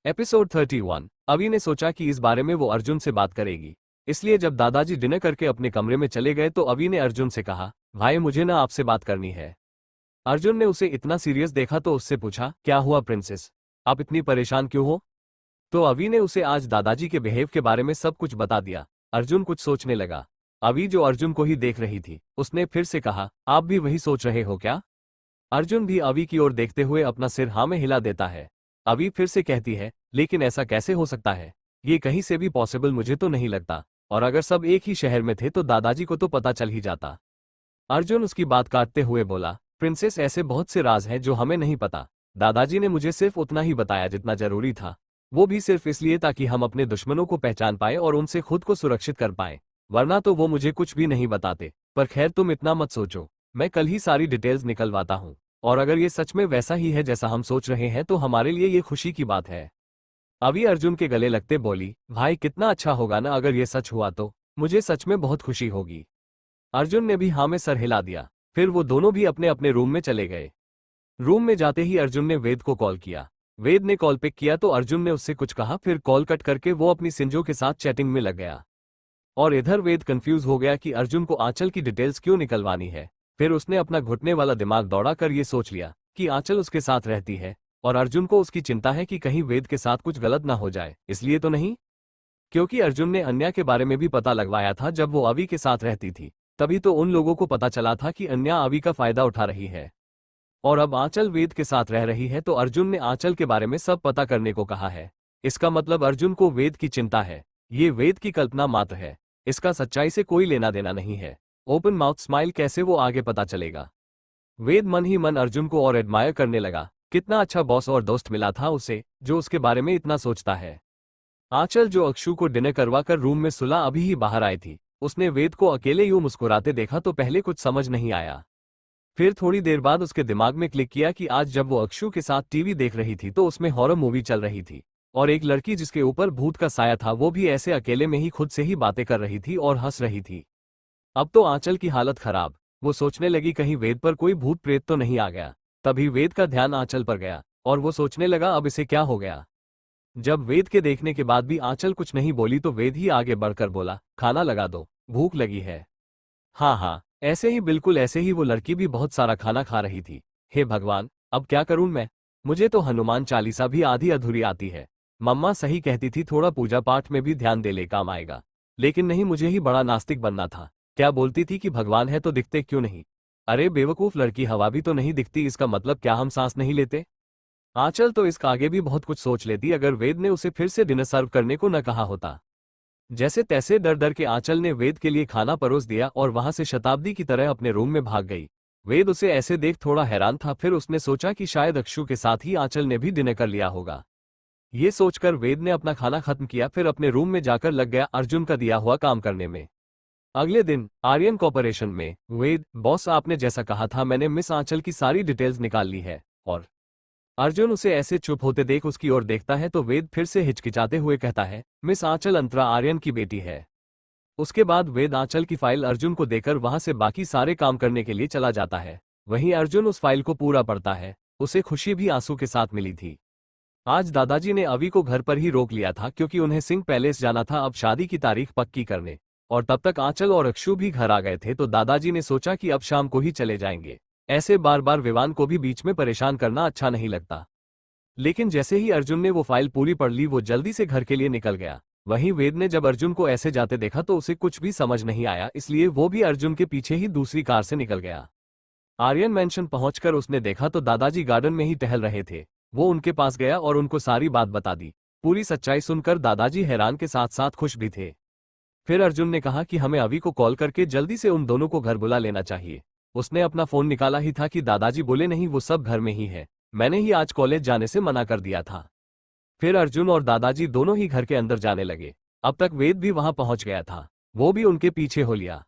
Episode 31। अवि ने सोचा कि इस बारे में वो अर्जुन से बात करेगी, इसलिए जब दादाजी डिनर करके अपने कमरे में चले गए तो अवि ने अर्जुन से कहा, भाई मुझे ना आपसे बात करनी है। अर्जुन ने उसे इतना सीरियस देखा तो उससे पूछा, क्या हुआ प्रिंसेस, आप इतनी परेशान क्यों हो? तो अवि ने उसे आज दादाजी के बिहेव के बारे में सब कुछ बता दिया। अर्जुन कुछ सोचने लगा। अवि जो अर्जुन को ही देख रही थी, उसने फिर से कहा, आप भी वही सोच रहे हो क्या? अर्जुन भी अवि की ओर देखते हुए अपना सिर हाँ में हिला देता है। अवि फिर से कहती है, लेकिन ऐसा कैसे हो सकता है? ये कहीं से भी पॉसिबल मुझे तो नहीं लगता, और अगर सब एक ही शहर में थे तो दादाजी को तो पता चल ही जाता। अर्जुन उसकी बात काटते हुए बोला, प्रिंसेस ऐसे बहुत से राज हैं जो हमें नहीं पता। दादाजी ने मुझे सिर्फ उतना ही बताया जितना जरूरी था, वो भी सिर्फ इसलिए ताकि हम अपने दुश्मनों को पहचान पाए और उनसे खुद को सुरक्षित कर पाए, वरना तो वो मुझे कुछ भी नहीं बताते। पर खैर तुम इतना मत सोचो, मैं कल ही सारी डिटेल्स निकलवाता हूँ, और अगर ये सच में वैसा ही है जैसा हम सोच रहे हैं तो हमारे लिए ये खुशी की बात है। अवि अर्जुन के गले लगते बोली, भाई कितना अच्छा होगा ना अगर ये सच हुआ तो, मुझे सच में बहुत खुशी होगी। अर्जुन ने भी हाँ में सर हिला दिया। फिर वो दोनों भी अपने अपने रूम में चले गए। रूम में जाते ही अर्जुन ने वेद को कॉल किया। वेद ने कॉल पिक किया तो अर्जुन ने उससे कुछ कहा, फिर कॉल कट करके वो अपनी सिंजो के साथ चैटिंग में लग गया। और इधर वेद कंफ्यूज हो गया कि अर्जुन को आंचल की डिटेल्स क्यों निकलवानी है। फिर उसने अपना घुटने वाला दिमाग दौड़ा कर ये सोच लिया कि आंचल उसके साथ रहती है और अर्जुन को उसकी चिंता है कि कहीं वेद के साथ कुछ गलत ना हो जाए, इसलिए तो नहीं। क्योंकि अर्जुन ने अन्या के बारे में भी पता लगवाया था जब वो अवि के साथ रहती थी, तभी तो उन लोगों को पता चला था कि अन्या अवि का फायदा उठा रही है। और अब आंचल वेद के साथ रह रही है तो अर्जुन ने आंचल के बारे में सब पता करने को कहा है। इसका मतलब अर्जुन को वेद की चिंता है। ये वेद की कल्पना मात्र है, इसका सच्चाई से कोई लेना देना नहीं है। ओपन माउथ स्माइल कैसे वो आगे पता चलेगा। वेद मन ही मन अर्जुन को और एडमायर करने लगा। कितना अच्छा बॉस और दोस्त मिला था उसे, जो उसके बारे में इतना सोचता है। आंचल जो अक्षु को डिनर करवा कर रूम में सुला अभी ही बाहर आई थी, उसने वेद को अकेले यूं मुस्कुराते देखा तो पहले कुछ समझ नहीं आया। फिर थोड़ी देर बाद उसके दिमाग में क्लिक किया कि आज जब वो अक्षु के साथ टीवी देख रही थी तो उसमें हॉरर मूवी चल रही थी, और एक लड़की जिसके ऊपर भूत का साया था वो भी ऐसे अकेले में ही खुद से ही बातें कर रही थी और हंस रही थी। अब तो आंचल की हालत खराब। वो सोचने लगी कहीं वेद पर कोई भूत प्रेत तो नहीं आ गया। तभी वेद का ध्यान आंचल पर गया और वो सोचने लगा अब इसे क्या हो गया। जब वेद के देखने के बाद भी आंचल कुछ नहीं बोली तो वेद ही आगे बढ़कर बोला, खाना लगा दो, भूख लगी है। हाँ हाँ, ऐसे ही बिल्कुल ऐसे ही वो लड़की भी बहुत सारा खाना खा रही थी। हे भगवान, अब क्या करूं मैं? मुझे तो हनुमान चालीसा भी आधी अधूरी आती है। मम्मा सही कहती थी थोड़ा पूजा पाठ में भी ध्यान दे ले काम आएगा, लेकिन नहीं, मुझे ही बड़ा नास्तिक बनना था। क्या बोलती थी कि भगवान है तो दिखते क्यों नहीं? अरे बेवकूफ लड़की, हवा भी तो नहीं दिखती, इसका मतलब क्या हम सांस नहीं लेते? आंचल तो इसका आगे भी बहुत कुछ सोच लेती अगर वेद ने उसे फिर से डिनर सर्व करने को न कहा होता। जैसे तैसे डर डर के आंचल ने वेद के लिए खाना परोस दिया और वहां से शताब्दी की तरह अपने रूम में भाग गई। वेद उसे ऐसे देख थोड़ा हैरान था, फिर उसने सोचा कि शायद अक्षु के साथ ही आंचल ने भी डिनर कर लिया होगा। ये सोचकर वेद ने अपना खाना खत्म किया, फिर अपने रूम में जाकर लग गया अर्जुन का दिया हुआ काम करने में। अगले दिन आर्यन कॉर्पोरेशन में। वेद बॉस, आपने जैसा कहा था मैंने मिस आंचल की सारी डिटेल्स निकाल ली है। और अर्जुन उसे ऐसे चुप होते देख उसकी ओर देखता है तो वेद फिर से हिचकिचाते हुए कहता है, मिस आंचल अंतरा आर्यन की बेटी है। उसके बाद वेद आंचल की फाइल अर्जुन को देकर वहां से बाकी सारे काम करने के लिए चला जाता है। वहीं अर्जुन उस फाइल को पूरा पढ़ता है। उसे खुशी भी आंसू के साथ मिली थी। आज दादाजी ने अवि को घर पर ही रोक लिया था क्योंकि उन्हें सिंह पैलेस जाना था अब शादी की तारीख पक्की करने, और तब तक आंचल और अक्षु भी घर आ गए थे तो दादाजी ने सोचा कि अब शाम को ही चले जाएंगे। ऐसे बार बार विवान को भी बीच में परेशान करना अच्छा नहीं लगता। लेकिन जैसे ही अर्जुन ने वो फाइल पूरी पढ़ ली वो जल्दी से घर के लिए निकल गया। वहीं वेद ने जब अर्जुन को ऐसे जाते देखा तो उसे कुछ भी समझ नहीं आया, इसलिए वो भी अर्जुन के पीछे ही दूसरी कार से निकल गया। आर्यन मैंशन पहुंचकर उसने देखा तो दादाजी गार्डन में ही टहल रहे थे। वो उनके पास गया और उनको सारी बात बता दी। पूरी सच्चाई सुनकर दादाजी हैरान के साथ साथ खुश भी थे। फिर अर्जुन ने कहा कि हमें अवि को कॉल करके जल्दी से उन दोनों को घर बुला लेना चाहिए। उसने अपना फोन निकाला ही था कि दादाजी बोले, नहीं वो सब घर में ही है, मैंने ही आज कॉलेज जाने से मना कर दिया था। फिर अर्जुन और दादाजी दोनों ही घर के अंदर जाने लगे। अब तक वेद भी वहां पहुंच गया था, वो भी उनके पीछे हो लिया।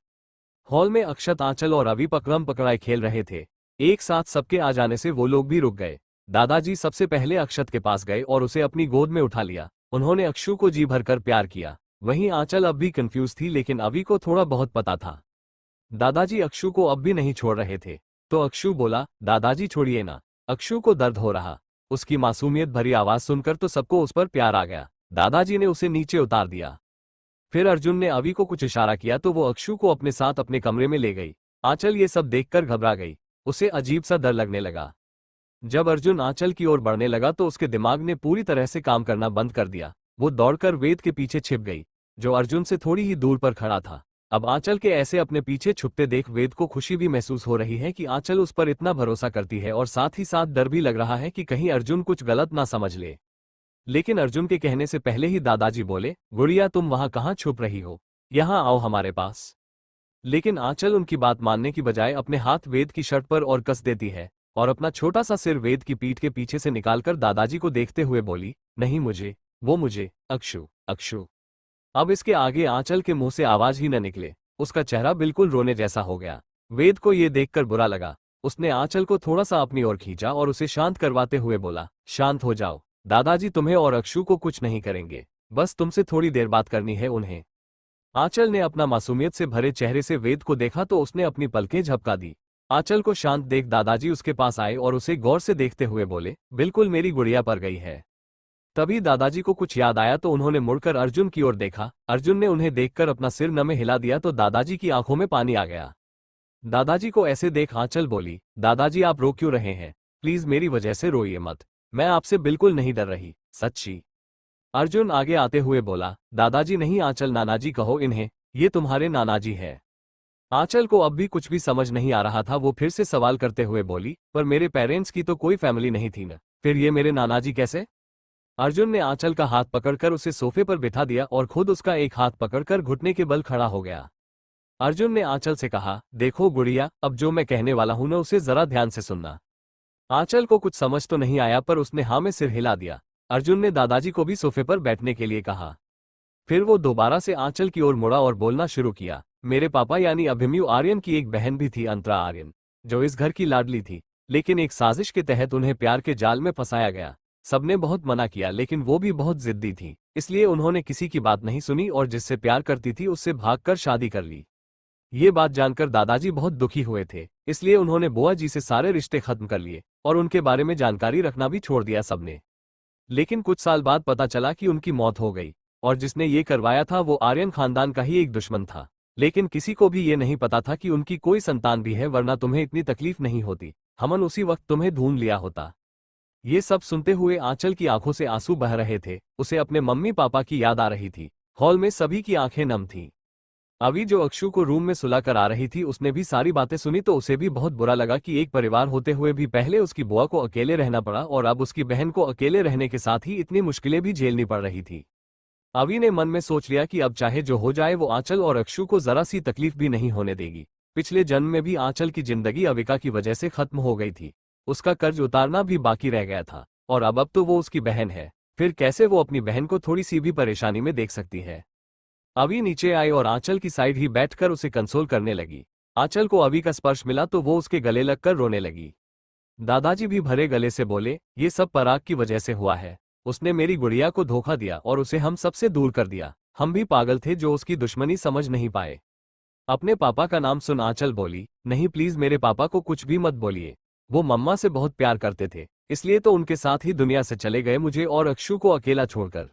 हॉल में अक्षत, आंचल और अवि पकड़म पकड़ाई खेल रहे थे। एक साथ सबके आ जाने से वो लोग भी रुक गए। दादाजी सबसे पहले अक्षत के पास गए और उसे अपनी गोद में उठा लिया। उन्होंने अक्षु को जी भरकर प्यार किया। वहीं आंचल अब भी कंफ्यूज थी, लेकिन अवि को थोड़ा बहुत पता था। दादाजी अक्षु को अब भी नहीं छोड़ रहे थे, तो अक्षु बोला, दादाजी छोड़िए ना, अक्षु को दर्द हो रहा। उसकी मासूमियत भरी आवाज सुनकर तो सबको उस पर प्यार आ गया। दादाजी ने उसे नीचे उतार दिया। फिर अर्जुन ने अवि को कुछ इशारा किया तो वो अक्षु को अपने साथ अपने कमरे में ले गई। आंचल ये सब देखकर घबरा गई। उसे अजीब सा डर लगने लगा। जब अर्जुन आंचल की ओर बढ़ने लगा तो उसके दिमाग ने पूरी तरह से काम करना बंद कर दिया। वो दौड़कर वेद के पीछे छिप गई, जो अर्जुन से थोड़ी ही दूर पर खड़ा था। अब आंचल के ऐसे अपने पीछे छुपते देख वेद को खुशी भी महसूस हो रही है कि आंचल उस पर इतना भरोसा करती है, और साथ ही साथ डर भी लग रहा है कि कहीं अर्जुन कुछ गलत ना समझ ले। लेकिन अर्जुन के कहने से पहले ही दादाजी बोले, गुड़िया तुम वहां कहां छुप रही हो, यहां आओ हमारे पास। लेकिन आंचल उनकी बात मानने की बजाय अपने हाथ वेद की शर्ट पर और कस देती है और अपना छोटा सा सिर वेद की पीठ के पीछे से निकालकर दादाजी को देखते हुए बोली, नहीं मुझे, वो मुझे, अक्षु, अक्षु। अब इसके आगे आंचल के मुंह से आवाज ही न निकले। उसका चेहरा बिल्कुल रोने जैसा हो गया। वेद को ये देखकर बुरा लगा। उसने आंचल को थोड़ा सा अपनी ओर खींचा और उसे शांत करवाते हुए बोला, शांत हो जाओ, दादाजी तुम्हें और अक्षु को कुछ नहीं करेंगे, बस तुमसे थोड़ी देर बात करनी है उन्हें। आंचल ने अपना मासूमियत से भरे चेहरे से वेद को देखा तो उसने अपनी पलकें झपका दी। आंचल को शांत देख दादाजी उसके पास आए और उसे गौर से देखते हुए बोले, बिल्कुल मेरी गुड़िया पर गई है। तभी दादाजी को कुछ याद आया तो उन्होंने मुड़कर अर्जुन की ओर देखा। अर्जुन ने उन्हें देखकर अपना सिर नमे हिला दिया तो दादाजी की आंखों में पानी आ गया। दादाजी को ऐसे देख आंचल बोली, दादाजी आप रो क्यों रहे हैं, प्लीज मेरी वजह से रोइए मत, मैं आपसे बिल्कुल नहीं डर रही, सच्ची। अर्जुन आगे आते हुए बोला, दादाजी नहीं आंचल नानाजी कहो इन्हें, ये तुम्हारे नानाजी है। आंचल को अब भी कुछ भी समझ नहीं आ रहा था। वो फिर से सवाल करते हुए बोली, पर मेरे पेरेंट्स की तो कोई फैमिली नहीं थी न, फिर ये मेरे नानाजी कैसे? अर्जुन ने आंचल का हाथ पकड़कर उसे सोफे पर बिठा दिया और खुद उसका एक हाथ पकड़कर घुटने के बल खड़ा हो गया। अर्जुन ने आंचल से कहा, देखो गुड़िया, अब जो मैं कहने वाला हूं ना उसे जरा ध्यान से सुनना। आंचल को कुछ समझ तो नहीं आया पर उसने हाँ में सिर हिला दिया। अर्जुन ने दादाजी को भी सोफे पर बैठने के लिए कहा। फिर वो दोबारा से आंचल की ओर मुड़ा और बोलना शुरू किया, मेरे पापा यानी अभिमन्यु आर्यन की एक बहन भी थी, अंतरा आर्यन, जो इस घर की लाडली थी, लेकिन एक साजिश के तहत उन्हें प्यार के जाल में फंसाया गया। सबने बहुत मना किया लेकिन वो भी बहुत जिद्दी थी, इसलिए उन्होंने किसी की बात नहीं सुनी और जिससे प्यार करती थी उससे भागकर शादी कर ली। ये बात जानकर दादाजी बहुत दुखी हुए थे, इसलिए उन्होंने बुआ जी से सारे रिश्ते खत्म कर लिए और उनके बारे में जानकारी रखना भी छोड़ दिया सबने। लेकिन कुछ साल बाद पता चला कि उनकी मौत हो गई और जिसने ये करवाया था वो आर्यन खानदान का ही एक दुश्मन था। लेकिन किसी को भी ये नहीं पता था कि उनकी कोई संतान भी है, वरना तुम्हें इतनी तकलीफ नहीं होती, हमन उसी वक्त तुम्हें ढूंढ लिया होता। ये सब सुनते हुए आंचल की आंखों से आंसू बह रहे थे। उसे अपने मम्मी पापा की याद आ रही थी। हॉल में सभी की आंखें नम थीं। अभी जो अक्षु को रूम में सुला कर आ रही थी उसने भी सारी बातें सुनी तो उसे भी बहुत बुरा लगा कि एक परिवार होते हुए भी पहले उसकी बुआ को अकेले रहना पड़ा और अब उसकी बहन को अकेले रहने के साथ ही इतनी मुश्किलें भी झेलनी पड़ रही थी। अवी ने मन में सोच लिया कि अब चाहे जो हो जाए वो आंचल और अक्षु को जरा सी तकलीफ भी नहीं होने देगी। पिछले जन्म में भी आंचल की जिंदगी अविका की वजह से खत्म हो गई थी। उसका कर्ज उतारना भी बाकी रह गया था और अब तो वो उसकी बहन है, फिर कैसे वो अपनी बहन को थोड़ी सी भी परेशानी में देख सकती है। अवी नीचे आई और आंचल की साइड ही बैठकर उसे कंसोल करने लगी। आंचल को अवी का स्पर्श मिला तो वो उसके गले लगकर रोने लगी। दादाजी भी भरे गले से बोले, ये सब पराग की वजह से हुआ है, उसने मेरी गुड़िया को धोखा दिया और उसे हम सबसे दूर कर दिया। हम भी पागल थे जो उसकी दुश्मनी समझ नहीं पाए। अपने पापा का नाम सुन आंचल बोली, नहीं प्लीज मेरे पापा को कुछ भी मत बोलिए, वो मम्मा से बहुत प्यार करते थे, इसलिए तो उनके साथ ही दुनिया से चले गए, मुझे और अक्षु को अकेला छोड़कर।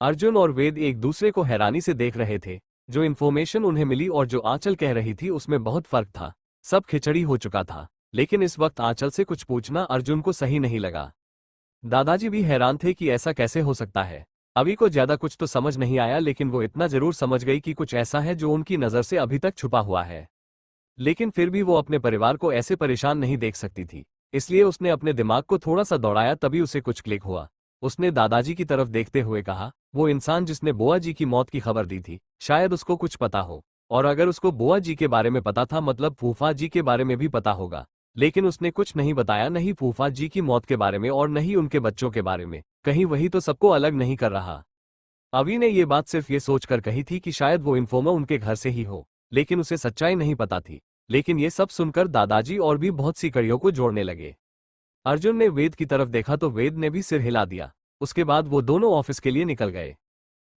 अर्जुन और वेद एक दूसरे को हैरानी से देख रहे थे। जो इन्फॉर्मेशन उन्हें मिली और जो आंचल कह रही थी उसमें बहुत फर्क था। सब खिचड़ी हो चुका था, लेकिन इस वक्त आंचल से कुछ पूछना अर्जुन को सही नहीं लगा। दादाजी भी हैरान थे कि ऐसा कैसे हो सकता है। अभी को ज्यादा कुछ तो समझ नहीं आया, लेकिन वो इतना जरूर समझ गई कि कुछ ऐसा है जो उनकी नजर से अभी तक छुपा हुआ है। लेकिन फिर भी वो अपने परिवार को ऐसे परेशान नहीं देख सकती थी, इसलिए उसने अपने दिमाग को थोड़ा सा दौड़ाया, तभी उसे कुछ क्लिक हुआ। उसने दादाजी की तरफ देखते हुए कहा, वो इंसान जिसने बुआ जी की मौत की खबर दी थी, शायद उसको कुछ पता हो, और अगर उसको बुआ जी के बारे में पता था मतलब फूफा जी के बारे में भी पता होगा। लेकिन उसने कुछ नहीं बताया, नहीं फूफा जी की मौत के बारे में और नहीं उनके बच्चों के बारे में। कहीं वही तो सबको अलग नहीं कर रहा। अवी ने ये बात सिर्फ ये सोचकर कही थी कि शायद वो इन्फॉर्मर उनके घर से ही हो, लेकिन उसे सच्चाई नहीं पता थी। लेकिन ये सब सुनकर दादाजी और भी बहुत सी कड़ियों को जोड़ने लगे। अर्जुन ने वेद की तरफ देखा तो वेद ने भी सिर हिला दिया। उसके बाद वो दोनों ऑफिस के लिए निकल गए।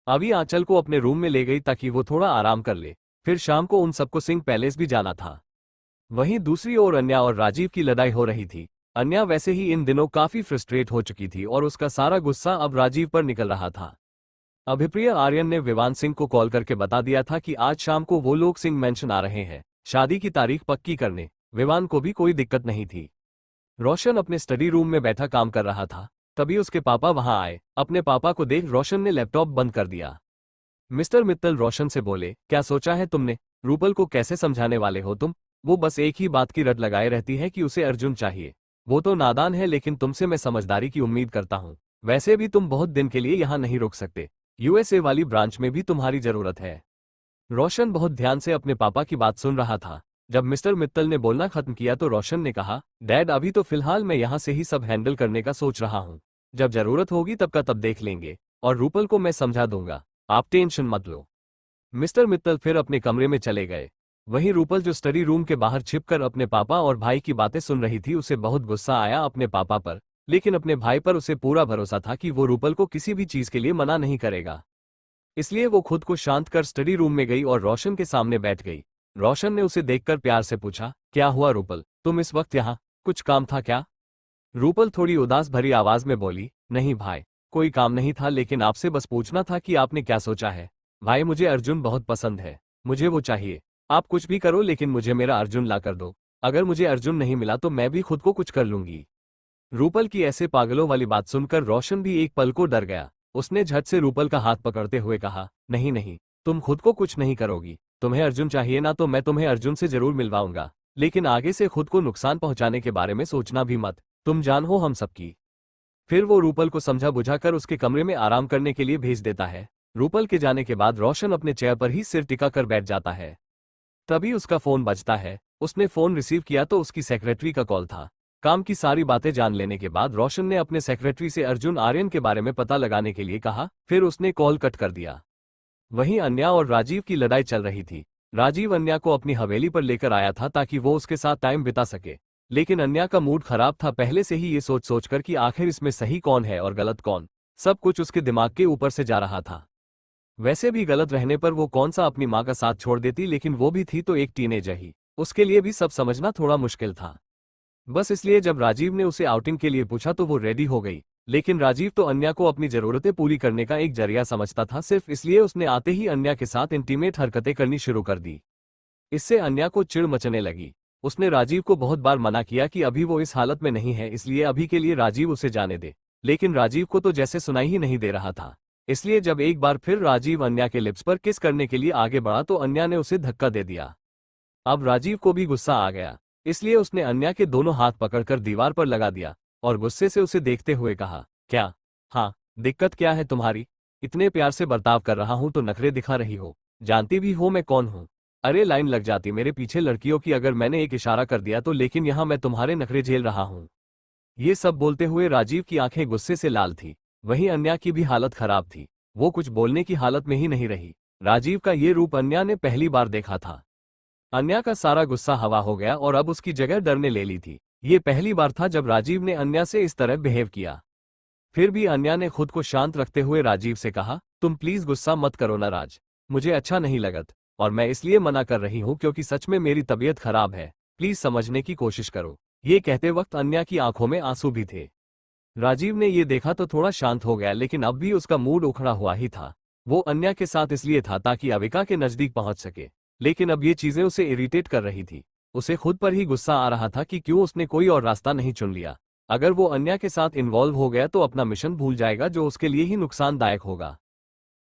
अभी आंचल को अपने रूम में ले गई ताकि वो थोड़ा आराम कर ले। फिर शाम को उन सबको सिंह पैलेस भी जाना था। वहीं दूसरी ओर अन्या और राजीव की लड़ाई हो रही थी। अन्या वैसे ही इन दिनों काफी फ्रस्ट्रेट हो चुकी थी और उसका सारा गुस्सा अब राजीव पर निकल रहा था। अभिप्रिय आर्यन ने विवान सिंह को कॉल करके बता दिया था कि आज शाम को वो लोग सिंह मेंशन आ रहे हैं शादी की तारीख पक्की करने। विवान को भी कोई दिक्कत नहीं थी। रोशन अपने स्टडी रूम में बैठा काम कर रहा था, तभी उसके पापा वहां आए। अपने पापा को देख रोशन ने लैपटॉप बंद कर दिया। मिस्टर मित्तल रोशन से बोले, क्या सोचा है तुमने? रूपल को कैसे समझाने वाले हो तुम? वो बस एक ही बात की रट लगाए रहती है कि उसे अर्जुन चाहिए। वो तो नादान है, लेकिन तुमसे मैं समझदारी की उम्मीद करता हूँ। वैसे भी तुम बहुत दिन के लिए यहाँ नहीं रुक सकते, यूएसए वाली ब्रांच में भी तुम्हारी जरूरत है। रोशन बहुत ध्यान से अपने पापा की बात सुन रहा था। जब मिस्टर मित्तल ने बोलना खत्म किया तो रोशन ने कहा, डैड अभी तो फिलहाल मैं यहाँ से ही सब हैंडल करने का सोच रहा हूँ। जब जरूरत होगी तब का तब देख लेंगे, और रूपल को मैं समझा दूंगा, आप टेंशन मत लो। मिस्टर मित्तल फिर अपने कमरे में चले गए। वहीं रूपल जो स्टडी रूम के बाहर छिपकर अपने पापा और भाई की बातें सुन रही थी, उसे बहुत गुस्सा आया अपने पापा पर, लेकिन अपने भाई पर उसे पूरा भरोसा था कि वो रूपल को किसी भी चीज के लिए मना नहीं करेगा। इसलिए वो खुद को शांत कर स्टडी रूम में गई और रोशन के सामने बैठ गई। रोशन ने उसे देखकर प्यार से पूछा, क्या हुआ रूपल, तुम इस वक्त यहाँ? कुछ काम था क्या? रूपल थोड़ी उदास भरी आवाज में बोली, नहीं भाई, कोई काम नहीं था, लेकिन आपसे बस पूछना था कि आपने क्या सोचा है। भाई मुझे अर्जुन बहुत पसंद है, मुझे वो चाहिए। आप कुछ भी करो लेकिन मुझे मेरा अर्जुन ला कर दो। अगर मुझे अर्जुन नहीं मिला तो मैं भी खुद को कुछ कर लूंगी। रूपल की ऐसे पागलों वाली बात सुनकर रोशन भी एक पल को डर गया। उसने झट से रूपल का हाथ पकड़ते हुए कहा, नहीं नहीं, तुम खुद को कुछ नहीं करोगी। तुम्हें अर्जुन चाहिए ना, तो मैं तुम्हें अर्जुन से जरूर मिलवाऊंगा, लेकिन आगे से खुद को नुकसान पहुंचाने के बारे में सोचना भी मत। तुम जान हो हम सबकी। फिर वो रूपल को समझा बुझाकर उसके कमरे में आराम करने के लिए भेज देता है। रूपल के जाने के बाद रोशन अपने चेयर पर ही सिर टिका कर बैठ जाता है। तभी उसका फोन बजता है। उसने फोन रिसीव किया तो उसकी सेक्रेटरी का कॉल था। काम की सारी बातें जान लेने के बाद रोशन ने अपने सेक्रेटरी से अर्जुन आर्यन के बारे में पता लगाने के लिए कहा, फिर उसने कॉल कट कर दिया। वहीं अन्या और राजीव की लड़ाई चल रही थी। राजीव अन्या को अपनी हवेली पर लेकर आया था ताकि वो उसके साथ टाइम बिता सके, लेकिन अन्या का मूड खराब था पहले से ही ये सोच सोचकर कि आखिर इसमें सही कौन है और गलत कौन। सब कुछ उसके दिमाग के ऊपर से जा रहा था। वैसे भी गलत रहने पर वो कौन सा अपनी माँ का साथ छोड़ देती, लेकिन वो भी थी तो एक टीनेजर ही, उसके लिए भी सब समझना थोड़ा मुश्किल था। बस इसलिए जब राजीव ने उसे आउटिंग के लिए पूछा तो वो रेडी हो गई, लेकिन राजीव तो अन्या को अपनी जरूरतें पूरी करने का एक जरिया समझता था। सिर्फ इसलिए उसने आते ही अन्या के साथ इंटीमेट हरकतें करनी शुरू कर दी। इससे अन्या को चिढ़ मचने लगी। उसने राजीव को बहुत बार मना किया कि अभी वो इस हालत में नहीं है, इसलिए अभी के लिए राजीव उसे जाने दे, लेकिन राजीव को तो जैसे सुनाई ही नहीं दे रहा था। इसलिए जब एक बार फिर राजीव अन्या के लिप्स पर किस करने के लिए आगे बढ़ा तो अन्या ने उसे धक्का दे दिया। अब राजीव को भी गुस्सा आ गया, इसलिए उसने अन्या के दोनों हाथ पकड़कर दीवार पर लगा दिया और गुस्से से उसे देखते हुए कहा, क्या? हाँ, दिक्कत क्या है तुम्हारी? इतने प्यार से बर्ताव कर रहा हूं तो नखरे दिखा रही हो, जानती भी हो मैं कौन हूं। अरे लाइन लग जाती मेरे पीछे लड़कियों की अगर मैंने एक इशारा कर दिया तो, लेकिन यहां मैं तुम्हारे नखरे झेल रहा हूं। ये सब बोलते हुए राजीव की आंखें गुस्से से लाल थी। वहीं अन्या की भी हालत खराब थी, वो कुछ बोलने की हालत में ही नहीं रही। राजीव का ये रूप अन्या ने पहली बार देखा था। अन्या का सारा गुस्सा हवा हो गया और अब उसकी जगह डर ने ले ली थी। ये पहली बार था जब राजीव ने अन्या से इस तरह बिहेव किया। फिर भी अन्या ने खुद को शांत रखते हुए राजीव से कहा, तुम प्लीज गुस्सा मत करो ना राज, मुझे अच्छा नहीं लगत, और मैं इसलिए मना कर रही हूँ क्योंकि सच में मेरी तबीयत खराब है, प्लीज समझने की कोशिश करो। ये कहते वक्त अन्या की आंखों में आंसू भी थे। राजीव ने ये देखा तो थोड़ा शांत हो गया, लेकिन अब भी उसका मूड उखड़ा हुआ ही था। वो अन्या के साथ इसलिए था ताकि अविका के नजदीक पहुंच सके, लेकिन अब ये चीजें उसे इरिटेट कर रही थी। उसे खुद पर ही गुस्सा आ रहा था कि क्यों उसने कोई और रास्ता नहीं चुन लिया। अगर वो अन्या के साथ इन्वॉल्व हो गया तो अपना मिशन भूल जाएगा, जो उसके लिए ही नुकसानदायक होगा।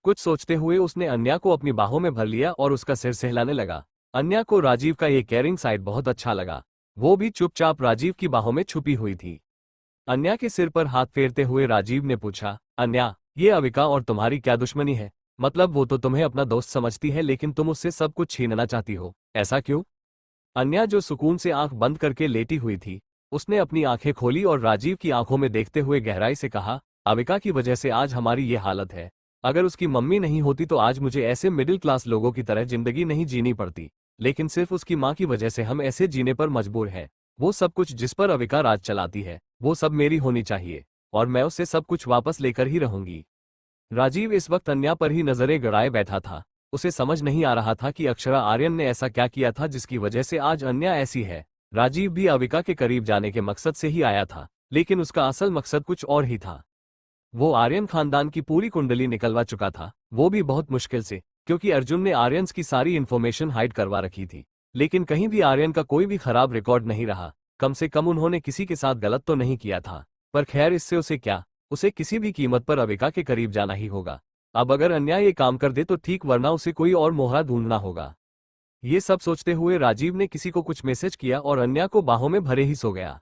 कुछ सोचते हुए उसने अन्या को अपनी बाहों में भर लिया और उसका सिर सहलाने लगा। अन्या को राजीव का ये केयरिंग साइड बहुत अच्छा लगा। वो भी चुपचाप राजीव की बाहों में छुपी हुई थी। अन्या के सिर पर हाथ फेरते हुए राजीव ने पूछा, अन्या, ये अविका और तुम्हारी क्या दुश्मनी है? मतलब वो तो तुम्हें अपना दोस्त समझती है, लेकिन तुम उससे सब कुछ छीनना चाहती हो, ऐसा क्यों? अन्या जो सुकून से आंख बंद करके लेटी हुई थी, उसने अपनी आंखें खोली और राजीव की आंखों में देखते हुए गहराई से कहा, अविका की वजह से आज हमारी ये हालत है। अगर उसकी मम्मी नहीं होती तो आज मुझे ऐसे मिडिल क्लास लोगों की तरह जिंदगी नहीं जीनी पड़ती, लेकिन सिर्फ उसकी माँ की वजह से हम ऐसे जीने पर मजबूर हैं। वो सब कुछ जिस पर अविका राज चलाती है, वो सब मेरी होनी चाहिए, और मैं उससे सब कुछ वापस लेकर ही रहूंगी। राजीव इस वक्त अन्या पर ही नजरें गड़ाए बैठा था। उसे समझ नहीं आ रहा था कि अक्षरा आर्यन ने ऐसा क्या किया था जिसकी वजह से आज अन्या ऐसी है। राजीव भी अविका के करीब जाने के मकसद से ही आया था, लेकिन उसका असल मकसद कुछ और ही था। वो आर्यन खानदान की पूरी कुंडली निकलवा चुका था, वो भी बहुत मुश्किल से, क्योंकि अर्जुन ने आर्यंस की सारी इन्फॉर्मेशन हाइड करवा रखी थी। लेकिन कहीं भी आर्यन का कोई भी खराब रिकॉर्ड नहीं रहा, कम से कम उन्होंने किसी के साथ गलत तो नहीं किया था। पर खैर, इससे उसे क्या, उसे किसी भी कीमत पर अविका के करीब जाना ही होगा। अब अगर अन्याय ये काम कर दे तो ठीक, वरना उसे कोई और मोहरा ढूंढना होगा। ये सब सोचते हुए राजीव ने किसी को कुछ मैसेज किया और अन्या को बाहों में भरे ही सो गया।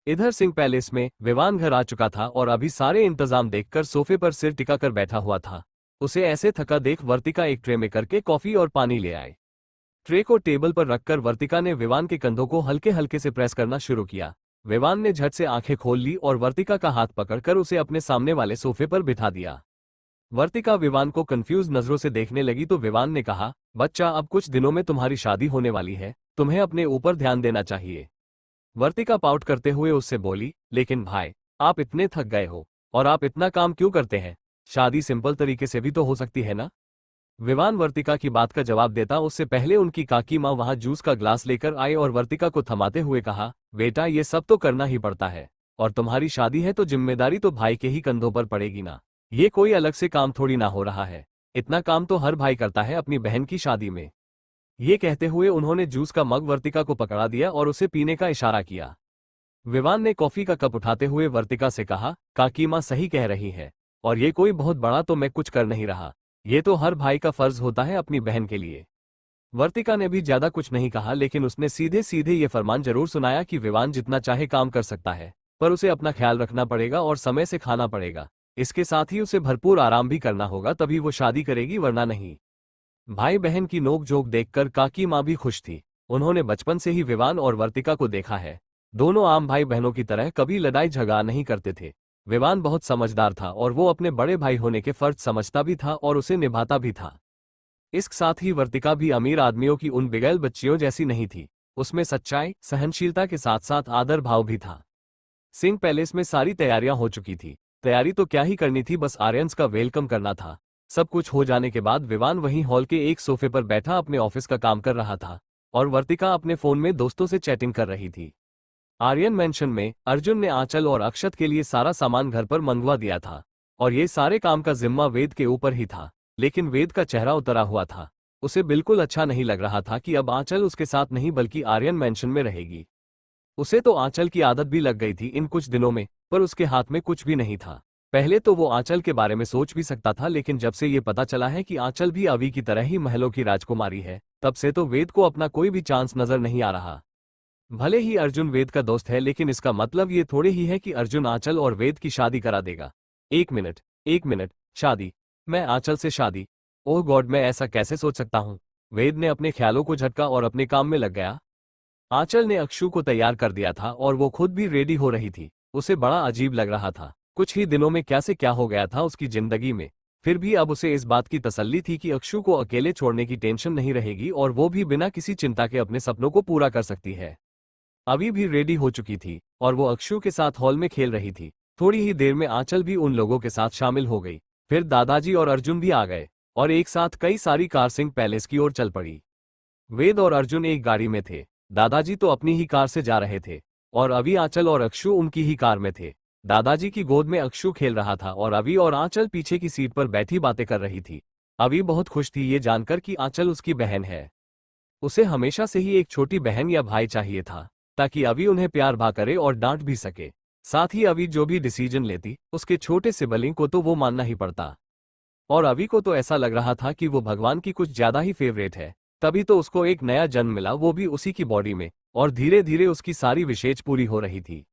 इधर सिंह पैलेस में विवान घर आ चुका था और अभी सारे इंतजाम देखकर सोफे पर सिर टिकाकर बैठा हुआ था। उसे ऐसे थका देख वर्तिका एक ट्रे में करके कॉफी और पानी ले आए। ट्रे को टेबल पर रखकर वर्तिका ने विवान के कंधों को हल्के हल्के से प्रेस करना शुरू किया। विवान ने झट से आंखें खोल ली और वर्तिका का हाथ पकड़कर उसे अपने सामने वाले सोफे पर बिठा दिया। वर्तिका विवान को कंफ्यूज नजरों से देखने लगी तो विवान ने कहा, बच्चा, अब कुछ दिनों में तुम्हारी शादी होने वाली है, तुम्हें अपने ऊपर ध्यान देना चाहिए। वर्तिका पाउट करते हुए उससे बोली, लेकिन भाई, आप इतने थक गए हो और आप इतना काम क्यों करते हैं? शादी सिंपल तरीके से भी तो हो सकती है ना? विवान वर्तिका की बात का जवाब देता उससे पहले उनकी काकी माँ वहां जूस का ग्लास लेकर आए और वर्तिका को थमाते हुए कहा, बेटा, ये सब तो करना ही पड़ता है, और तुम्हारी शादी है तो जिम्मेदारी तो भाई के ही कंधों पर पड़ेगी ना। ये कोई अलग से काम थोड़ी ना हो रहा है, इतना काम तो हर भाई करता है अपनी बहन की शादी में। ये कहते हुए उन्होंने जूस का मग वर्तिका को पकड़ा दिया और उसे पीने का इशारा किया। विवान ने कॉफी का कप उठाते हुए वर्तिका से कहा, काकी माँ सही कह रही है, और ये कोई बहुत बड़ा तो मैं कुछ कर नहीं रहा, ये तो हर भाई का फर्ज होता है अपनी बहन के लिए। वर्तिका ने भी ज्यादा कुछ नहीं कहा, लेकिन उसने सीधे सीधे ये फरमान जरूर सुनाया कि विवान जितना चाहे काम कर सकता है, पर उसे अपना ख्याल रखना पड़ेगा और समय से खाना पड़ेगा। इसके साथ ही उसे भरपूर आराम भी करना होगा, तभी वो शादी करेगी, वरना नहीं। भाई बहन की नोकझोंक देखकर काकी माँ भी खुश थी। उन्होंने बचपन से ही विवान और वर्तिका को देखा है। दोनों आम भाई बहनों की तरह कभी लड़ाई झगड़ा नहीं करते थे। विवान बहुत समझदार था और वो अपने बड़े भाई होने के फर्ज समझता भी था और उसे निभाता भी था। इसके साथ ही वर्तिका भी अमीर आदमियों की उन बिगैल बच्चियों जैसी नहीं थी। उसमें सच्चाई, सहनशीलता के साथ साथ आदर भाव भी था। सिंह पैलेस में सारी तैयारियां हो चुकी थी। तैयारी तो क्या ही करनी थी, बस आर्यंस का वेलकम करना था। सब कुछ हो जाने के बाद विवान वहीं हॉल के एक सोफे पर बैठा अपने ऑफिस का काम कर रहा था और वर्तिका अपने फोन में दोस्तों से चैटिंग कर रही थी। आर्यन मैंशन में अर्जुन ने आंचल और अक्षत के लिए सारा सामान घर पर मंगवा दिया था और ये सारे काम का जिम्मा वेद के ऊपर ही था। लेकिन वेद का चेहरा उतरा हुआ था। उसे बिल्कुल अच्छा नहीं लग रहा था कि अब आंचल उसके साथ नहीं बल्कि आर्यन मैंशन में रहेगी। उसे तो आंचल की आदत भी लग गई थी इन कुछ दिनों में, पर उसके हाथ में कुछ भी नहीं था। पहले तो वो आंचल के बारे में सोच भी सकता था, लेकिन जब से ये पता चला है कि आंचल भी अवी की तरह ही महलों की राजकुमारी है, तब से तो वेद को अपना कोई भी चांस नजर नहीं आ रहा। भले ही अर्जुन वेद का दोस्त है, लेकिन इसका मतलब ये थोड़े ही है कि अर्जुन आंचल और वेद की शादी करा देगा। एक मिनट, शादी? मैं आंचल से शादी? ओह गॉड, मैं ऐसा कैसे सोच सकता हूँ? वेद ने अपने ख्यालों को झटका और अपने काम में लग गया। आंचल ने अक्षु को तैयार कर दिया था और वो खुद भी रेडी हो रही थी। उसे बड़ा अजीब लग रहा था। कुछ ही दिनों में क्या से क्या हो गया था उसकी जिंदगी में। फिर भी अब उसे इस बात की तसल्ली थी कि अक्षु को अकेले छोड़ने की टेंशन नहीं रहेगी और वो भी बिना किसी चिंता के अपने सपनों को पूरा कर सकती है। अभी भी रेडी हो चुकी थी और वो अक्षु के साथ हॉल में खेल रही थी। थोड़ी ही देर में आंचल भी उन लोगों के साथ शामिल हो गई। फिर दादाजी और अर्जुन भी आ गए और एक साथ कई सारी कार सिंह पैलेस की ओर चल पड़ी। वेद और अर्जुन एक गाड़ी में थे। दादाजी तो अपनी ही कार से जा रहे थे और अभी आंचल और अक्षु उनकी ही कार में थे। दादाजी की गोद में अक्षु खेल रहा था और अभी और आंचल पीछे की सीट पर बैठी बातें कर रही थी। अभी बहुत खुश थी ये जानकर कि आंचल उसकी बहन है। उसे हमेशा से ही एक छोटी बहन या भाई चाहिए था, ताकि अभी उन्हें प्यार भा करे और डांट भी सके। साथ ही अभी जो भी डिसीजन लेती उसके छोटे सिबलिंग को तो वो मानना ही पड़ता। और अभी को तो ऐसा लग रहा था कि वो भगवान की कुछ ज्यादा ही फेवरेट है। तभी तो उसको एक नया जन्म मिला, वो भी उसी की बॉडी में, और धीरे धीरे उसकी सारी विशेष पूरी हो रही थी।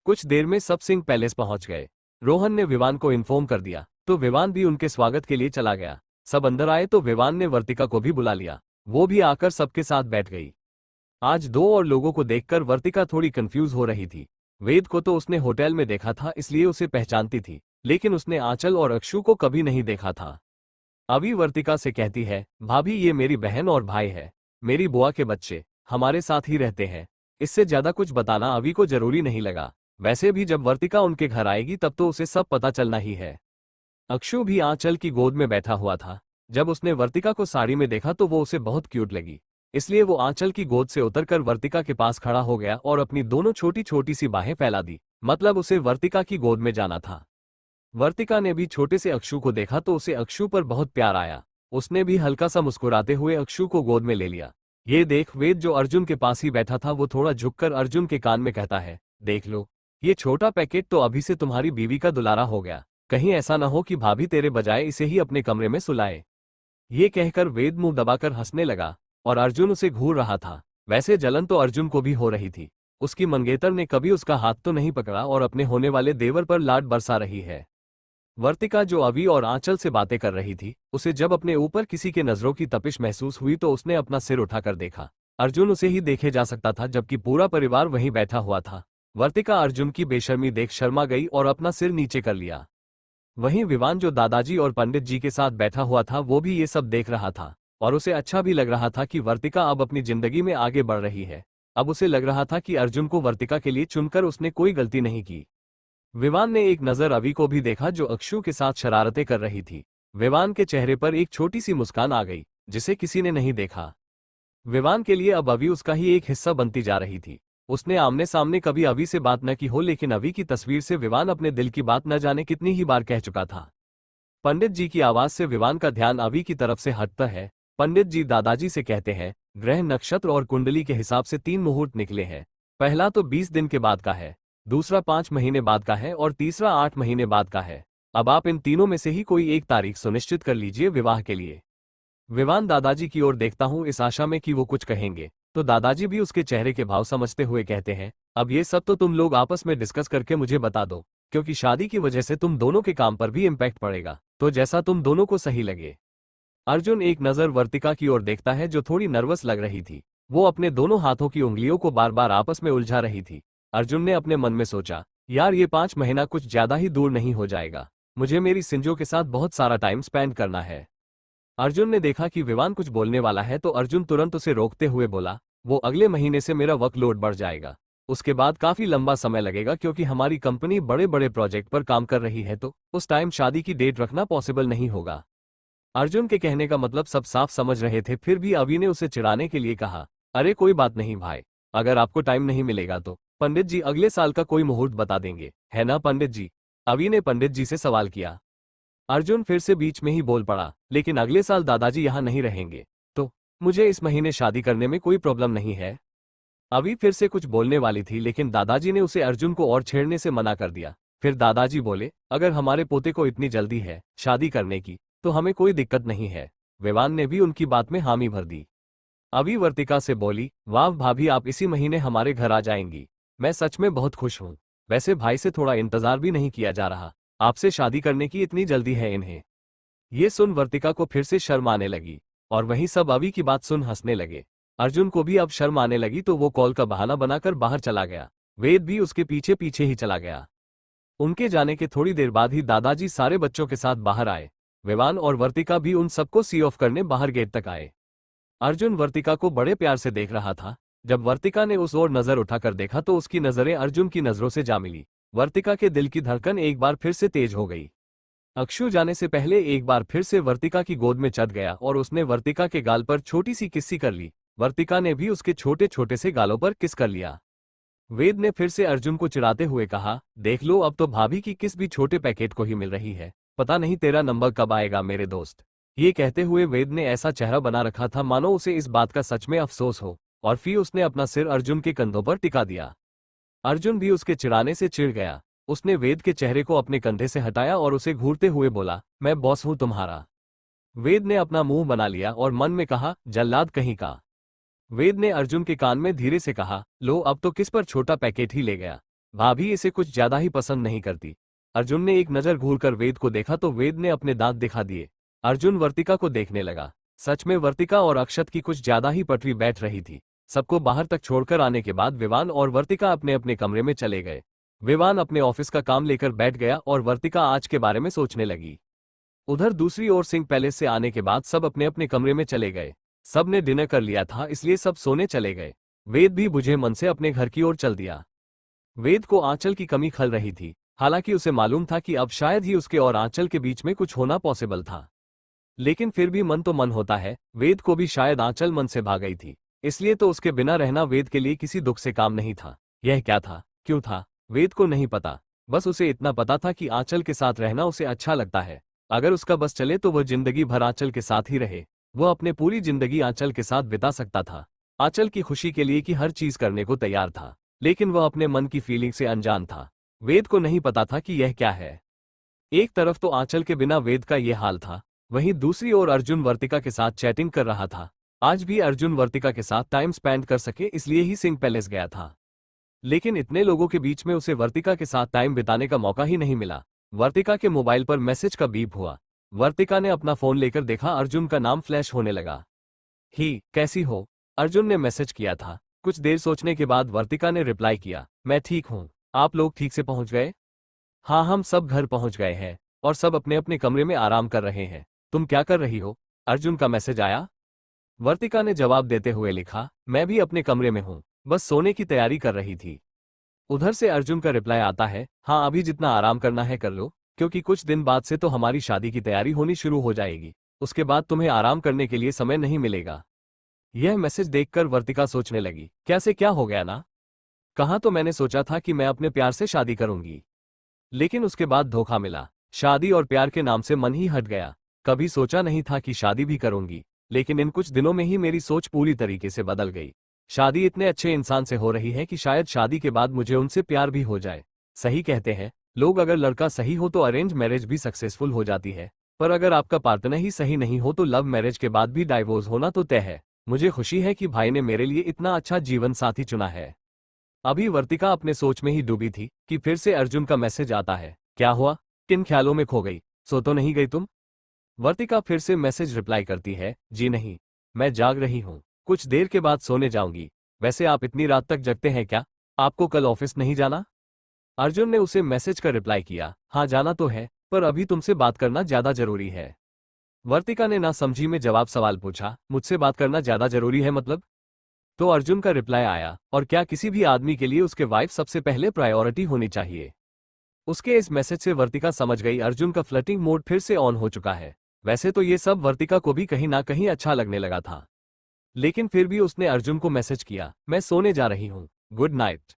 कुछ देर में सब सिंह पैलेस पहुंच गए। रोहन ने विवान को इन्फॉर्म कर दिया तो विवान भी उनके स्वागत के लिए चला गया। सब अंदर आए तो विवान ने वर्तिका को भी बुला लिया। वो भी आकर सबके साथ बैठ गई। आज दो और लोगों को देखकर वर्तिका थोड़ी कंफ्यूज हो रही थी। वेद को तो उसने होटल में देखा था, इसलिए उसे पहचानती थी, लेकिन उसने आंचल और अक्षु को कभी नहीं देखा था। अभी वर्तिका से कहती है, भाभी ये मेरी बहन और भाई है, मेरी बुआ के बच्चे हमारे साथ ही रहते हैं। इससे ज्यादा कुछ बताना अभी को जरूरी नहीं लगा। वैसे भी जब वर्तिका उनके घर आएगी तब तो उसे सब पता चलना ही है। अक्षु भी आंचल की गोद में बैठा हुआ था। जब उसने वर्तिका को साड़ी में देखा तो वो उसे बहुत क्यूट लगी। इसलिए वो आंचल की गोद से उतरकर वर्तिका के पास खड़ा हो गया और अपनी दोनों छोटी छोटी सी बाहें फैला दी। मतलब उसे वर्तिका की गोद में जाना था। वर्तिका ने भी छोटे से अक्षु को देखा तो उसे अक्षु पर बहुत प्यार आया। उसने भी हल्का सा मुस्कुराते हुए अक्षु को गोद में ले लिया। ये देख वेद जो अर्जुन के पास ही बैठा था वो थोड़ा झुककर अर्जुन के कान में कहता है, देख लो, ये छोटा पैकेट तो अभी से तुम्हारी बीवी का दुलारा हो गया। कहीं ऐसा न हो कि भाभी तेरे बजाय इसे ही अपने कमरे में सुलाए। ये कहकर वेद मुंह दबाकर हंसने लगा और अर्जुन उसे घूर रहा था। वैसे जलन तो अर्जुन को भी हो रही थी। उसकी मंगेतर ने कभी उसका हाथ तो नहीं पकड़ा और अपने होने वाले देवर पर लाड बरसा रही है। वर्तिका जो अवी और आंचल से बातें कर रही थी, उसे जब अपने ऊपर किसी के नजरों की तपिश महसूस हुई तो उसने अपना सिर उठाकर देखा। अर्जुन उसे ही देखे जा सकता था जबकि पूरा परिवार वहीं बैठा हुआ था। वर्तिका अर्जुन की बेशर्मी देख शर्मा गई और अपना सिर नीचे कर लिया। वहीं विवान जो दादाजी और पंडित जी के साथ बैठा हुआ था वो भी ये सब देख रहा था और उसे अच्छा भी लग रहा था कि वर्तिका अब अपनी जिंदगी में आगे बढ़ रही है। अब उसे लग रहा था कि अर्जुन को वर्तिका के लिए चुनकर उसने कोई गलती नहीं की। विवान ने एक नजर अवी को भी देखा जो अक्षु के साथ शरारतें कर रही थी। विवान के चेहरे पर एक छोटी सी मुस्कान आ गई जिसे किसी ने नहीं देखा। विवान के लिए अब अवी उसका ही एक हिस्सा बनती जा रही थी। उसने आमने सामने कभी अवी से बात न की हो लेकिन अवी की तस्वीर से विवान अपने दिल की बात न जाने कितनी ही बार कह चुका था। पंडित जी की आवाज से विवान का ध्यान अवी की तरफ से हटता है। पंडित जी दादाजी से कहते हैं, ग्रह नक्षत्र और कुंडली के हिसाब से 3 मुहूर्त निकले हैं। पहला तो 20 दिन के बाद का है, दूसरा 5 महीने बाद का है और तीसरा 8 महीने बाद का है। अब आप इन तीनों में से ही कोई एक तारीख सुनिश्चित कर लीजिए विवाह के लिए। विवान दादाजी की ओर देखता हूं इस आशा में कि वो कुछ कहेंगे, तो दादाजी भी उसके चेहरे के भाव समझते हुए कहते हैं, अब ये सब तो तुम लोग आपस में डिस्कस करके मुझे बता दो, क्योंकि शादी की वजह से तुम दोनों के काम पर भी इम्पैक्ट पड़ेगा, तो जैसा तुम दोनों को सही लगे। अर्जुन एक नजर वर्तिका की ओर देखता है जो थोड़ी नर्वस लग रही थी। वो अपने दोनों हाथों की उंगलियों को बार बार आपस में उलझा रही थी। अर्जुन ने अपने मन में सोचा, यार ये 5 महीना कुछ ज्यादा ही दूर नहीं हो जाएगा। मुझे मेरी सिंजो के साथ बहुत सारा टाइम स्पेंड करना है। अर्जुन ने देखा कि विवान कुछ बोलने वाला है तो अर्जुन तुरंत उसे रोकते हुए बोला, वो अगले महीने से मेरा वर्कलोड बढ़ जाएगा। उसके बाद काफी लंबा समय लगेगा क्योंकि हमारी कंपनी बड़े बड़े प्रोजेक्ट पर काम कर रही है, तो उस टाइम शादी की डेट रखना पॉसिबल नहीं होगा। अर्जुन के कहने का मतलब सब साफ समझ रहे थे, फिर भी अवी ने उसे चिढ़ाने के लिए कहा, अरे कोई बात नहीं भाई, अगर आपको टाइम नहीं मिलेगा तो पंडित जी अगले साल का कोई मुहूर्त बता देंगे, है ना पंडित जी? अवी ने पंडित जी से सवाल किया। अर्जुन फिर से बीच में ही बोल पड़ा, लेकिन अगले साल दादाजी यहाँ नहीं रहेंगे, तो मुझे इस महीने शादी करने में कोई प्रॉब्लम नहीं है। अवी फिर से कुछ बोलने वाली थी लेकिन दादाजी ने उसे अर्जुन को और छेड़ने से मना कर दिया। फिर दादाजी बोले, अगर हमारे पोते को इतनी जल्दी है शादी करने की तो हमें कोई दिक्कत नहीं है। विवान ने भी उनकी बात में हामी भर दी। अभी वर्तिका से बोली, वाह भाभी, आप इसी महीने हमारे घर आ जाएंगी। मैं सच में बहुत खुश हूँ। वैसे भाई से थोड़ा इंतजार भी नहीं किया जा रहा, आपसे शादी करने की इतनी जल्दी है इन्हें। ये सुन वर्तिका को फिर से शर्म आने लगी और वहीं सब अभी की बात सुन हंसने लगे। अर्जुन को भी अब शर्म आने लगी तो वो कॉल का बहाना बनाकर बाहर चला गया। वेद भी उसके पीछे पीछे ही चला गया। उनके जाने के थोड़ी देर बाद ही दादाजी सारे बच्चों के साथ बाहर आए। विवान और वर्तिका भी उन सबको सी ऑफ करने बाहर गेट तक आए। अर्जुन वर्तिका को बड़े प्यार से देख रहा था। जब वर्तिका ने उस ओर नजर उठाकर देखा तो उसकी नजरें अर्जुन की नजरों से जा मिली। वर्तिका के दिल की धड़कन एक बार फिर से तेज हो गई। अक्षु जाने से पहले एक बार फिर से वर्तिका की गोद में चढ़ गया और उसने वर्तिका के गाल पर छोटी सी किस्सी कर ली। वर्तिका ने भी उसके छोटे छोटे से गालों पर किस कर लिया। वेद ने फिर से अर्जुन को चिढ़ाते हुए कहा, देख लो, अब तो भाभी की किस भी छोटे पैकेट को ही मिल रही है। पता नहीं तेरा नंबर कब आएगा मेरे दोस्त। ये कहते हुए वेद ने ऐसा चेहरा बना रखा था मानो उसे इस बात का सच में अफसोस हो, और फिर उसने अपना सिर अर्जुन के कंधों पर टिका दिया। अर्जुन भी उसके चिढ़ाने से चिढ़ गया। उसने वेद के चेहरे को अपने कंधे से हटाया और उसे घूरते हुए बोला, मैं बॉस हूं तुम्हारा। वेद ने अपना मुंह बना लिया और मन में कहा, जल्लाद कहीं का। वेद ने अर्जुन के कान में धीरे से कहा, लो, अब तो किस पर छोटा पैकेट ही ले गया। भाभी इसे कुछ ज्यादा ही पसंद नहीं करती। अर्जुन ने एक नजर घूरकर वेद को देखा तो वेद ने अपने दांत दिखा दिए। अर्जुन वर्तिका को देखने लगा। सच में वर्तिका और अक्षत की कुछ ज्यादा ही पटरी बैठ रही थी। सबको बाहर तक छोड़कर आने के बाद विवान और वर्तिका अपने अपने कमरे में चले गए। विवान अपने ऑफिस का काम लेकर बैठ गया और वर्तिका आज के बारे में सोचने लगी। उधर दूसरी ओर सिंह पैलेस से आने के बाद सब अपने अपने कमरे में चले गए। सब ने डिनर कर लिया था इसलिए सब सोने चले गए। वेद भी बुझे मन से अपने घर की ओर चल दिया। वेद को आंचल की कमी खल रही थी, हालांकि उसे मालूम था कि अब शायद ही उसके और आंचल के बीच में कुछ होना पॉसिबल था। लेकिन फिर भी मन तो मन होता है। वेद को भी शायद आंचल मन से भाग गई थी, इसलिए तो उसके बिना रहना वेद के लिए किसी दुख से काम नहीं था। यह क्या था, क्यों था, वेद को नहीं पता। बस उसे इतना पता था कि आंचल के साथ रहना उसे अच्छा लगता है। अगर उसका बस चले तो वह जिंदगी भर आंचल के साथ ही रहे। वह अपने पूरी जिंदगी आंचल के साथ बिता सकता था। आंचल की खुशी के लिए कि हर चीज करने को तैयार था, लेकिन वह अपने मन की फीलिंग से अनजान था। वेद को नहीं पता था कि यह क्या है। एक तरफ तो आंचल के बिना वेद का यह हाल था, वहीं दूसरी ओर अर्जुन वर्तिका के साथ चैटिंग कर रहा था। आज भी अर्जुन वर्तिका के साथ टाइम स्पेंड कर सके इसलिए ही सिंह पैलेस गया था। लेकिन इतने लोगों के बीच में उसे वर्तिका के साथ टाइम बिताने का मौका ही नहीं मिला। वर्तिका के मोबाइल पर मैसेज का बीप हुआ। वर्तिका ने अपना फोन लेकर देखा, अर्जुन का नाम फ्लैश होने लगा। ही, कैसी हो, अर्जुन ने मैसेज किया था। कुछ देर सोचने के बाद वर्तिका ने रिप्लाई किया, मैं ठीक हूँ। आप लोग ठीक से पहुंच गए? हाँ, हम सब घर पहुंच गए हैं और सब अपने अपने कमरे में आराम कर रहे हैं। तुम क्या कर रही हो? अर्जुन का मैसेज आया। वर्तिका ने जवाब देते हुए लिखा, मैं भी अपने कमरे में हूँ, बस सोने की तैयारी कर रही थी। उधर से अर्जुन का रिप्लाई आता है, हाँ अभी जितना आराम करना है कर लो, क्योंकि कुछ दिन बाद से तो हमारी शादी की तैयारी होनी शुरू हो जाएगी। उसके बाद तुम्हें आराम करने के लिए समय नहीं मिलेगा। यह मैसेज देखकर वर्तिका सोचने लगी, कैसे क्या हो गया ना? कहाँ तो मैंने सोचा था कि मैं अपने प्यार से शादी करूंगी, लेकिन उसके बाद धोखा मिला। शादी और प्यार के नाम से मन ही हट गया। कभी सोचा नहीं था कि शादी भी करूंगी, लेकिन इन कुछ दिनों में ही मेरी सोच पूरी तरीके से बदल गई। शादी इतने अच्छे इंसान से हो रही है कि शायद शादी के बाद मुझे उनसे प्यार भी हो जाए। सही कहते हैं लोग, अगर लड़का सही हो तो अरेंज मैरिज भी सक्सेसफुल हो जाती है, पर अगर आपका पार्टनर ही सही नहीं हो तो लव मैरिज के बाद भी डाइवोर्स होना तो तय है। मुझे खुशी है कि भाई ने मेरे लिए इतना अच्छा जीवन साथी चुना है। अभी वर्तिका अपने सोच में ही डूबी थी कि फिर से अर्जुन का मैसेज आता है। क्या हुआ, किन ख्यालों में खो गई, सो तो नहीं गई तुम? वर्तिका फिर से मैसेज रिप्लाई करती है, जी नहीं, मैं जाग रही हूँ, कुछ देर के बाद सोने जाऊंगी। वैसे आप इतनी रात तक जगते हैं क्या? आपको कल ऑफिस नहीं जाना? अर्जुन ने उसे मैसेज का रिप्लाई किया, हाँ जाना तो है, पर अभी तुमसे बात करना ज्यादा जरूरी है। वर्तिका ने ना समझी में जवाब सवाल पूछा, मुझसे बात करना ज्यादा जरूरी है मतलब? तो अर्जुन का रिप्लाई आया, और क्या किसी भी आदमी के लिए उसके वाइफ सबसे पहले प्रायोरिटी होनी चाहिए। उसके इस मैसेज से वर्तिका समझ गई अर्जुन का फ्लर्टिंग मोड फिर से ऑन हो चुका है। वैसे तो ये सब वर्तिका को भी कहीं ना कहीं अच्छा लगने लगा था, लेकिन फिर भी उसने अर्जुन को मैसेज किया, मैं सोने जा रही हूँ, गुड नाइट।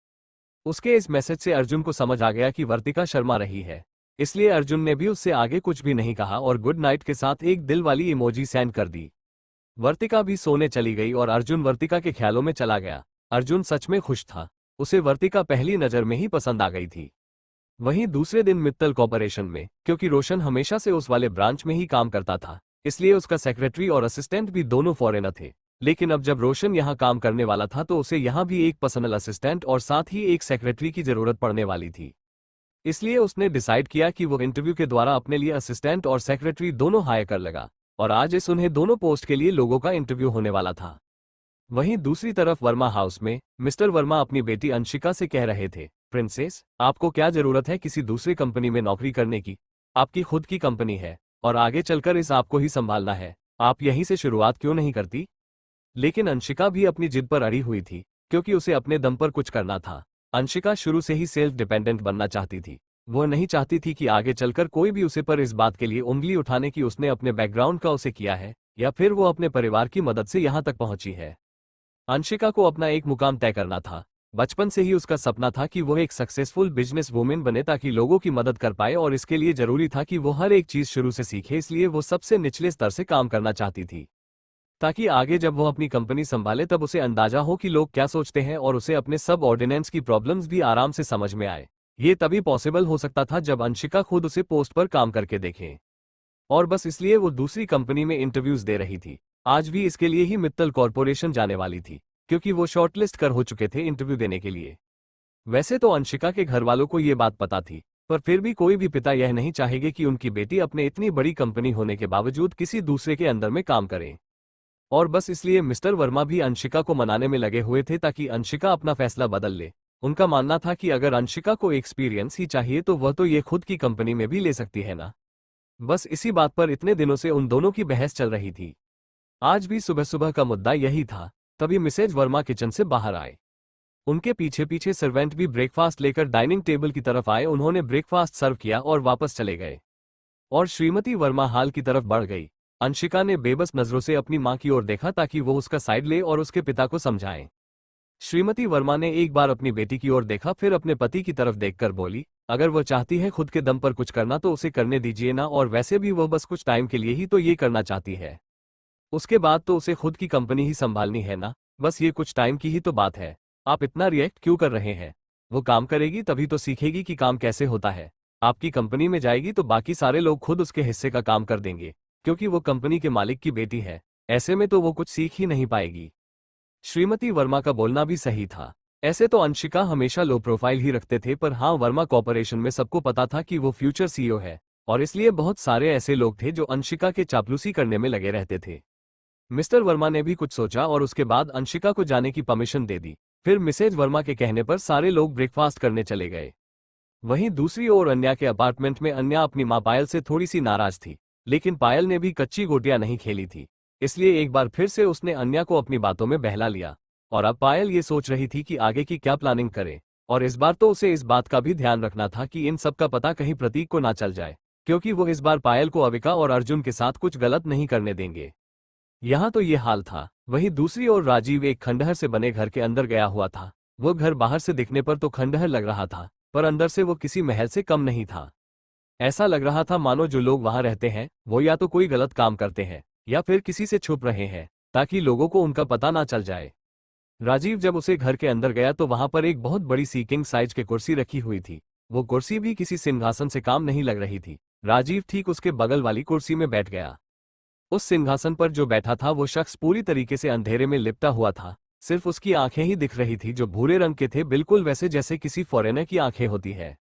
उसके इस मैसेज से अर्जुन को समझ आ गया कि वर्तिका शर्मा रही है, इसलिए अर्जुन ने भी उससे आगे कुछ भी नहीं कहा और गुड नाइट के साथ एक दिल वाली इमोजी सेंड कर दी। वर्तिका भी सोने चली गई और अर्जुन वर्तिका के ख्यालों में चला गया। अर्जुन सच में खुश था, उसे वर्तिका पहली नजर में ही पसंद आ गई थी। वहीं दूसरे दिन मित्तल कॉर्पोरेशन में, क्योंकि रोशन हमेशा से उस वाले ब्रांच में ही काम करता था, इसलिए उसका सेक्रेटरी और असिस्टेंट भी दोनों फॉरेनर थे। लेकिन अब जब रोशन यहाँ काम करने वाला था तो उसे यहाँ भी एक पर्सनल असिस्टेंट और साथ ही एक सेक्रेटरी की जरूरत पड़ने वाली थी। इसलिए उसने डिसाइड किया कि वो इंटरव्यू के द्वारा अपने लिए असिस्टेंट और सेक्रेटरी दोनों हायर कर लगा, और आज इस उन्हें दोनों पोस्ट के लिए लोगों का इंटरव्यू होने वाला था। वहीं दूसरी तरफ वर्मा हाउस में मिस्टर वर्मा अपनी बेटी अंशिका से कह रहे थे, प्रिंसेस, आपको क्या जरूरत है किसी दूसरी कंपनी में नौकरी करने की? आपकी खुद की कंपनी है और आगे चलकर इस आपको ही संभालना है। आप यहीं से शुरुआत क्यों नहीं करती? लेकिन अंशिका भी अपनी जिद पर अड़ी हुई थी, क्योंकि उसे अपने दम पर कुछ करना था। अंशिका शुरू से ही सेल्फ डिपेंडेंट बनना चाहती थी। वो नहीं चाहती थी कि आगे चलकर कोई भी उसे पर इस बात के लिए उंगली उठाने की उसने अपने बैकग्राउंड का उसे किया है, या फिर वो अपने परिवार की मदद से यहाँ तक पहुंची है। अंशिका को अपना एक मुकाम तय करना था। बचपन से ही उसका सपना था कि वो एक सक्सेसफुल बिजनेस वुमेन बने ताकि लोगों की मदद कर पाए, और इसके लिए जरूरी था कि वो हर एक चीज शुरू से सीखे। इसलिए वो सबसे निचले स्तर से काम करना चाहती थी, ताकि आगे जब वो अपनी कंपनी संभाले तब उसे अंदाजा हो कि लोग क्या सोचते हैं और उसे अपने सब ऑर्डिनेंस की प्रॉब्लम्स भी आराम से समझ में आए। ये तभी पॉसिबल हो सकता था जब अंशिका खुद उसे पोस्ट पर काम करके देखे, और बस इसलिए वो दूसरी कंपनी में इंटरव्यूज दे रही थी। आज भी इसके लिए ही मित्तल कॉर्पोरेशन जाने वाली थी, क्योंकि वो शॉर्टलिस्ट कर हो चुके थे इंटरव्यू देने के लिए। वैसे तो अंशिका के घर वालों को ये बात पता थी, पर फिर भी कोई भी पिता यह नहीं चाहेंगे कि उनकी बेटी अपने इतनी बड़ी कंपनी होने के बावजूद किसी दूसरे के अंदर में काम करे। और बस इसलिए मिस्टर वर्मा भी अंशिका को मनाने में लगे हुए थे ताकि अंशिका अपना फैसला बदल ले। उनका मानना था कि अगर अंशिका को एक्सपीरियंस ही चाहिए तो वह तो ये खुद की कंपनी में भी ले सकती है ना। बस इसी बात पर इतने दिनों से उन दोनों की बहस चल रही थी। आज भी सुबह सुबह का मुद्दा यही था। तभी मिसेज वर्मा किचन से बाहर आए। उनके पीछे पीछे सर्वेंट भी ब्रेकफास्ट लेकर डाइनिंग टेबल की तरफ आए। उन्होंने ब्रेकफास्ट सर्व किया और वापस चले गए, और श्रीमती वर्मा हाल की तरफ बढ़ गई। अंशिका ने बेबस नजरों से अपनी मां की ओर देखा ताकि वो उसका साइड ले और उसके पिता को समझाएं। श्रीमती वर्मा ने एक बार अपनी बेटी की ओर देखा, फिर अपने पति की तरफ देखकर बोली, अगर वह चाहती है खुद के दम पर कुछ करना तो उसे करने दीजिए ना, और वैसे भी वह बस कुछ टाइम के लिए ही तो ये करना चाहती है। उसके बाद तो उसे खुद की कंपनी ही संभालनी है ना, बस ये कुछ टाइम की ही तो बात है। आप इतना रिएक्ट क्यों कर रहे हैं? वो काम करेगी तभी तो सीखेगी कि काम कैसे होता है। आपकी कंपनी में जाएगी तो बाकी सारे लोग खुद उसके हिस्से का काम कर देंगे, क्योंकि वो कंपनी के मालिक की बेटी है। ऐसे में तो वो कुछ सीख ही नहीं पाएगी। श्रीमती वर्मा का बोलना भी सही था। ऐसे तो अंशिका हमेशा लो प्रोफाइल ही रखते थे, पर हाँ, वर्मा कॉर्पोरेशन में सबको पता था कि वो फ्यूचर सीईओ है, और इसलिए बहुत सारे ऐसे लोग थे जो अंशिका के चापलूसी करने में लगे रहते थे। मिस्टर वर्मा ने भी कुछ सोचा और उसके बाद अंशिका को जाने की परमिशन दे दी। फिर मिसेज वर्मा के कहने पर सारे लोग ब्रेकफास्ट करने चले गए। वहीं दूसरी ओर अन्या के अपार्टमेंट में अन्या अपनी मां पायल से थोड़ी सी नाराज थी, लेकिन पायल ने भी कच्ची गोटियां नहीं खेली थी, इसलिए एक बार फिर से उसने अन्या को अपनी बातों में बहला लिया। और अब पायल ये सोच रही थी कि आगे की क्या प्लानिंग करे, और इस बार तो उसे इस बात का भी ध्यान रखना था कि इन सब का पता कहीं प्रतीक को ना चल जाए, क्योंकि वो इस बार पायल को अविका और अर्जुन के साथ कुछ गलत नहीं करने देंगे। यहाँ तो ये हाल था। वहीं दूसरी ओर राजीव एक खंडहर से बने घर के अंदर गया हुआ था। वो घर बाहर से दिखने पर तो खंडहर लग रहा था, पर अंदर से वो किसी महल से कम नहीं था। ऐसा लग रहा था मानो जो लोग वहां रहते हैं वो या तो कोई गलत काम करते हैं या फिर किसी से छुप रहे हैं, ताकि लोगों को उनका पता ना चल जाए। राजीव जब उसे घर के अंदर गया तो वहां पर एक बहुत बड़ी सी किंग साइज की कुर्सी रखी हुई थी। वो कुर्सी भी किसी सिंहासन से काम नहीं लग रही थी। राजीव ठीक उसके बगल वाली कुर्सी में बैठ गया। उस सिंहासन पर जो बैठा था वो शख्स पूरी तरीके से अंधेरे में लिपटा हुआ था। सिर्फ उसकी आंखें ही दिख रही थी, जो भूरे रंग के थे, बिल्कुल वैसे जैसे किसी फॉरेनर की आंखें होती है।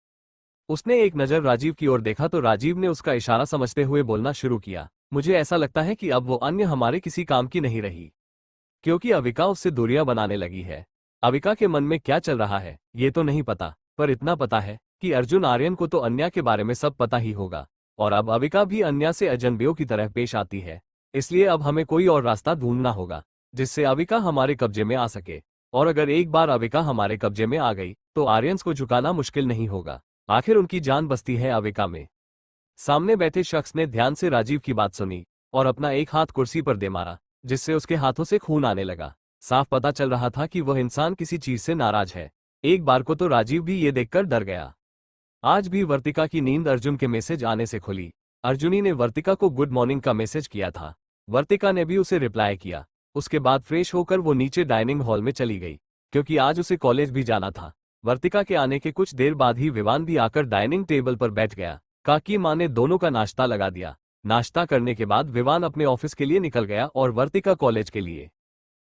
उसने एक नज़र राजीव की ओर देखा तो राजीव ने उसका इशारा समझते हुए बोलना शुरू किया, मुझे ऐसा लगता है कि अब वो अन्य हमारे किसी काम की नहीं रही, क्योंकि अविका उससे दूरियां बनाने लगी है। अविका के मन में क्या चल रहा है ये तो नहीं पता, पर इतना पता है कि अर्जुन आर्यन को तो अन्या के बारे में सब पता ही होगा, और अब अविका भी अन्या से अजनबियों की तरह पेश आती है। इसलिए अब हमें कोई और रास्ता ढूंढना होगा जिससे अविका हमारे कब्जे में आ सके, और अगर एक बार अविका हमारे कब्जे में आ गई तो आर्यंस को झुकाना मुश्किल नहीं होगा। आखिर उनकी जान बसती है अविका में। सामने बैठे शख्स ने ध्यान से राजीव की बात सुनी और अपना एक हाथ कुर्सी पर दे मारा, जिससे उसके हाथों से खून आने लगा। साफ पता चल रहा था कि वह इंसान किसी चीज से नाराज है। एक बार को तो राजीव भी ये देखकर डर गया। आज भी वर्तिका की नींद अर्जुन के मैसेज आने से खुली। अर्जुनी ने वर्तिका को गुड मॉर्निंग का मैसेज किया था। वर्तिका ने भी उसे रिप्लाई किया। उसके बाद फ्रेश होकर वो नीचे डाइनिंग हॉल में चली गई, क्योंकि आज उसे कॉलेज भी जाना था। वर्तिका के आने के कुछ देर बाद ही विवान भी आकर डाइनिंग टेबल पर बैठ गया। काकी माँ ने दोनों का नाश्ता लगा दिया। नाश्ता करने के बाद विवान अपने ऑफिस के लिए निकल गया और वर्तिका कॉलेज के लिए।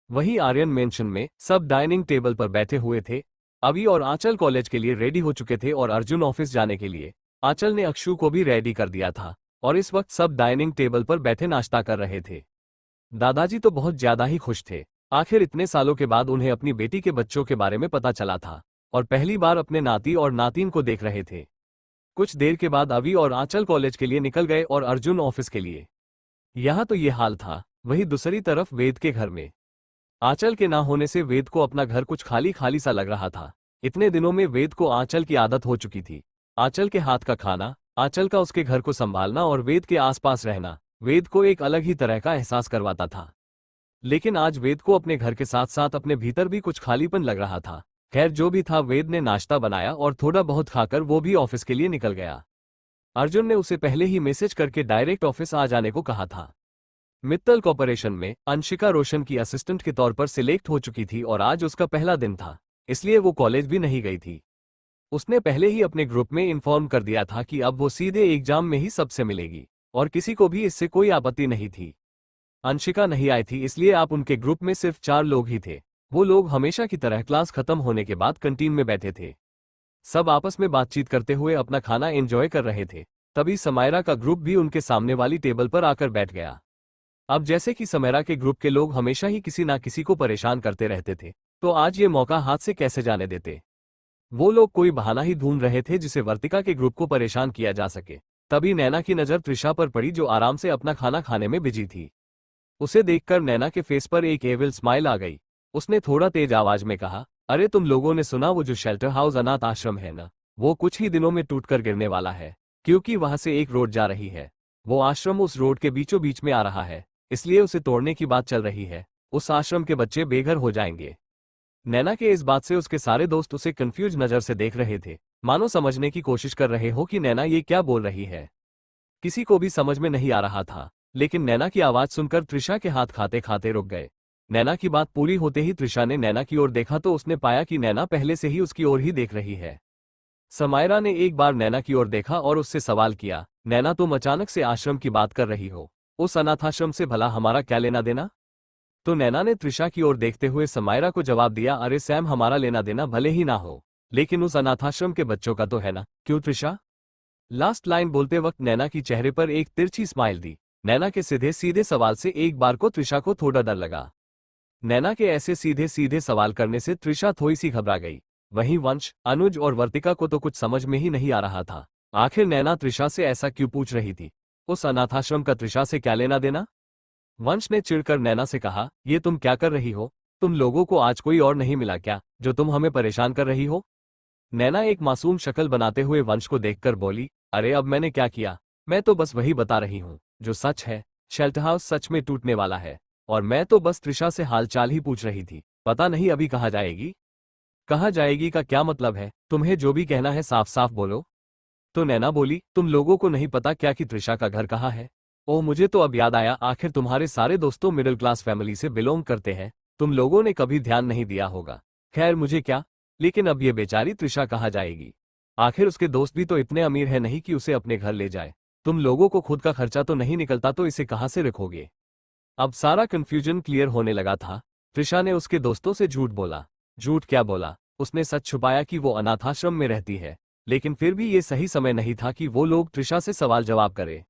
वहीं आर्यन मेंशन में सब डाइनिंग टेबल पर बैठे हुए थे। अभी और आंचल कॉलेज के लिए रेडी हो चुके थे और अर्जुन ऑफिस जाने के लिए। आंचल ने अक्षु को भी रेडी कर दिया था और इस वक्त सब डाइनिंग टेबल पर बैठे नाश्ता कर रहे थे। दादाजी तो बहुत ज्यादा ही खुश थे। आखिर इतने सालों के बाद उन्हें अपनी बेटी के बच्चों के बारे में पता चला था और पहली बार अपने नाती और नातिन को देख रहे थे। कुछ देर के बाद अभी और आंचल कॉलेज के लिए निकल गए और अर्जुन ऑफिस के लिए। यहाँ तो ये हाल था। वहीं दूसरी तरफ वेद के घर में आंचल के ना होने से वेद को अपना घर कुछ खाली खाली सा लग रहा था। इतने दिनों में वेद को आंचल की आदत हो चुकी थी। आंचल के हाथ का खाना, आंचल का उसके घर को संभालना और वेद के आसपास रहना वेद को एक अलग ही तरह का एहसास करवाता था। लेकिन आज वेद को अपने घर के साथ साथ अपने भीतर भी कुछ खालीपन लग रहा था। खैर जो भी था, वेद ने नाश्ता बनाया और थोड़ा बहुत खाकर वो भी ऑफिस के लिए निकल गया। अर्जुन ने उसे पहले ही मैसेज करके डायरेक्ट ऑफिस आ जाने को कहा था। मित्तल कॉर्पोरेशन में अंशिका रोशन की असिस्टेंट के तौर पर सिलेक्ट हो चुकी थी और आज उसका पहला दिन था, इसलिए वो कॉलेज भी नहीं गई थी। उसने पहले ही अपने ग्रुप में इन्फॉर्म कर दिया था कि अब वो सीधे एग्जाम में ही सबसे मिलेगी और किसी को भी इससे कोई आपत्ति नहीं थी। अंशिका नहीं आई थी, इसलिए आप उनके ग्रुप में सिर्फ 4 लोग ही थे। वो लोग हमेशा की तरह क्लास खत्म होने के बाद कैंटीन में बैठे थे। सब आपस में बातचीत करते हुए अपना खाना एंजॉय कर रहे थे। तभी समायरा का ग्रुप भी उनके सामने वाली टेबल पर आकर बैठ गया। अब जैसे कि समायरा के ग्रुप के लोग हमेशा ही किसी ना किसी को परेशान करते रहते थे, तो आज ये मौका हाथ से कैसे जाने देते। वो लोग कोई बहाना ही ढूंढ रहे थे जिसे वर्तिका के ग्रुप को परेशान किया जा सके। तभी नैना की नज़र त्रिशा पर पड़ी, जो आराम से अपना खाना खाने में बिजी थी। उसे देखकर नैना के फेस पर एक एविल स्माइल आ गई। उसने थोड़ा तेज आवाज में कहा, अरे तुम लोगों ने सुना वो जो शेल्टर हाउस अनाथ आश्रम है ना, वो कुछ ही दिनों में टूटकर गिरने वाला है, क्योंकि वहां से एक रोड जा रही है। वो आश्रम उस रोड के बीचों बीच में आ रहा है, इसलिए उसे तोड़ने की बात चल रही है। उस आश्रम के बच्चे बेघर हो जाएंगे। नैना के इस बात से उसके सारे दोस्त उसे कंफ्यूज नजर से देख रहे थे, मानो समझने की कोशिश कर रहे हो कि नैना ये क्या बोल रही है। किसी को भी समझ में नहीं आ रहा था, लेकिन नैना की आवाज सुनकर त्रिशा के हाथ खाते खाते रुक गए। नैना की बात पूरी होते ही त्रिशा ने नैना की ओर देखा तो उसने पाया कि नैना पहले से ही उसकी ओर ही देख रही है। समायरा ने एक बार नैना की ओर देखा और उससे सवाल किया, नैना तुम अचानक से आश्रम की बात कर रही हो, उस अनाथाश्रम से भला हमारा क्या लेना देना? तो नैना ने त्रिशा की ओर देखते हुए समायरा को जवाब दिया, अरे सैम, हमारा लेना देना भले ही ना हो, लेकिन उस अनाथाश्रम के बच्चों का तो है ना, क्यों त्रिशा? लास्ट लाइन बोलते वक्त नैना की चेहरे पर एक तिरछी स्माइल दी। नैना के सीधे सीधे सवाल से एक बार को त्रिशा को थोड़ा डर लगा। नैना के ऐसे सीधे सीधे सवाल करने से त्रिशा थोड़ी सी घबरा गई। वहीं वंश, अनुज और वर्तिका को तो कुछ समझ में ही नहीं आ रहा था। आखिर नैना त्रिशा से ऐसा क्यों पूछ रही थी? उस अनाथाश्रम का त्रिशा से क्या लेना देना? वंश ने चिढ़कर नैना से कहा, ये तुम क्या कर रही हो? तुम लोगों को आज कोई और नहीं मिला क्या, जो तुम हमें परेशान कर रही हो? नैना एक मासूम शक्ल बनाते हुए वंश को देखकर बोली, अरे अब मैंने क्या किया? मैं तो बस वही बता रही हूँ जो सच है। शेल्टर हाउस सच में टूटने वाला है, और मैं तो बस त्रिशा से हालचाल ही पूछ रही थी। पता नहीं अभी कहाँ जाएगी। कहाँ जाएगी का क्या मतलब है? तुम्हें जो भी कहना है साफ साफ बोलो। तो नैना बोली, तुम लोगों को नहीं पता क्या कि त्रिशा का घर कहाँ है? ओह, मुझे तो अब याद आया, आखिर तुम्हारे सारे दोस्तों मिडिल क्लास फैमिली से बिलोंग करते हैं, तुम लोगों ने कभी ध्यान नहीं दिया होगा। खैर मुझे क्या, लेकिन अब ये बेचारी त्रिशा कहाँ जाएगी? आखिर उसके दोस्त भी तो इतने अमीर है नहीं कि उसे अपने घर ले जाए। तुम लोगों को खुद का खर्चा तो नहीं निकलता, तो इसे कहाँ से रखोगे? अब सारा कंफ्यूजन क्लियर होने लगा था। त्रिशा ने उसके दोस्तों से झूठ बोला। झूठ क्या बोला, उसने सच छुपाया कि वो अनाथाश्रम में रहती है, लेकिन फिर भी ये सही समय नहीं था कि वो लोग त्रिशा से सवाल जवाब करें।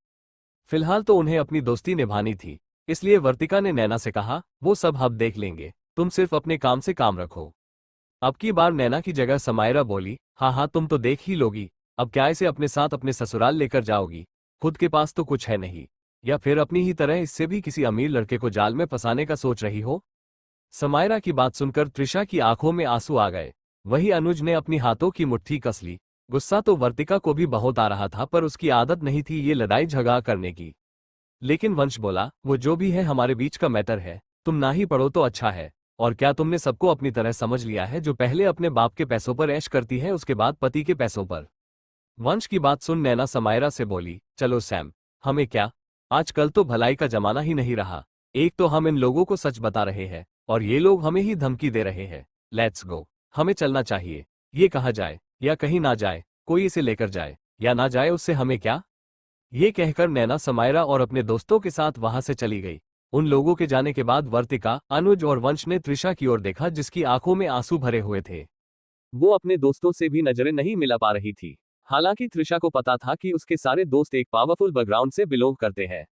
फिलहाल तो उन्हें अपनी दोस्ती निभानी थी, इसलिए वर्तिका ने नैना से कहा, वो सब हम देख लेंगे, तुम सिर्फ अपने काम से काम रखो। अब की बार नैना की जगह समायरा बोली, हाँ हाँ तुम तो देख ही लोगी, अब क्या इसे अपने साथ अपने ससुराल लेकर जाओगी? खुद के पास तो कुछ है नहीं, या फिर अपनी ही तरह इससे भी किसी अमीर लड़के को जाल में फंसाने का सोच रही हो? समायरा की बात सुनकर त्रिशा की आंखों में आंसू आ गए। वही अनुज ने अपनी हाथों की मुट्ठी कस ली। गुस्सा तो वर्तिका को भी बहुत आ रहा था, पर उसकी आदत नहीं थी ये लड़ाई झगड़ा करने की। लेकिन वंश बोला, वो जो भी है हमारे बीच का मैटर है, तुम ना ही पढ़ो तो अच्छा है। और क्या तुमने सबको अपनी तरह समझ लिया है, जो पहले अपने बाप के पैसों पर ऐश करती है उसके बाद पति के पैसों पर? वंश की बात सुन नैना समायरा से बोली, चलो सैम, हमें क्या, आजकल तो भलाई का जमाना ही नहीं रहा। एक तो हम इन लोगों को सच बता रहे हैं, और ये लोग हमें ही धमकी दे रहे हैं। लेट्स गो, हमें चलना चाहिए। ये कहा जाए या कहीं ना जाए, कोई इसे लेकर जाए या ना जाए, उससे हमें क्या? ये कहकर नैना समायरा और अपने दोस्तों के साथ वहां से चली गई। उन लोगों के जाने के बाद वर्तिका, अनुज और वंश ने त्रिशा की ओर देखा, जिसकी आंखों में आंसू भरे हुए थे। वो अपने दोस्तों से भी नजरें नहीं मिला पा रही थी। हालांकि त्रिशा को पता था कि उसके सारे दोस्त एक पावरफुल बैकग्राउंड से बिलोंग करते हैं,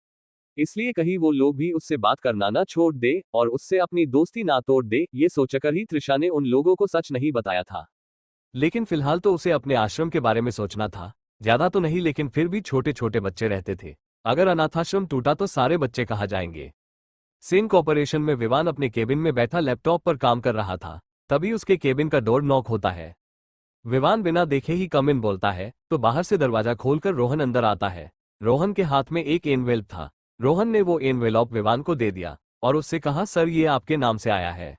इसलिए कहीं वो लोग भी उससे बात करना ना छोड़ दे और उससे अपनी दोस्ती ना तोड़ दे, ये सोचकर ही त्रिशा ने उन लोगों को सच नहीं बताया था। लेकिन फिलहाल तो उसे अपने आश्रम के बारे में सोचना था। ज्यादा तो नहीं, लेकिन फिर भी छोटे छोटे बच्चे रहते थे। अगर अनाथाश्रम टूटा तो सारे बच्चे कहाँ जाएंगे? सेन कॉर्पोरेशन में विवान अपने केबिन में बैठा लैपटॉप पर काम कर रहा था। तभी उसके केबिन का डोर नॉक होता है। विवान बिना देखे ही कम इन बोलता है, तो बाहर से दरवाजा खोलकर रोहन अंदर आता है। रोहन के हाथ में एक एनवेलप था। रोहन ने वो एनवेलप विवान को दे दिया और उससे कहा, सर ये आपके नाम से आया है।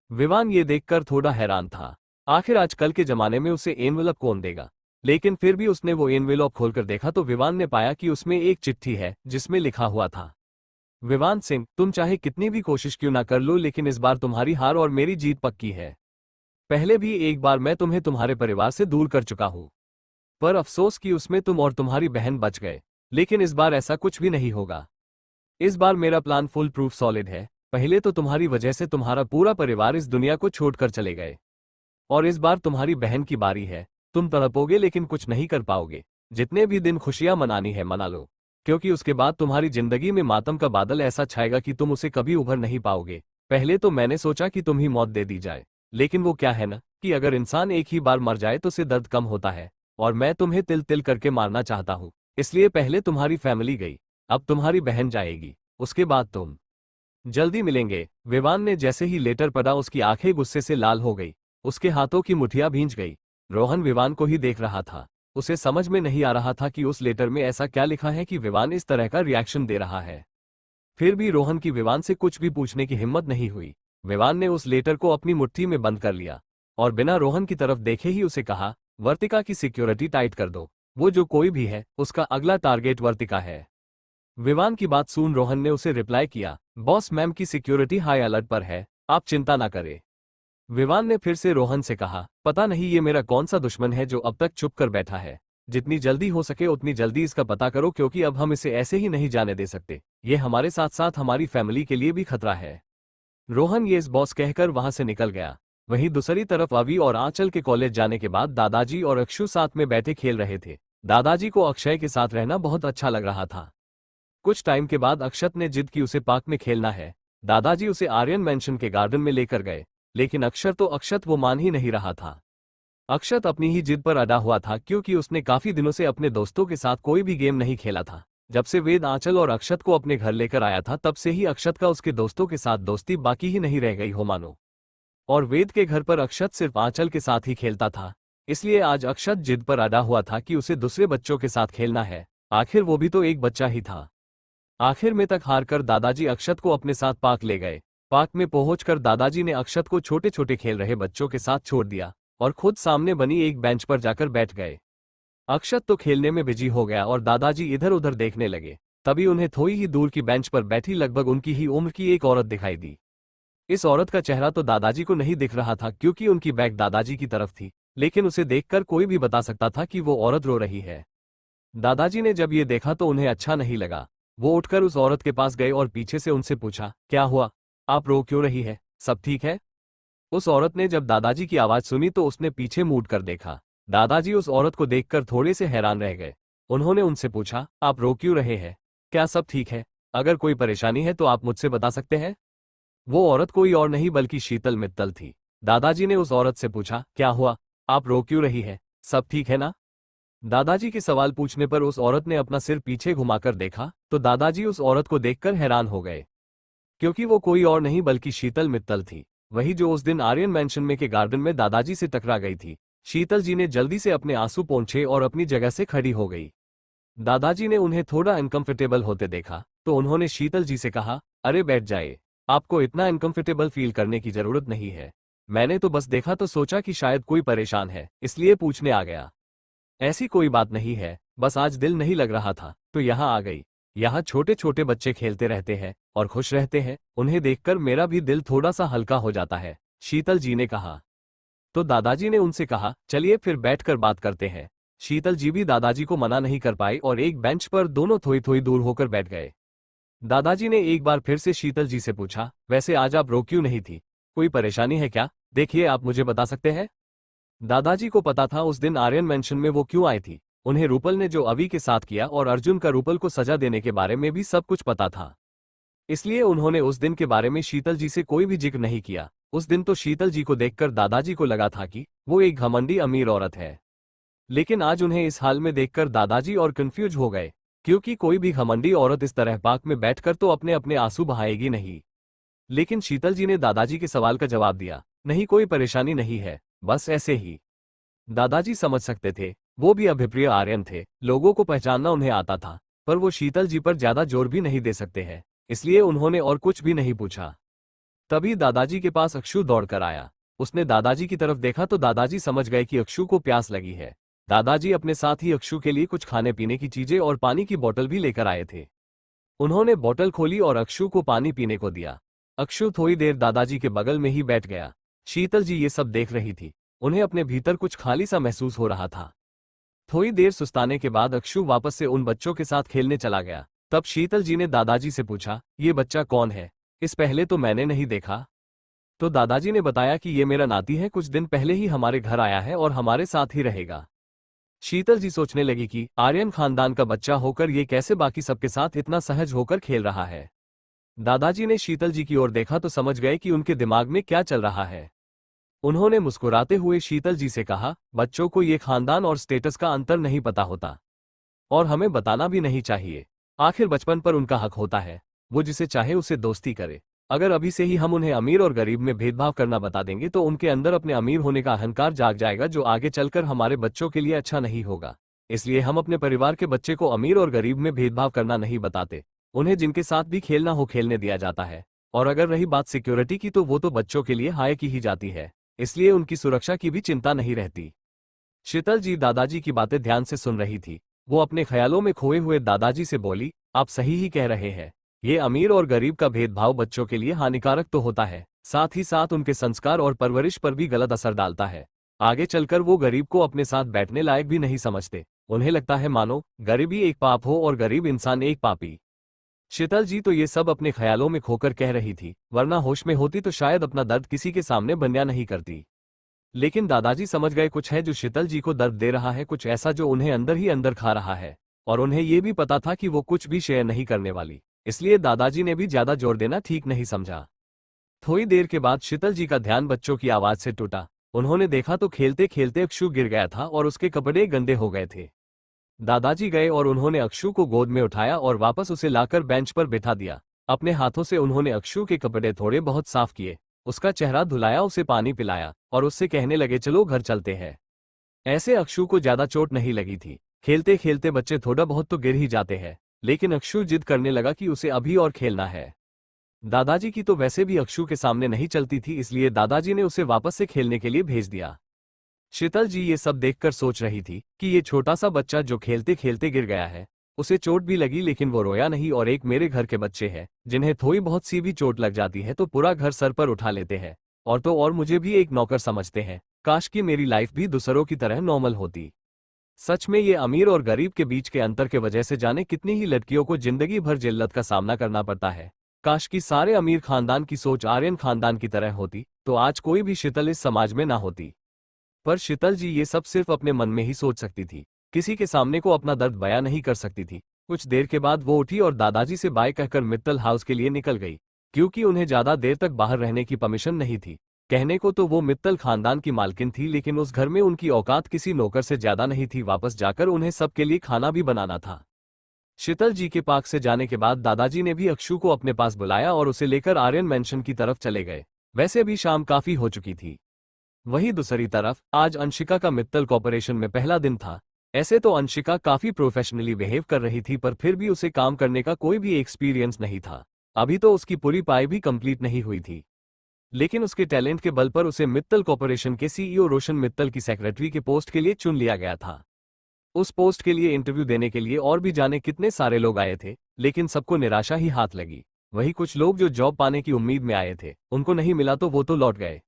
विवान ये देखकर थोड़ा हैरान था। आखिर आजकल के जमाने में उसे एनवेलप कौन देगा? लेकिन फिर भी उसने वो एनवेलप खोलकर देखा तो विवान ने पाया कि उसमें एक चिट्ठी है जिसमें लिखा हुआ था, विवान सिंह, तुम चाहे कितनी भी कोशिश क्यों ना कर लो, लेकिन इस बार तुम्हारी हार और मेरी जीत पक्की है। पहले भी एक बार मैं तुम्हें तुम्हारे परिवार से दूर कर चुका हूं, पर अफसोस कि उसमें तुम और तुम्हारी बहन बच गए। लेकिन इस बार ऐसा कुछ भी नहीं होगा। इस बार मेरा प्लान फुल प्रूफ सॉलिड है। पहले तो तुम्हारी वजह से तुम्हारा पूरा परिवार इस दुनिया को छोड़कर चले गए, और इस बार तुम्हारी बहन की बारी है। तुम तड़पोगे लेकिन कुछ नहीं कर पाओगे। जितने भी दिन खुशियां मनानी है मना लो, क्योंकि उसके बाद तुम्हारी जिंदगी में मातम का बादल ऐसा छाएगा कि तुम उसे कभी उभर नहीं पाओगे। पहले तो मैंने सोचा कि तुम ही मौत दे दी जाए, लेकिन वो क्या है ना कि अगर इंसान एक ही बार मर जाए तो उसे दर्द कम होता है, और मैं तुम्हें तिल तिल करके मारना चाहता हूँ। इसलिए पहले तुम्हारी फैमिली गई, अब तुम्हारी बहन जाएगी, उसके बाद तुम। जल्दी मिलेंगे। विवान ने जैसे ही लेटर पढ़ा उसकी आंखें गुस्से से लाल हो गई, उसके हाथों की मुठियां भींच गई। रोहन विवान को ही देख रहा था। उसे समझ में नहीं आ रहा था कि उस लेटर में ऐसा क्या लिखा है कि विवान इस तरह का रिएक्शन दे रहा है। फिर भी रोहन की विवान से कुछ भी पूछने की हिम्मत नहीं हुई। विवान ने उस लेटर को अपनी मुट्ठी में बंद कर लिया और बिना रोहन की तरफ देखे ही उसे कहा, वर्तिका की सिक्योरिटी टाइट कर दो। वो जो कोई भी है उसका अगला टारगेट वर्तिका है। विवान की बात सुन रोहन ने उसे रिप्लाई किया, बॉस मैम की सिक्योरिटी हाई अलर्ट पर है, आप चिंता ना करें। विवान ने फिर से रोहन से कहा, पता नहीं ये मेरा कौन सा दुश्मन है जो अब तक चुप कर बैठा है। जितनी जल्दी हो सके उतनी जल्दी इसका पता करो, क्योंकि अब हम इसे ऐसे ही नहीं जाने दे सकते। ये हमारे साथ साथ हमारी फैमिली के लिए भी खतरा है। रोहन ये इस बॉस कहकर वहां से निकल गया। वहीं दूसरी तरफ अवी और आंचल के कॉलेज जाने के बाद दादाजी और अक्षु साथ में बैठे खेल रहे थे। दादाजी को अक्षय के साथ रहना बहुत अच्छा लग रहा था। कुछ टाइम के बाद अक्षत ने जिद की उसे पार्क में खेलना है। दादाजी उसे आर्यन मैंशन के गार्डन में लेकर गए, लेकिन अक्षत वो मान ही नहीं रहा था। अक्षत अपनी ही जिद पर अड़ा हुआ था, क्योंकि उसने काफी दिनों से अपने दोस्तों के साथ कोई भी गेम नहीं खेला था। जब से वेद आंचल और अक्षत को अपने घर लेकर आया था, तब से ही अक्षत का उसके दोस्तों के साथ दोस्ती बाकी ही नहीं रह गई हो मानो। और वेद के घर पर अक्षत सिर्फ आंचल के साथ ही खेलता था। इसलिए आज अक्षत जिद पर अड़ा हुआ था कि उसे दूसरे बच्चों के साथ खेलना है। आखिर वो भी तो एक बच्चा ही था। आखिर में तक हारकर दादाजी अक्षत को अपने साथ पार्क ले गए। पार्क में पहुंचकर दादाजी ने अक्षत को छोटे छोटे खेल रहे बच्चों के साथ छोड़ दिया और खुद सामने बनी एक बेंच पर जाकर बैठ गए। अक्षत तो खेलने में बिजी हो गया और दादाजी इधर उधर देखने लगे। तभी उन्हें थोड़ी ही दूर की बेंच पर बैठी लगभग उनकी ही उम्र की एक औरत दिखाई दी। इस औरत का चेहरा तो दादाजी को नहीं दिख रहा था, क्योंकि उनकी बैक दादाजी की तरफ थी, लेकिन उसे देखकर कोई भी बता सकता था कि वो औरत रो रही है। दादाजी ने जब ये देखा तो उन्हें अच्छा नहीं लगा। वो उठकर उस औरत के पास गए और पीछे से उनसे पूछा, क्या हुआ, आप रो क्यों रही है, सब ठीक है? उस औरत ने जब दादाजी की आवाज सुनी तो उसने पीछे मुड़ कर देखा। दादाजी उस औरत को देखकर थोड़े से हैरान रह गए। उन्होंने उनसे पूछा, आप रो क्यों रहे हैं, क्या सब ठीक है? अगर कोई परेशानी है तो आप मुझसे बता सकते हैं। वो औरत कोई और नहीं बल्कि शीतल मित्तल थी। दादाजी ने उस औरत से पूछा, क्या हुआ, आप रो क्यों रही है, सब ठीक है ना? दादाजी के सवाल पूछने पर उस औरत ने अपना सिर पीछे घुमाकर देखा तो दादाजी उस औरत को देखकर हैरान हो गए, क्योंकि वो कोई और नहीं बल्कि शीतल मित्तल थी, वही जो उस दिन आर्यन मैंशन में के गार्डन में दादाजी से टकरा गई थी। शीतल जी ने जल्दी से अपने आंसू पोंछे और अपनी जगह से खड़ी हो गई। दादाजी ने उन्हें थोड़ा अनकंफर्टेबल होते देखा तो उन्होंने शीतल जी से कहा, अरे बैठ जाइए, आपको इतना अनकंफर्टेबल फील करने की जरूरत नहीं है। मैंने तो बस देखा तो सोचा कि शायद कोई परेशान है, इसलिए पूछने आ गया। ऐसी कोई बात नहीं है, बस आज दिल नहीं लग रहा था तो यहाँ आ गई। यहाँ छोटे छोटे बच्चे खेलते रहते हैं और खुश रहते हैं, उन्हें देखकर मेरा भी दिल थोड़ा सा हल्का हो जाता है, शीतल जी ने कहा। तो दादाजी ने उनसे कहा, चलिए फिर बैठकर बात करते हैं। शीतल जी भी दादाजी को मना नहीं कर पाई और एक बेंच पर दोनों थोड़ी थोड़ी दूर होकर बैठ गए। दादाजी ने एक बार फिर से शीतल जी से पूछा, वैसे आज आप रो क्यों नहीं थी, कोई परेशानी है क्या? देखिए, आप मुझे बता सकते हैं। दादाजी को पता था उस दिन आर्यन मैंशन में वो क्यों आई थी। उन्हें रूपल ने जो अवी के साथ किया और अर्जुन का रूपल को सजा देने के बारे में भी सब कुछ पता था। इसलिए उन्होंने उस दिन के बारे में शीतल जी से कोई भी जिक्र नहीं किया। उस दिन तो शीतल जी को देखकर दादाजी को लगा था कि वो एक घमंडी अमीर औरत है, लेकिन आज उन्हें इस हाल में देखकर दादाजी और कंफ्यूज हो गए, क्योंकि कोई भी घमंडी औरत इस तरह पार्क में बैठकर तो अपने अपने आंसू बहाएगी नहीं। लेकिन शीतल जी ने दादाजी के सवाल का जवाब दिया, नहीं, कोई परेशानी नहीं है, बस ऐसे ही। दादाजी समझ सकते थे, वो भी अभिप्रिय आर्यन थे, लोगों को पहचानना उन्हें आता था, पर वो शीतल जी पर ज्यादा जोर भी नहीं दे सकते हैं, इसलिए उन्होंने और कुछ भी नहीं पूछा। तभी दादाजी के पास अक्षु दौड़कर आया। उसने दादाजी की तरफ देखा तो दादाजी समझ गए कि अक्षु को प्यास लगी है। दादाजी अपने साथ ही अक्षु के लिए कुछ खाने पीने की चीजें और पानी की बोतल भी लेकर आए थे। उन्होंने बोतल खोली और अक्षु को पानी पीने को दिया। अक्षु थोड़ी देर दादाजी के बगल में ही बैठ गया। शीतल जी ये सब देख रही थी, उन्हें अपने भीतर कुछ खाली सा महसूस हो रहा था। थोड़ी देर सुस्ताने के बाद अक्षु वापस से उन बच्चों के साथ खेलने चला गया। तब शीतल जी ने दादाजी से पूछा, ये बच्चा कौन है, इस पहले तो मैंने नहीं देखा। तो दादाजी ने बताया कि ये मेरा नाती है, कुछ दिन पहले ही हमारे घर आया है और हमारे साथ ही रहेगा। शीतल जी सोचने लगी कि आर्यन खानदान का बच्चा होकर ये कैसे बाकी सबके साथ इतना सहज होकर खेल रहा है। दादाजी ने शीतल जी की ओर देखा तो समझ गए कि उनके दिमाग में क्या चल रहा है। उन्होंने मुस्कुराते हुए शीतल जी से कहा, बच्चों को ये खानदान और स्टेटस का अंतर नहीं पता होता और हमें बताना भी नहीं चाहिए। आखिर बचपन पर उनका हक होता है, वो जिसे चाहे उसे दोस्ती करे। अगर अभी से ही हम उन्हें अमीर और गरीब में भेदभाव करना बता देंगे तो उनके अंदर अपने अमीर होने का अहंकार जाग जाएगा, जो आगे चलकर हमारे बच्चों के लिए अच्छा नहीं होगा। इसलिए हम अपने परिवार के बच्चे को अमीर और गरीब में भेदभाव करना नहीं बताते। उन्हें जिनके साथ भी खेलना हो खेलने दिया जाता है। और अगर रही बात सिक्योरिटी की, तो वो तो बच्चों के लिए हाई की ही जाती है, इसलिए उनकी सुरक्षा की भी चिंता नहीं रहती। शीतल जी दादाजी की बातें ध्यान से सुन रही थी। वो अपने ख्यालों में खोए हुए दादाजी से बोली, आप सही ही कह रहे हैं। ये अमीर और गरीब का भेदभाव बच्चों के लिए हानिकारक तो होता है, साथ ही साथ उनके संस्कार और परवरिश पर भी गलत असर डालता है। आगे चलकर वो गरीब को अपने साथ बैठने लायक भी नहीं समझते। उन्हें लगता है मानो गरीबी एक पाप हो और गरीब इंसान एक पापी। शीतल जी तो ये सब अपने ख्यालों में खोकर कह रही थी, वरना होश में होती तो शायद अपना दर्द किसी के सामने बयां नहीं करती। लेकिन दादाजी समझ गए कुछ है जो शीतल जी को दर्द दे रहा है, कुछ ऐसा जो उन्हें अंदर ही अंदर खा रहा है। और उन्हें ये भी पता था कि वो कुछ भी शेयर नहीं करने वाली, इसलिए दादाजी ने भी ज्यादा जोर देना ठीक नहीं समझा। थोड़ी देर के बाद शीतल जी का ध्यान बच्चों की आवाज से टूटा। उन्होंने देखा तो खेलते खेलते अक्षु गिर गया था और उसके कपड़े गंदे हो गए थे। दादाजी गए और उन्होंने अक्षु को गोद में उठाया और वापस उसे लाकर बेंच पर बिठा दिया। अपने हाथों से उन्होंने अक्षु के कपड़े थोड़े बहुत साफ किए, उसका चेहरा धुलाया, उसे पानी पिलाया और उससे कहने लगे, चलो घर चलते हैं। ऐसे अक्षु को ज्यादा चोट नहीं लगी थी। खेलते खेलते बच्चे थोड़ा बहुत तो गिर ही जाते हैं, लेकिन अक्षु जिद करने लगा कि उसे अभी और खेलना है। दादाजी की तो वैसे भी अक्षु के सामने नहीं चलती थी, इसलिए दादाजी ने उसे वापस से खेलने के लिए भेज दिया। शीतल जी ये सब देखकर सोच रही थी कि ये छोटा सा बच्चा जो खेलते खेलते गिर गया है, उसे चोट भी लगी लेकिन वो रोया नहीं। और एक मेरे घर के बच्चे हैं जिन्हें थोड़ी बहुत सी भी चोट लग जाती है तो पूरा घर सर पर उठा लेते हैं, और तो और मुझे भी एक नौकर समझते हैं। काश कि मेरी लाइफ भी दूसरों की तरह नॉर्मल होती। सच में ये अमीर और गरीब के बीच के अंतर के वजह से जाने कितनी ही लड़कियों को जिंदगी भर जिल्लत का सामना करना पड़ता है। काश कि सारे अमीर खानदान की सोच आर्यन खानदान की तरह होती, तो आज कोई भी शीतल इस समाज में ना होती। पर शीतल जी ये सब सिर्फ अपने मन में ही सोच सकती थी, किसी के सामने को अपना दर्द बयां नहीं कर सकती थी। कुछ देर के बाद वो उठी और दादाजी से बाय कहकर मित्तल हाउस के लिए निकल गई, क्योंकि उन्हें ज्यादा देर तक बाहर रहने की परमिशन नहीं थी। कहने को तो वो मित्तल खानदान की मालकिन थी, लेकिन उस घर में उनकी औकात किसी नौकर से ज्यादा नहीं थी। वापस जाकर उन्हें सबके लिए खाना भी बनाना था। शीतल जी के पार्क से जाने के बाद दादाजी ने भी अक्षु को अपने पास बुलाया और उसे लेकर आर्यन मैंशन की तरफ चले गए। वैसे भी शाम काफी हो चुकी थी। वहीं दूसरी तरफ आज अंशिका का मित्तल कॉर्पोरेशन में पहला दिन था। ऐसे तो अंशिका काफी प्रोफेशनली बिहेव कर रही थी, पर फिर भी उसे काम करने का कोई भी एक्सपीरियंस नहीं था। अभी तो उसकी पूरी पढ़ाई भी कंप्लीट नहीं हुई थी, लेकिन उसके टैलेंट के बल पर उसे मित्तल कॉर्पोरेशन के सीईओ रोशन मित्तल की सेक्रेटरी के पोस्ट के लिए चुन लिया गया था। उस पोस्ट के लिए इंटरव्यू देने के लिए और भी जाने कितने सारे लोग आए थे, लेकिन सबको निराशा ही हाथ लगी। वही कुछ लोग जो जॉब पाने की उम्मीद में आए थे, उनको नहीं मिला तो वो तो लौट गए।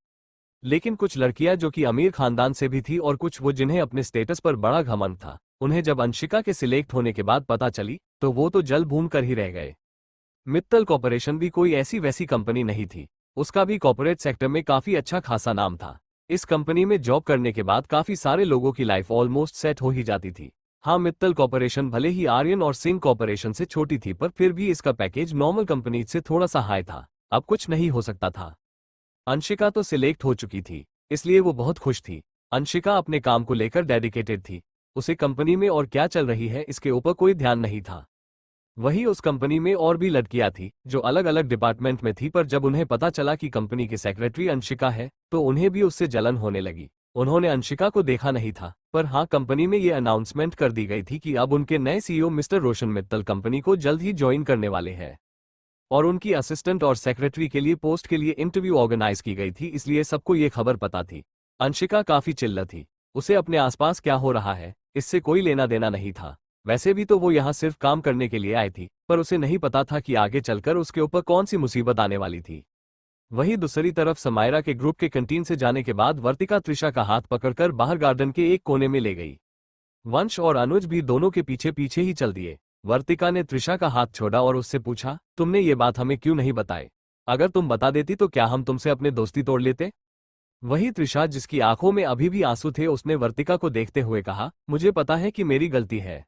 लेकिन कुछ लड़कियां जो कि अमीर खानदान से भी थी और कुछ वो जिन्हें अपने स्टेटस पर बड़ा घमंड था, उन्हें जब अंशिका के सिलेक्ट होने के बाद पता चली तो वो तो जल भून कर ही रह गए। मित्तल कॉर्पोरेशन भी कोई ऐसी वैसी कंपनी नहीं थी, उसका भी कॉर्पोरेट सेक्टर में काफी अच्छा खासा नाम था। इस कंपनी में जॉब करने के बाद काफी सारे लोगों की लाइफ ऑलमोस्ट सेट हो ही जाती थी। हाँ, मित्तल कॉर्पोरेशन भले ही आर्यन और सिंह कॉर्पोरेशन से छोटी थी, पर फिर भी इसका पैकेज नॉर्मल कंपनी से थोड़ा सा हाई था। अब कुछ नहीं हो सकता था। अंशिका तो सिलेक्ट हो चुकी थी, इसलिए वो बहुत खुश थी। अंशिका अपने काम को लेकर डेडिकेटेड थी। उसे कंपनी में और क्या चल रही है इसके ऊपर कोई ध्यान नहीं था। वहीं उस कंपनी में और भी लड़कियां थी जो अलग अलग डिपार्टमेंट में थी, पर जब उन्हें पता चला कि कंपनी की सेक्रेटरी अंशिका है तो उन्हें भी उससे जलन होने लगी। उन्होंने अंशिका को देखा नहीं था, पर हाँ, कंपनी में ये अनाउंसमेंट कर दी गई थी कि अब उनके नए सीईओ मिस्टर रोशन मित्तल कंपनी को जल्द ही ज्वाइन करने वाले हैं। और उनकी असिस्टेंट और सेक्रेटरी के लिए पोस्ट के लिए इंटरव्यू ऑर्गेनाइज की गई थी, इसलिए सबको ये खबर पता थी। अंशिका काफी चिल्ला थी। उसे अपने आसपास क्या हो रहा है इससे कोई लेना देना नहीं था। वैसे भी तो वो यहाँ सिर्फ काम करने के लिए आई थी, पर उसे नहीं पता था कि आगे चलकर उसके ऊपर कौन सी मुसीबत आने वाली थी। वहीं दूसरी तरफ समायरा के ग्रुप के कैंटीन से जाने के बाद वर्तिका त्रिशा का हाथ पकड़कर बाहर गार्डन के एक कोने में ले गई। वंश और अनुज भी दोनों के पीछे पीछे ही चल दिए। वर्तिका ने त्रिशा का हाथ छोड़ा और उससे पूछा, तुमने ये बात हमें क्यों नहीं बताई? अगर तुम बता देती तो क्या हम तुमसे अपने दोस्ती तोड़ लेते? वही त्रिशा, जिसकी आंखों में अभी भी आंसू थे, उसने वर्तिका को देखते हुए कहा, मुझे पता है कि मेरी गलती है,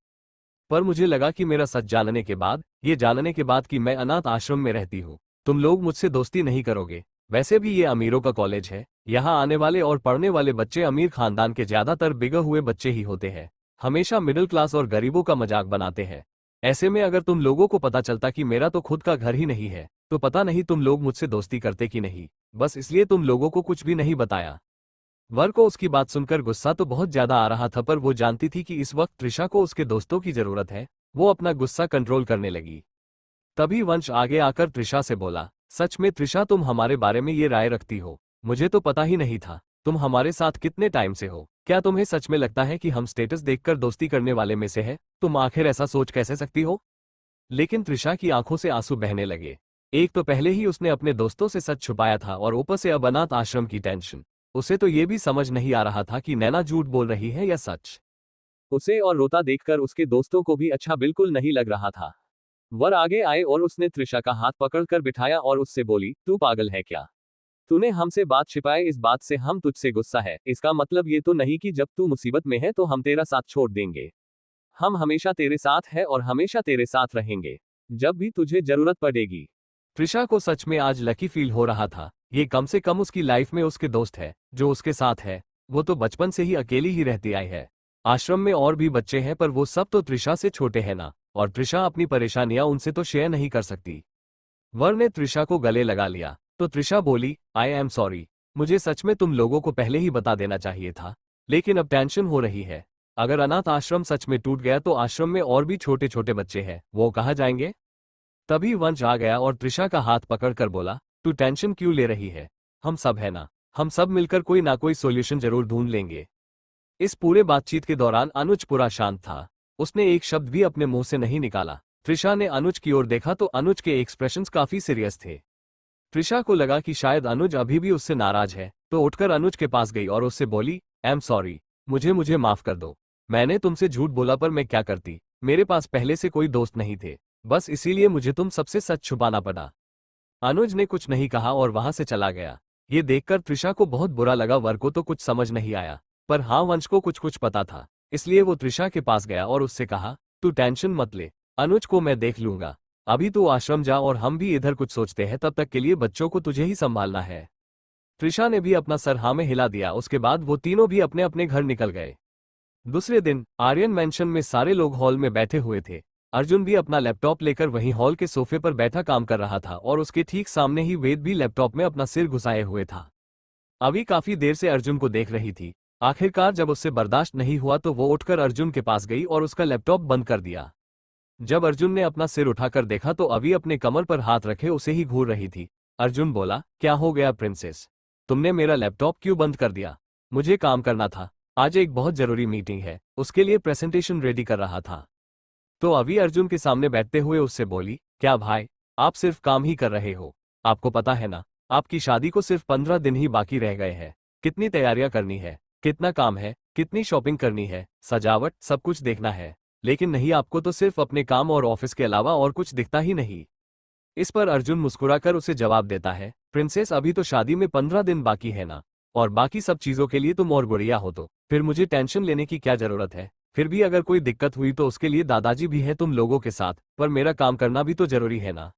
पर मुझे लगा कि मेरा सच जानने के बाद, ये जानने के बाद कि मैं अनाथ आश्रम में रहती हूँ, तुम लोग मुझसे दोस्ती नहीं करोगे। वैसे भी ये अमीरों का कॉलेज है, यहाँ आने वाले और पढ़ने वाले बच्चे अमीर खानदान के ज्यादातर बिगड़े हुए बच्चे ही होते हैं। हमेशा मिडिल क्लास और गरीबों का मजाक बनाते हैं। ऐसे में अगर तुम लोगों को पता चलता कि मेरा तो खुद का घर ही नहीं है, तो पता नहीं तुम लोग मुझसे दोस्ती करते कि नहीं, बस इसलिए तुम लोगों को कुछ भी नहीं बताया। वर को उसकी बात सुनकर गुस्सा तो बहुत ज्यादा आ रहा था, पर वो जानती थी कि इस वक्त त्रिशा को उसके दोस्तों की जरूरत है। वो अपना गुस्सा कंट्रोल करने लगी। तभी वंश आगे आकर त्रिशा से बोला, सच में त्रिशा, तुम हमारे बारे में ये राय रखती हो? मुझे तो पता ही नहीं था। तुम हमारे साथ कितने टाइम से हो? क्या तुम्हें सच में लगता है कि हम स्टेटस देखकर दोस्ती करने वाले में से है? तुम आखिर ऐसा सोच कैसे सकती हो? लेकिन त्रिशा की आंखों से आंसू बहने लगे। एक तो पहले ही उसने अपने दोस्तों से सच छुपाया था और ऊपर से अब अनाथ आश्रम की टेंशन। उसे तो ये भी समझ नहीं आ रहा था कि नैना झूठ बोल रही है या सच। उसे और रोता देखकर उसके दोस्तों को भी अच्छा बिल्कुल नहीं लग रहा था। वर आगे आए और उसने त्रिशा का हाथ पकड़कर बिठाया और उससे बोली, तू पागल है क्या? तूने हमसे बात छिपाए, इस बात से हम तुझसे गुस्सा है। इसका मतलब ये तो नहीं कि जब तू मुसीबत में है तो हम तेरा साथ छोड़ देंगे। हम हमेशा तेरे साथ है और हमेशा तेरे साथ रहेंगे, जब भी तुझे जरूरत पड़ेगी। त्रिशा को सच में आज लकी फील हो रहा था। ये कम से कम उसकी लाइफ में उसके दोस्त है जो उसके साथ है। वो तो बचपन से ही अकेली ही रहती आई है। आश्रम में और भी बच्चे हैं, पर वो सब तो त्रिशा से छोटे हैं ना, और त्रिशा अपनी परेशानियां उनसे तो शेयर नहीं कर सकती। वर ने त्रिशा को गले लगा लिया तो त्रिशा बोली, आई एम सॉरी। मुझे सच में तुम लोगों को पहले ही बता देना चाहिए था, लेकिन अब टेंशन हो रही है। अगर अनाथ आश्रम सच में टूट गया तो आश्रम में और भी छोटे छोटे बच्चे हैं, वो कहाँ जाएंगे? तभी वंश आ गया और त्रिशा का हाथ पकड़कर बोला, तू टेंशन क्यों ले रही है? हम सब है ना, हम सब मिलकर कोई ना कोई सॉल्यूशन जरूर ढूंढ लेंगे। इस पूरे बातचीत के दौरान अनुज पूरा शांत था। उसने एक शब्द भी अपने मुंह से नहीं निकाला। त्रिशा ने अनुज की ओर देखा तो अनुज के एक्सप्रेशंस काफी सीरियस थे। त्रिशा को लगा कि शायद अनुज अभी भी उससे नाराज है, तो उठकर अनुज के पास गई और उससे बोली, आई एम सॉरी, मुझे मुझे माफ कर दो। मैंने तुमसे झूठ बोला, पर मैं क्या करती, मेरे पास पहले से कोई दोस्त नहीं थे, बस इसीलिए मुझे तुम सबसे सच छुपाना पड़ा। अनुज ने कुछ नहीं कहा और वहां से चला गया। ये देखकर त्रिशा को बहुत बुरा लगा। वर को तो कुछ समझ नहीं आया, पर हाँ, वंश को कुछ कुछ पता था। इसलिए वो त्रिशा के पास गया और उससे कहा, तू टेंशन मत ले, अनुज को मैं देख लूंगा। अभी तू आश्रम जा और हम भी इधर कुछ सोचते हैं, तब तक के लिए बच्चों को तुझे ही संभालना है। त्रिशा ने भी अपना सर हाँ में हिला दिया। उसके बाद वो तीनों भी अपने अपने घर निकल गए। दूसरे दिन आर्यन मैंशन में सारे लोग हॉल में बैठे हुए थे। अर्जुन भी अपना लैपटॉप लेकर वहीं हॉल के सोफे पर बैठा काम कर रहा था और उसके ठीक सामने ही वेद भी लैपटॉप में अपना सिर घुसाए हुए था। अभी काफी देर से अर्जुन को देख रही थी। आखिरकार जब उससे बर्दाश्त नहीं हुआ तो वो उठकर अर्जुन के पास गई और उसका लैपटॉप बंद कर दिया। जब अर्जुन ने अपना सिर उठाकर देखा तो अभी अपने कमर पर हाथ रखे उसे ही घूर रही थी। अर्जुन बोला, क्या हो गया प्रिंसेस? तुमने मेरा लैपटॉप क्यों बंद कर दिया? मुझे काम करना था, आज एक बहुत जरूरी मीटिंग है, उसके लिए प्रेजेंटेशन रेडी कर रहा था। तो अभी अर्जुन के सामने बैठते हुए उससे बोली, क्या भाई, आप सिर्फ काम ही कर रहे हो? आपको पता है ना, आपकी शादी को सिर्फ 15 दिन ही बाकी रह गए हैं। कितनी तैयारियां करनी है, कितना काम है, कितनी शॉपिंग करनी है, सजावट, सब कुछ देखना है। लेकिन नहीं, आपको तो सिर्फ अपने काम और ऑफिस के अलावा और कुछ दिखता ही नहीं। इस पर अर्जुन मुस्कुराकर उसे जवाब देता है, प्रिंसेस, अभी तो शादी में 15 दिन बाकी है ना, और बाकी सब चीजों के लिए तुम और गुड़िया हो, तो फिर मुझे टेंशन लेने की क्या जरूरत है? फिर भी अगर कोई दिक्कत हुई तो उसके लिए दादाजी भी है तुम लोगों के साथ, पर मेरा काम करना भी तो जरूरी है ना।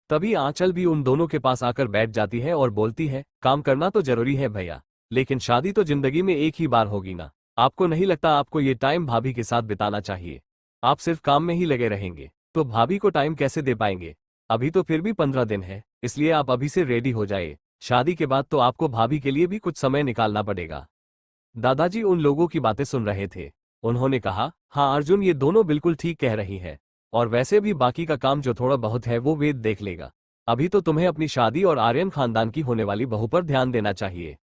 तभी आंचल भी उन दोनों के पास आकर बैठ जाती है और बोलती है, काम करना तो जरूरी है भैया, लेकिन शादी तो जिंदगी में एक ही बार होगी ना। आपको नहीं लगता आपको ये टाइम भाभी के साथ बिताना चाहिए? आप सिर्फ काम में ही लगे रहेंगे तो भाभी को टाइम कैसे दे पाएंगे? अभी तो फिर भी 15 दिन है, इसलिए आप अभी से रेडी हो जाए। शादी के बाद तो आपको भाभी के लिए भी कुछ समय निकालना पड़ेगा। दादाजी उन लोगों की बातें सुन रहे थे। उन्होंने कहा, हाँ अर्जुन, ये दोनों बिल्कुल ठीक कह रही है, और वैसे भी बाकी का काम जो थोड़ा बहुत है वो वेद देख लेगा। अभी तो तुम्हें अपनी शादी और आर्यन खानदान की होने वाली बहू पर ध्यान देना चाहिए।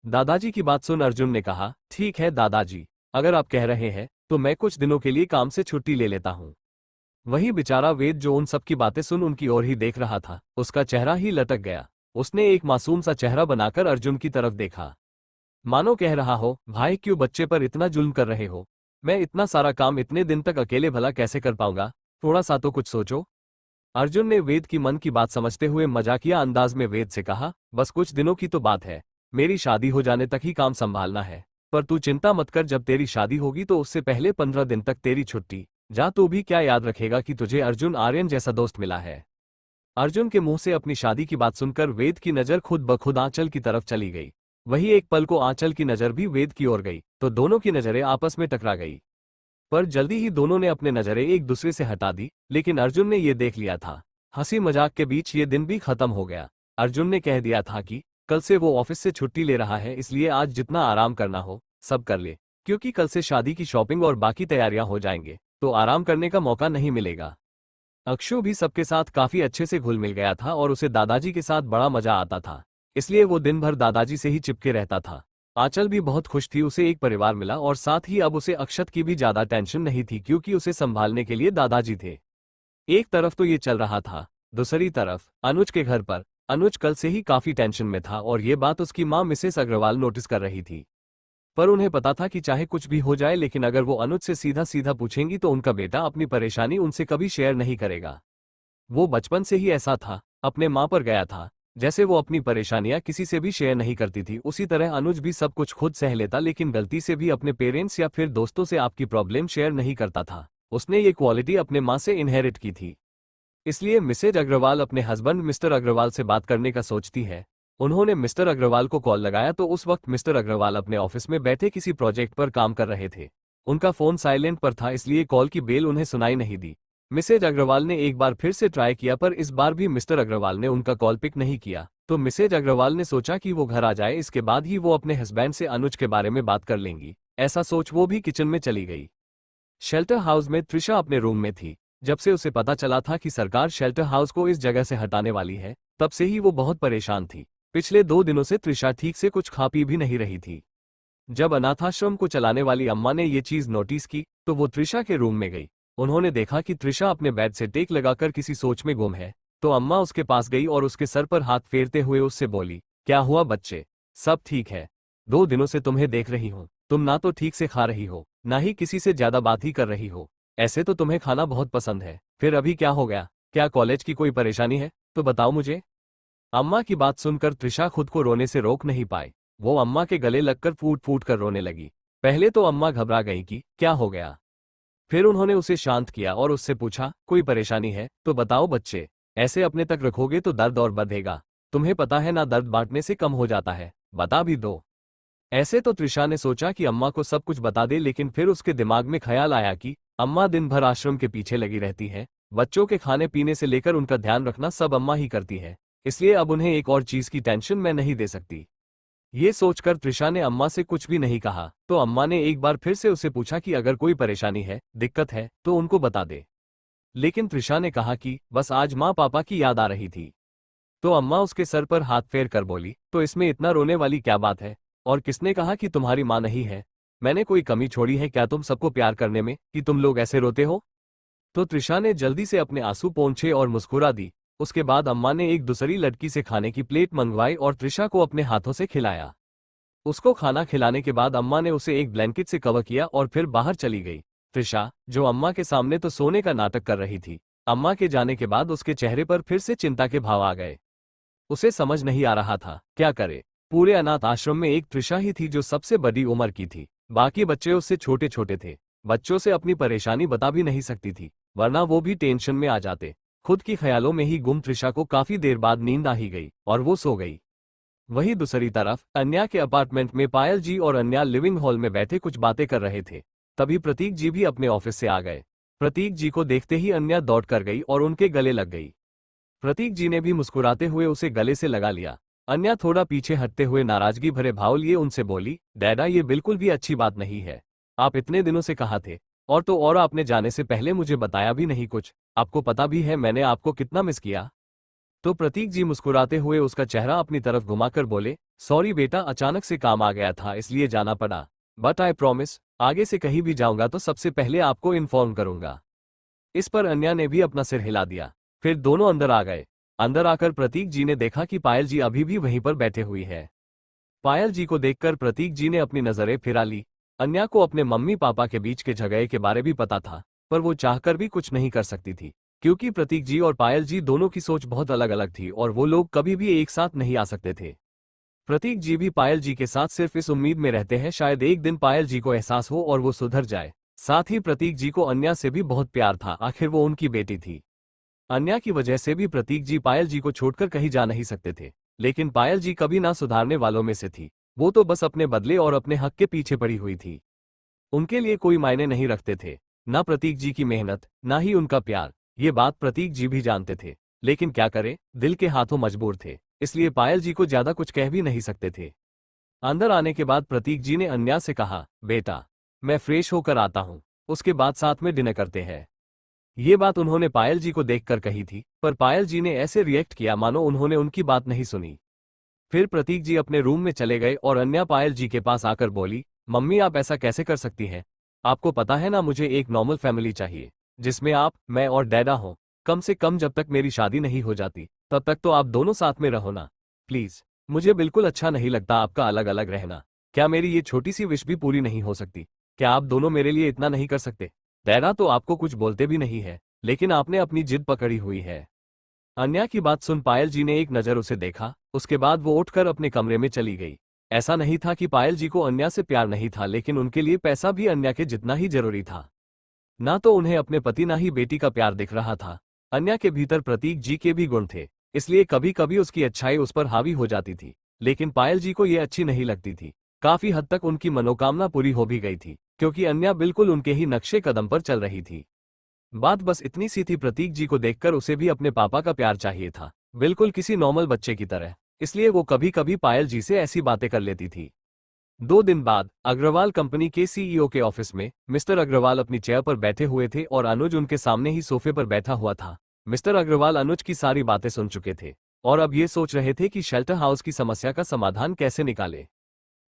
दादाजी की बात सुन अर्जुन ने कहा, ठीक है दादाजी, अगर आप कह रहे हैं तो मैं कुछ दिनों के लिए काम से छुट्टी ले लेता हूँ। वही बेचारा वेद जो उन सब की बातें सुन उनकी ओर ही देख रहा था, उसका चेहरा ही लटक गया। उसने एक मासूम सा चेहरा बनाकर अर्जुन की तरफ देखा, मानो कह रहा हो, भाई क्यों बच्चे पर इतना जुल्म कर रहे हो? मैं इतना सारा काम इतने दिन तक अकेले भला कैसे कर पाऊंगा? थोड़ा सा तो कुछ सोचो। अर्जुन ने वेद की मन की बात समझते हुए मजाकिया अंदाज में वेद से कहा, बस कुछ दिनों की तो बात है, मेरी शादी हो जाने तक ही काम संभालना है। पर तू चिंता मत कर, जब तेरी शादी होगी तो उससे पहले 15 दिन तक तेरी छुट्टी। जा, तू भी क्या याद रखेगा कि तुझे अर्जुन आर्यन जैसा दोस्त मिला है। अर्जुन के मुंह से अपनी शादी की बात सुनकर वेद की नजर खुद ब खुद आंचल की तरफ चली गई। वही एक पल को आंचल की नजर भी वेद की ओर गई तो दोनों की नजरें आपस में टकरा गई। पर जल्दी ही दोनों ने अपने नजरें एक दूसरे से हटा दी, लेकिन अर्जुन ने ये देख लिया था। हंसी मजाक के बीच ये दिन भी खत्म हो गया। अर्जुन ने कह दिया था कि कल से वो ऑफिस से छुट्टी ले रहा है, इसलिए आज जितना आराम करना हो सब कर ले, क्योंकि कल से शादी की शॉपिंग और बाकी तैयारियां हो जाएंगे, तो आराम करने का मौका नहीं मिलेगा। अक्षु भी सबके साथ काफी अच्छे से घुल मिल गया था और उसे दादाजी के साथ बड़ा मजा आता था, इसलिए वो दिन भर दादाजी से ही चिपके रहता था। आंचल भी बहुत खुश थी, उसे एक परिवार मिला और साथ ही अब उसे अक्षत की भी ज्यादा टेंशन नहीं थी, क्योंकि उसे संभालने के लिए दादाजी थे। एक तरफ तो ये चल रहा था, दूसरी तरफ अनुज के घर पर अनुज कल से ही काफी टेंशन में था और ये बात उसकी मां मिसेस अग्रवाल नोटिस कर रही थी। पर उन्हें पता था कि चाहे कुछ भी हो जाए, लेकिन अगर वो अनुज से सीधा सीधा पूछेंगी तो उनका बेटा अपनी परेशानी उनसे कभी शेयर नहीं करेगा। वो बचपन से ही ऐसा था, अपने मां पर गया था। जैसे वो अपनी परेशानियां किसी से भी शेयर नहीं करती थी, उसी तरह अनुज भी सब कुछ खुद सह लेता, लेकिन गलती से भी अपने पेरेंट्स या फिर दोस्तों से आपकी प्रॉब्लम शेयर नहीं करता था। उसने ये क्वालिटी अपने मां से इनहेरिट की थी। इसलिए मिसेज अग्रवाल अपने हस्बैंड मिस्टर अग्रवाल से बात करने का सोचती है। उन्होंने मिस्टर अग्रवाल को कॉल लगाया तो उस वक्त मिस्टर अग्रवाल अपने ऑफिस में बैठे किसी प्रोजेक्ट पर काम कर रहे थे। उनका फोन साइलेंट पर था, इसलिए कॉल की बेल उन्हें सुनाई नहीं दी। मिसेज अग्रवाल ने एक बार फिर से ट्राई किया, पर इस बार भी मिस्टर अग्रवाल ने उनका कॉल पिक नहीं किया। तो मिसेज अग्रवाल ने सोचा कि वो घर आ जाए, इसके बाद ही वो अपने हस्बैंड से अनुज के बारे में बात कर लेंगी। ऐसा सोच वो भी किचन में चली गई। शेल्टर हाउस में त्रिशा अपने रूम में थी। जब से उसे पता चला था कि सरकार शेल्टर हाउस को इस जगह से हटाने वाली है, तब से ही वो बहुत परेशान थी। पिछले 2 दिनों से त्रिशा ठीक से कुछ खा पी भी नहीं रही थी। जब अनाथाश्रम को चलाने वाली अम्मा ने ये चीज नोटिस की तो वो त्रिशा के रूम में गई। उन्होंने देखा कि त्रिशा अपने बेड से टेक लगाकर किसी सोच में गुम है, तो अम्मा उसके पास गई और उसके सर पर हाथ फेरते हुए उससे बोली, क्या हुआ बच्चे, सब ठीक है? 2 दिनों से तुम्हें देख रही हूँ, तुम ना तो ठीक से खा रही हो, ना ही किसी से ज्यादा बात ही कर रही हो। ऐसे तो तुम्हें खाना बहुत पसंद है, फिर अभी क्या हो गया? क्या कॉलेज की कोई परेशानी है तो बताओ मुझे। अम्मा की बात सुनकर त्रिशा खुद को रोने से रोक नहीं पाई। वो अम्मा के गले लगकर फूट फूट कर रोने लगी। पहले तो अम्मा घबरा गई कि क्या हो गया। फिर उन्होंने उसे शांत किया और उससे पूछा, कोई परेशानी है तो बताओ बच्चे, ऐसे अपने तक रखोगे तो दर्द और बढ़ेगा। तुम्हें पता है ना, दर्द बांटने से कम हो जाता है, बता भी दो। ऐसे तो त्रिशा ने सोचा कि अम्मा को सब कुछ बता दे, लेकिन फिर उसके दिमाग में ख्याल आया कि अम्मा दिन भर आश्रम के पीछे लगी रहती है, बच्चों के खाने पीने से लेकर उनका ध्यान रखना सब अम्मा ही करती है, इसलिए अब उन्हें एक और चीज की टेंशन मैं नहीं दे सकती। ये सोचकर त्रिशा ने अम्मा से कुछ भी नहीं कहा। तो अम्मा ने एक बार फिर से उसे पूछा कि अगर कोई परेशानी है, दिक्कत है तो उनको बता दे। लेकिन त्रिशा ने कहा कि बस आज माँ पापा की याद आ रही थी। तो अम्मा उसके सर पर हाथ फेर कर बोली, तो इसमें इतना रोने वाली क्या बात है? और किसने कहा कि तुम्हारी माँ नहीं है? मैंने कोई कमी छोड़ी है क्या तुम सबको प्यार करने में, कि तुम लोग ऐसे रोते हो? तो त्रिशा ने जल्दी से अपने आंसू पोंछे और मुस्कुरा दी। उसके बाद अम्मा ने एक दूसरी लड़की से खाने की प्लेट मंगवाई और त्रिशा को अपने हाथों से खिलाया। उसको खाना खिलाने के बाद अम्मा ने उसे एक ब्लैंकेट से कवर किया और फिर बाहर चली गई। त्रिशा, जो अम्मा के सामने तो सोने का नाटक कर रही थी, अम्मा के जाने के बाद उसके चेहरे पर फिर से चिंता के भाव आ गए। उसे समझ नहीं आ रहा था क्या करे। पूरे अनाथ आश्रम में एक त्रिशा ही थी जो सबसे बड़ी उम्र की थी, बाकी बच्चे उससे छोटे छोटे थे। बच्चों से अपनी परेशानी बता भी नहीं सकती थी, वरना वो भी टेंशन में आ जाते। खुद की ख्यालों में ही गुम त्रिशा को काफी देर बाद नींद आ ही गई और वो सो गई। वहीं दूसरी तरफ अन्या के अपार्टमेंट में पायल जी और अन्या लिविंग हॉल में बैठे कुछ बातें कर रहे थे। तभी प्रतीक जी भी अपने ऑफिस से आ गए। प्रतीक जी को देखते ही अन्या दौड़ कर गई और उनके गले लग गई। प्रतीक जी ने भी मुस्कुराते हुए उसे गले से लगा लिया। अन्या थोड़ा पीछे हटते हुए नाराजगी भरे भाव लिए उनसे बोली, डैडा ये बिल्कुल भी अच्छी बात नहीं है। आप इतने दिनों से कहाँ थे? और तो और आपने जाने से पहले मुझे बताया भी नहीं कुछ। आपको पता भी है मैंने आपको कितना मिस किया। तो प्रतीक जी मुस्कुराते हुए उसका चेहरा अपनी तरफ घुमाकर बोले, सॉरी बेटा, अचानक से काम आ गया था इसलिए जाना पड़ा, बट आई प्रॉमिस आगे से कहीं भी जाऊंगा तो सबसे पहले आपको इन्फॉर्म करूंगा। इस पर अन्या ने भी अपना सिर हिला दिया। फिर दोनों अंदर आ गए। अंदर आकर प्रतीक जी ने देखा कि पायल जी अभी भी वहीं पर बैठे हुई है। पायल जी को देखकर प्रतीक जी ने अपनी नजरें फिरा ली। अन्या को अपने मम्मी पापा के बीच के झगड़े के बारे भी पता था, पर वो चाहकर भी कुछ नहीं कर सकती थी, क्योंकि प्रतीक जी और पायल जी दोनों की सोच बहुत अलग अलग थी और वो लोग कभी भी एक साथ नहीं आ सकते थे। प्रतीक जी भी पायल जी के साथ सिर्फ इस उम्मीद में रहते हैं शायद एक दिन पायल जी को एहसास हो और वो सुधर जाए। साथ ही प्रतीक जी को अन्या से भी बहुत प्यार था, आखिर वो उनकी बेटी थी। अन्या की वजह से भी प्रतीक जी पायल जी को छोड़कर कहीं जा नहीं सकते थे, लेकिन पायल जी कभी ना सुधारने वालों में से थी। वो तो बस अपने बदले और अपने हक के पीछे पड़ी हुई थी। उनके लिए कोई मायने नहीं रखते थे, ना प्रतीक जी की मेहनत, ना ही उनका प्यार। ये बात प्रतीक जी भी जानते थे, लेकिन क्या करे, दिल के हाथों मजबूर थे, इसलिए पायल जी को ज्यादा कुछ कह भी नहीं सकते थे। अंदर आने के बाद प्रतीक जी ने अन्या से कहा, बेटा, मैं फ्रेश होकर आता हूँ, उसके बाद साथ में डिनर करते हैं। ये बात उन्होंने पायल जी को देखकर कही थी, पर पायल जी ने ऐसे रिएक्ट किया मानो उन्होंने उनकी बात नहीं सुनी। फिर प्रतीक जी अपने रूम में चले गए और अन्या पायल जी के पास आकर बोली, मम्मी आप ऐसा कैसे कर सकती हैं? आपको पता है ना, मुझे एक नॉर्मल फैमिली चाहिए, जिसमें आप, मैं और डैडा हो। कम से कम जब तक मेरी शादी नहीं हो जाती, तब तक तो आप दोनों साथ में रहो ना, प्लीज। मुझे बिल्कुल अच्छा नहीं लगता आपका अलग अलग रहना। क्या मेरी ये छोटी सी विश भी पूरी नहीं हो सकती? क्या आप दोनों मेरे लिए इतना नहीं कर सकते? डैडा तो आपको कुछ बोलते भी नहीं है, लेकिन आपने अपनी जिद पकड़ी हुई है। अन्या की बात सुन पायल जी ने एक नजर उसे देखा, उसके बाद वो उठकर अपने कमरे में चली गई। ऐसा नहीं था कि पायल जी को अन्या से प्यार नहीं था, लेकिन उनके लिए पैसा भी अन्या के जितना ही जरूरी था। ना तो उन्हें अपने पति ना ही बेटी का प्यार दिख रहा था। अन्या के भीतर प्रतीक जी के भी गुण थे, इसलिए कभी कभी उसकी अच्छाई उस पर हावी हो जाती थी, लेकिन पायल जी को ये अच्छी नहीं लगती थी। काफी हद तक उनकी मनोकामना पूरी हो भी गई थी, क्योंकि अन्या बिल्कुल उनके ही नक्शे कदम पर चल रही थी। बात बस इतनी सी थी, प्रतीक जी को देखकर उसे भी अपने पापा का प्यार चाहिए था, बिल्कुल किसी नॉर्मल बच्चे की तरह। इसलिए वो कभी कभी पायल जी से ऐसी बातें कर लेती थी। 2 दिन बाद अग्रवाल कंपनी के सीईओ के ऑफिस में मिस्टर अग्रवाल अपनी चेयर पर बैठे हुए थे और अनुज उनके सामने ही सोफे पर बैठा हुआ था। मिस्टर अग्रवाल अनुज की सारी बातें सुन चुके थे और अब ये सोच रहे थे कि शेल्टर हाउस की समस्या का समाधान कैसे निकाले।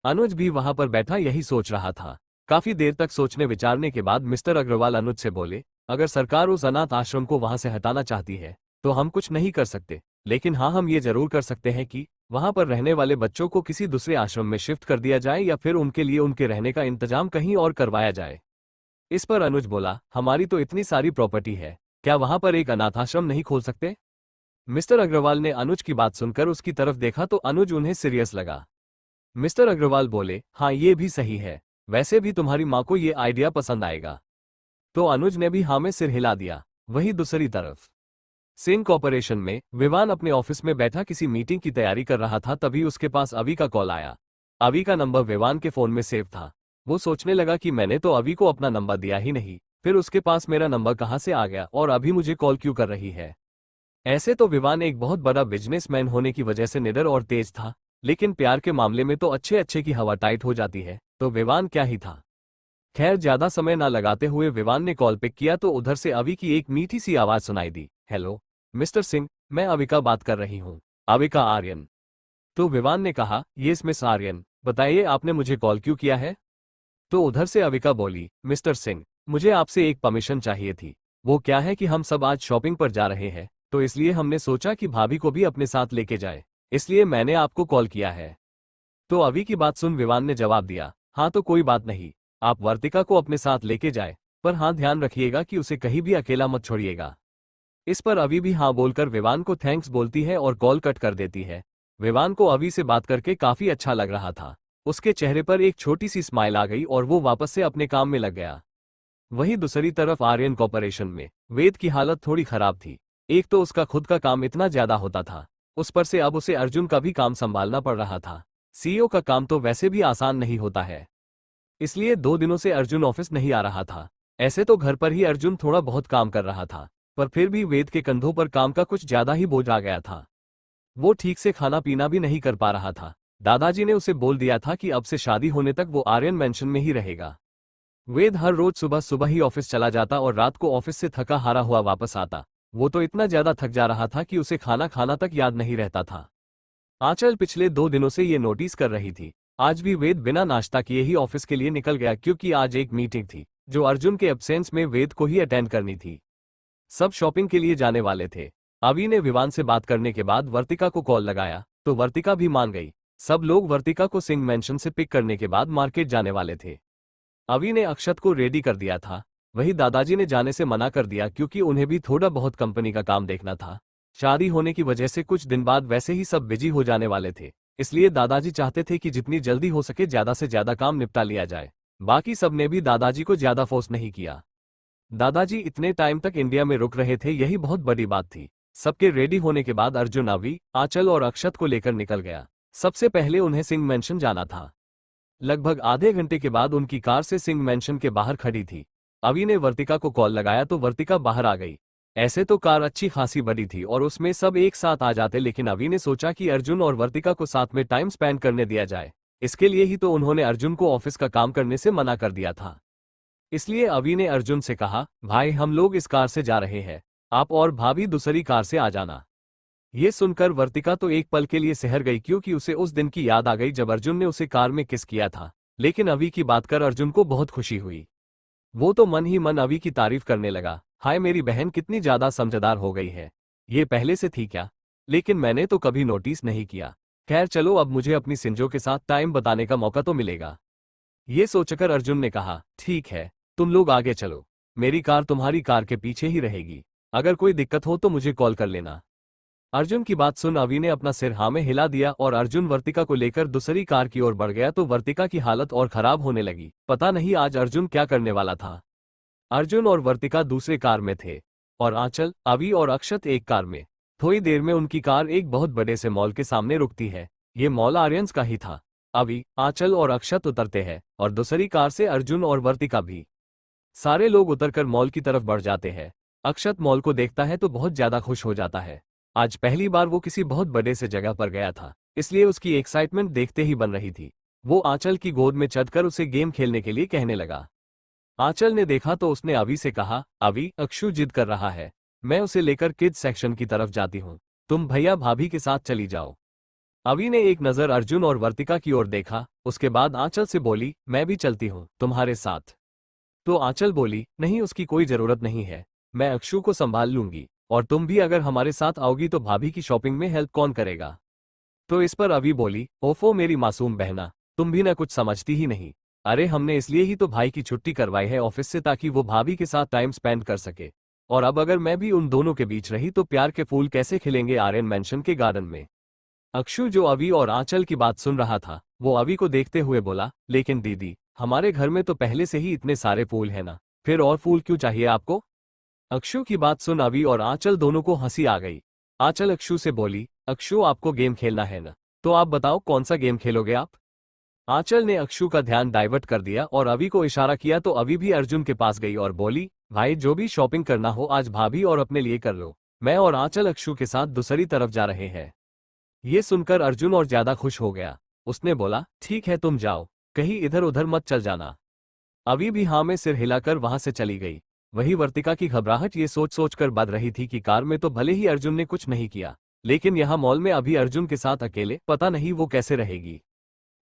अनुज भी वहां पर बैठा यही सोच रहा था। काफी देर तक सोचने विचारने के बाद मिस्टर अग्रवाल अनुज से बोले, अगर सरकार उस अनाथ आश्रम को वहां से हटाना चाहती है तो हम कुछ नहीं कर सकते, लेकिन हाँ, हम ये जरूर कर सकते हैं कि वहां पर रहने वाले बच्चों को किसी दूसरे आश्रम में शिफ्ट कर दिया जाए या फिर उनके लिए उनके रहने का इंतजाम कहीं और करवाया जाए। इस पर अनुज बोला, हमारी तो इतनी सारी प्रॉपर्टी है, क्या वहां पर एक अनाथाश्रम नहीं खोल सकते? मिस्टर अग्रवाल ने अनुज की बात सुनकर उसकी तरफ देखा तो अनुज उन्हें सीरियस लगा। मिस्टर अग्रवाल बोले, हाँ ये भी सही है, वैसे भी तुम्हारी माँ को ये आइडिया पसंद आएगा। तो अनुज ने भी हाँ में सिर हिला दिया। वहीं दूसरी तरफ सिंह कॉर्पोरेशन में विवान अपने ऑफिस में बैठा किसी मीटिंग की तैयारी कर रहा था, तभी उसके पास अवी का कॉल आया। अवी का नंबर विवान के फोन में सेव था। वो सोचने लगा कि मैंने तो अवी को अपना नंबर दिया ही नहीं, फिर उसके पास मेरा नंबर कहाँ से आ गया और अभी मुझे कॉल क्यों कर रही है। ऐसे तो विवान एक बहुत बड़ा बिजनेसमैन होने की वजह से निडर और तेज था, लेकिन प्यार के मामले में तो अच्छे अच्छे की हवा टाइट हो जाती है, तो विवान क्या ही था। खैर ज्यादा समय ना लगाते हुए विवान ने कॉल पिक किया तो उधर से अवी की एक मीठी सी आवाज सुनाई दी, हेलो मिस्टर सिंह, मैं अविका बात कर रही हूँ। अविका आर्यन। तो विवान ने कहा, यस मिस आर्यन, बताइए आपने मुझे कॉल क्यों किया है? तो उधर से अविका बोली, मिस्टर सिंह, मुझे आपसे एक परमिशन चाहिए थी। वो क्या है कि हम सब आज शॉपिंग पर जा रहे हैं, तो इसलिए हमने सोचा कि भाभी को भी अपने साथ लेके जाए, इसलिए मैंने आपको कॉल किया है। तो अवि की बात सुन विवान ने जवाब दिया, हाँ तो कोई बात नहीं, आप वर्तिका को अपने साथ लेके जाए, पर हाँ ध्यान रखिएगा कि उसे कहीं भी अकेला मत छोड़िएगा। इस पर अवि भी हाँ बोलकर विवान को थैंक्स बोलती है और कॉल कट कर देती है। विवान को अवि से बात करके काफी अच्छा लग रहा था। उसके चेहरे पर एक छोटी सी स्माइल आ गई और वो वापस से अपने काम में लग गया। वहीं दूसरी तरफ आर्यन कॉर्पोरेशन में वेद की हालत थोड़ी खराब थी। एक तो उसका खुद का काम इतना ज्यादा होता था, उस पर से अब उसे अर्जुन का भी काम संभालना पड़ रहा था। सीईओ का काम तो वैसे भी आसान नहीं होता है, इसलिए 2 दिनों से अर्जुन ऑफिस नहीं आ रहा था। ऐसे तो घर पर ही अर्जुन थोड़ा बहुत काम कर रहा था, पर फिर भी वेद के कंधों पर काम का कुछ ज्यादा ही बोझ आ गया था। वो ठीक से खाना पीना भी नहीं कर पा रहा था। दादाजी ने उसे बोल दिया था कि अब से शादी होने तक वो आर्यन मेंशन में ही रहेगा। वेद हर रोज सुबह सुबह ही ऑफिस चला जाता और रात को ऑफिस से थका हारा हुआ वापस आता। वो तो इतना ज्यादा थक जा रहा था कि उसे खाना खाना तक याद नहीं रहता था। आंचल पिछले 2 दिनों से ये नोटिस कर रही थी। आज भी वेद बिना नाश्ता किए ही ऑफिस के लिए निकल गया, क्योंकि आज एक मीटिंग थी जो अर्जुन के एब्सेंस में वेद को ही अटेंड करनी थी। सब शॉपिंग के लिए जाने वाले थे। अवि ने विवान से बात करने के बाद वर्तिका को कॉल लगाया तो वर्तिका भी मान गई। सब लोग वर्तिका को सिंह मेंशन से पिक करने के बाद मार्केट जाने वाले थे। अवि ने अक्षत को रेडी कर दिया था। वही दादाजी ने जाने से मना कर दिया, क्योंकि उन्हें भी थोड़ा बहुत कंपनी का काम देखना था। शादी होने की वजह से कुछ दिन बाद वैसे ही सब बिजी हो जाने वाले थे, इसलिए दादाजी चाहते थे कि जितनी जल्दी हो सके ज्यादा से ज्यादा काम निपटा लिया जाए। बाकी सब ने भी दादाजी को ज्यादा फोर्स नहीं किया। दादाजी इतने टाइम तक इंडिया में रुक रहे थे, यही बहुत बड़ी बात थी। सबके रेडी होने के बाद अर्जुन अवि, आंचल और अक्षत को लेकर निकल गया। सबसे पहले उन्हें सिंह मेंशन जाना था। लगभग आधे घंटे के बाद उनकी कार से सिंह मैंशन के बाहर खड़ी थी। अवि ने वर्तिका को कॉल लगाया तो वर्तिका बाहर आ गई। ऐसे तो कार अच्छी खासी बड़ी थी और उसमें सब एक साथ आ जाते, लेकिन अवि ने सोचा कि अर्जुन और वर्तिका को साथ में टाइम स्पेंड करने दिया जाए। इसके लिए ही तो उन्होंने अर्जुन को ऑफिस का काम करने से मना कर दिया था। इसलिए अवि ने अर्जुन से कहा, भाई हम लोग इस कार से जा रहे हैं, आप और भाभी दूसरी कार से आ जाना। ये सुनकर वर्तिका तो एक पल के लिए सहर गई, क्योंकि उसे उस दिन की याद आ गई जब अर्जुन ने उसे कार में किस किया था। लेकिन अवि की बात कर अर्जुन को बहुत खुशी हुई। वो तो मन ही मन अवि की तारीफ करने लगा। हाय मेरी बहन कितनी ज्यादा समझदार हो गई है, ये पहले से थी क्या? लेकिन मैंने तो कभी नोटिस नहीं किया। खैर चलो, अब मुझे अपनी सिंजो के साथ टाइम बताने का मौका तो मिलेगा। ये सोचकर अर्जुन ने कहा, ठीक है, तुम लोग आगे चलो, मेरी कार तुम्हारी कार के पीछे ही रहेगी। अगर कोई दिक्कत हो तो मुझे कॉल कर लेना। अर्जुन की बात सुन अवि ने अपना सिर हाँ में हिला दिया और अर्जुन वर्तिका को लेकर दूसरी कार की ओर बढ़ गया तो वर्तिका की हालत और खराब होने लगी। पता नहीं आज अर्जुन क्या करने वाला था। अर्जुन और वर्तिका दूसरे कार में थे और आंचल, अवि और अक्षत एक कार में। थोड़ी देर में उनकी कार एक बहुत बड़े से मॉल के सामने रुकती है। ये मॉल आर्यंस का ही था। अवि, आंचल और अक्षत उतरते हैं और दूसरी कार से अर्जुन और वर्तिका भी। सारे लोग उतरकर मॉल की तरफ बढ़ जाते हैं। अक्षत मॉल को देखता है तो बहुत ज्यादा खुश हो जाता है। आज पहली बार वो किसी बहुत बड़े से जगह पर गया था, इसलिए उसकी एक्साइटमेंट देखते ही बन रही थी। वो आंचल की गोद में चढ़कर उसे गेम खेलने के लिए कहने लगा। आंचल ने देखा तो उसने अवि से कहा, अवि, अक्षु जिद कर रहा है, मैं उसे लेकर किड्स सेक्शन की तरफ जाती हूँ, तुम भैया भाभी के साथ चली जाओ। अवि ने एक नजर अर्जुन और वर्तिका की ओर देखा, उसके बाद आंचल से बोली, मैं भी चलती हूँ तुम्हारे साथ। तो आंचल बोली, नहीं, उसकी कोई जरूरत नहीं है, मैं अक्षु को संभाल लूंगी, और तुम भी अगर हमारे साथ आओगी तो भाभी की शॉपिंग में हेल्प कौन करेगा? तो इस पर अवि बोली, ओफो मेरी मासूम बहना, तुम भी ना कुछ समझती ही नहीं। अरे हमने इसलिए ही तो भाई की छुट्टी करवाई है ऑफिस से, ताकि वो भाभी के साथ टाइम स्पेंड कर सके। और अब अगर मैं भी उन दोनों के बीच रही तो प्यार के फूल कैसे खिलेंगे आर्यन मैंशन के गार्डन में। अक्षु, जो अवि और आंचल की बात सुन रहा था, वो अवि को देखते हुए बोला, लेकिन दीदी, हमारे घर में तो पहले से ही इतने सारे फूल हैं ना, फिर और फूल क्यों चाहिए आपको? अक्षु की बात सुन अवि और आंचल दोनों को हंसी आ गई। आंचल अक्षु से बोली, अक्षु आपको गेम खेलना है ना, तो आप बताओ कौन सा गेम खेलोगे आप? आंचल ने अक्षु का ध्यान डाइवर्ट कर दिया और अवि को इशारा किया तो अवि भी अर्जुन के पास गई और बोली, भाई जो भी शॉपिंग करना हो आज भाभी और अपने लिए कर लो, मैं और आंचल अक्षु के साथ दूसरी तरफ जा रहे हैं। ये सुनकर अर्जुन और ज्यादा खुश हो गया। उसने बोला, ठीक है तुम जाओ, कहीं इधर उधर मत चल जाना। अवि भी हाँ में सिर हिलाकर वहां से चली गई। वही वर्तिका की घबराहट ये सोच सोच कर बढ़ रही थी कि कार में तो भले ही अर्जुन ने कुछ नहीं किया, लेकिन यहाँ मॉल में अभी अर्जुन के साथ अकेले पता नहीं वो कैसे रहेगी।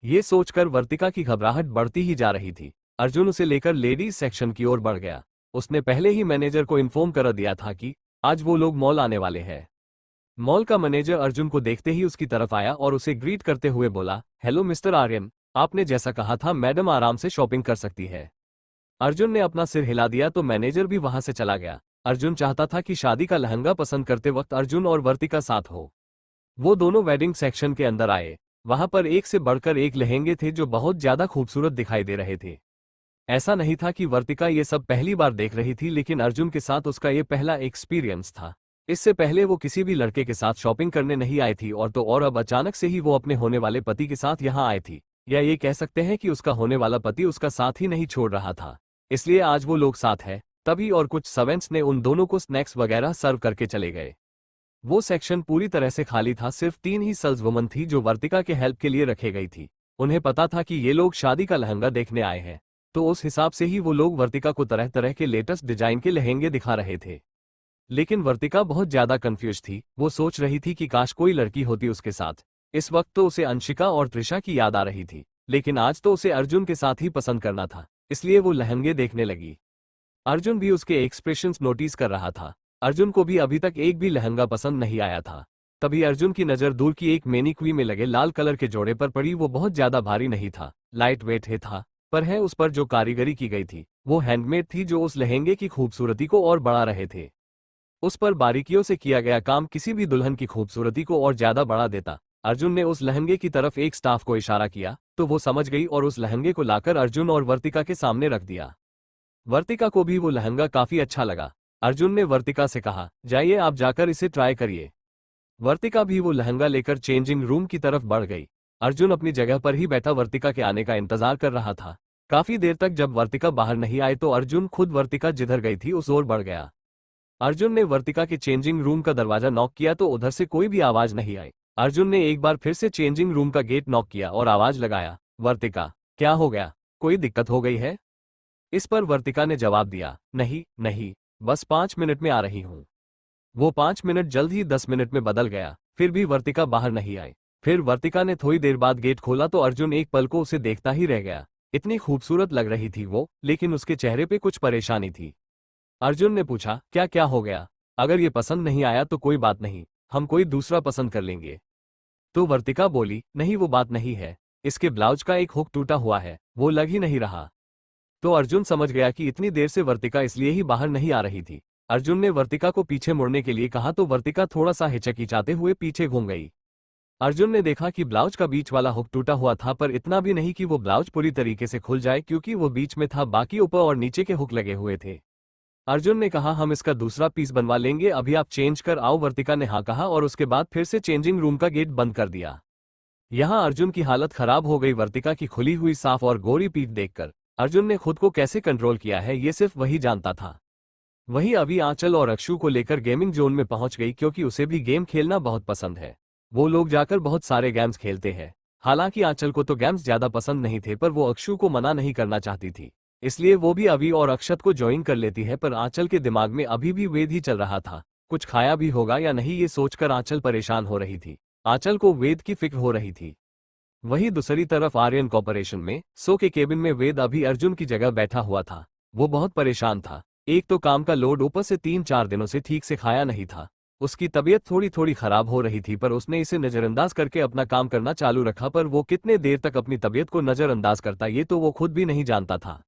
ये सोचकर वर्तिका की घबराहट बढ़ती ही जा रही थी। अर्जुन उसे लेकर लेडीज सेक्शन की ओर बढ़ गया। उसने पहले ही मैनेजर को इन्फॉर्म कर दिया था कि आज वो लोग मॉल आने वाले हैं। मॉल का मैनेजर अर्जुन को देखते ही उसकी तरफ आया और उसे ग्रीट करते हुए बोला, हेलो मिस्टर आर्यन, आपने जैसा कहा था मैडम आराम से शॉपिंग कर सकती है। अर्जुन ने अपना सिर हिला दिया तो मैनेजर भी वहां से चला गया। अर्जुन चाहता था कि शादी का लहंगा पसंद करते वक्त अर्जुन और वर्तिका साथ हो। वो दोनों वेडिंग सेक्शन के अंदर आए। वहां पर एक से बढ़कर एक लहंगे थे जो बहुत ज्यादा खूबसूरत दिखाई दे रहे थे। ऐसा नहीं था कि वर्तिका ये सब पहली बार देख रही थी, लेकिन अर्जुन के साथ उसका ये पहला एक्सपीरियंस था। इससे पहले वो किसी भी लड़के के साथ शॉपिंग करने नहीं आई थी, और तो और अब अचानक से ही वो अपने होने वाले पति के साथ यहाँ आई थी, या ये कह सकते हैं कि उसका होने वाला पति उसका साथ ही नहीं छोड़ रहा था। इसलिए आज वो लोग साथ है। तभी और कुछ सर्वेंट्स ने उन दोनों को स्नैक्स वगैरह सर्व करके चले गए। वो सेक्शन पूरी तरह से खाली था, सिर्फ 3 ही सेल्स वुमन थी जो वर्तिका के हेल्प के लिए रखे गई थी। उन्हें पता था कि ये लोग शादी का लहंगा देखने आए हैं, तो उस हिसाब से ही वो लोग वर्तिका को तरह तरह के लेटेस्ट डिजाइन के लहंगे दिखा रहे थे। लेकिन वर्तिका बहुत ज्यादा कंफ्यूज थी। वो सोच रही थी कि काश कोई लड़की होती उसके साथ। इस वक्त तो उसे अंशिका और त्रिशा की याद आ रही थी, लेकिन आज तो उसे अर्जुन के साथ ही पसंद करना था, इसलिए वो लहंगे देखने लगी। अर्जुन भी उसके एक्सप्रेशंस नोटिस कर रहा था। अर्जुन को भी अभी तक एक भी लहंगा पसंद नहीं आया था। तभी अर्जुन की नज़र दूर की एक मैनिक्वी में लगे लाल कलर के जोड़े पर पड़ी। वो बहुत ज्यादा भारी नहीं था, लाइट वेट है था, पर है उस पर जो कारीगरी की गई थी वो हैंडमेड थी, जो उस लहंगे की खूबसूरती को और बढ़ा रहे थे। उस पर बारीकियों से किया गया काम किसी भी दुल्हन की खूबसूरती को और ज्यादा बढ़ा देता। अर्जुन ने उस लहंगे की तरफ एक स्टाफ को इशारा किया तो वो समझ गई और उस लहंगे को लाकर अर्जुन और वर्तिका के सामने रख दिया। वर्तिका को भी वो लहंगा काफी अच्छा लगा। अर्जुन ने वर्तिका से कहा, जाइए आप जाकर इसे ट्राई करिए। वर्तिका भी वो लहंगा लेकर चेंजिंग रूम की तरफ बढ़ गई। अर्जुन अपनी जगह पर ही बैठा वर्तिका के आने का इंतजार कर रहा था। काफी देर तक जब वर्तिका बाहर नहीं आई तो अर्जुन खुद वर्तिका जिधर गई थी उस ओर बढ़ गया। अर्जुन ने वर्तिका के चेंजिंग रूम का दरवाजा नॉक किया तो उधर से कोई भी आवाज नहीं आई। अर्जुन ने एक बार फिर से चेंजिंग रूम का गेट नॉक किया और आवाज लगाया, वर्तिका, क्या हो गया, कोई दिक्कत हो गई है? इस पर वर्तिका ने जवाब दिया, नहीं नहीं, बस 5 मिनट में आ रही हूँ। वो 5 मिनट जल्द ही 10 मिनट में बदल गया, फिर भी वर्तिका बाहर नहीं आई। फिर वर्तिका ने थोड़ी देर बाद गेट खोला तो अर्जुन एक पल को उसे देखता ही रह गया। इतनी खूबसूरत लग रही थी वो, लेकिन उसके चेहरे पे कुछ परेशानी थी। अर्जुन ने पूछा, क्या क्या हो गया? अगर ये पसंद नहीं आया तो कोई बात नहीं, हम कोई दूसरा पसंद कर लेंगे। तो वर्तिका बोली, नहीं वो बात नहीं है, इसके ब्लाउज का एक हुक टूटा हुआ है, वो लग ही नहीं रहा। तो अर्जुन समझ गया कि इतनी देर से वर्तिका इसलिए ही बाहर नहीं आ रही थी। अर्जुन ने वर्तिका को पीछे मुड़ने के लिए कहा तो वर्तिका थोड़ा सा हिचकिचाते हुए पीछे घूम गई। अर्जुन ने देखा कि ब्लाउज का बीच वाला हुक टूटा हुआ था, पर इतना भी नहीं कि वो ब्लाउज पूरी तरीके से खुल जाए, क्योंकि वो बीच में था, बाकी ऊपर और नीचे के हुक लगे हुए थे। अर्जुन ने कहा, हम इसका दूसरा पीस बनवा लेंगे, अभी आप चेंज कर आओ। वर्तिका ने हाँ कहा और उसके बाद फिर से चेंजिंग रूम का गेट बंद कर दिया। यहाँ अर्जुन की हालत खराब हो गई। वर्तिका की खुली हुई साफ और गोरी पीठ देखकर अर्जुन ने खुद को कैसे कंट्रोल किया है ये सिर्फ वही जानता था। वहीं अभी आंचल और अक्षु को लेकर गेमिंग जोन में पहुंच गई, क्योंकि उसे भी गेम खेलना बहुत पसंद है। वो लोग जाकर बहुत सारे गेम्स खेलते हैं। हालांकि आंचल को तो गेम्स ज्यादा पसंद नहीं थे, पर वो अक्षु को मना नहीं करना चाहती थी, इसलिए वो भी अभी और अक्षत को ज्वाइन कर लेती है। पर आंचल के दिमाग में अभी भी वेद ही चल रहा था। कुछ खाया भी होगा या नहीं ये सोचकर आंचल परेशान हो रही थी। आंचल को वेद की फिक्र हो रही थी। वहीं दूसरी तरफ आर्यन कॉर्पोरेशन में सो के केबिन में वेद अभी अर्जुन की जगह बैठा हुआ था। वो बहुत परेशान था। एक तो काम का लोड, ऊपर से 3-4 दिनों से ठीक से खाया नहीं था। उसकी तबीयत थोड़ी थोड़ी खराब हो रही थी, पर उसने इसे नजरअंदाज करके अपना काम करना चालू रखा। पर वो कितने देर तक अपनी तबीयत को नजरअंदाज करता ये तो वो खुद भी नहीं जानता था।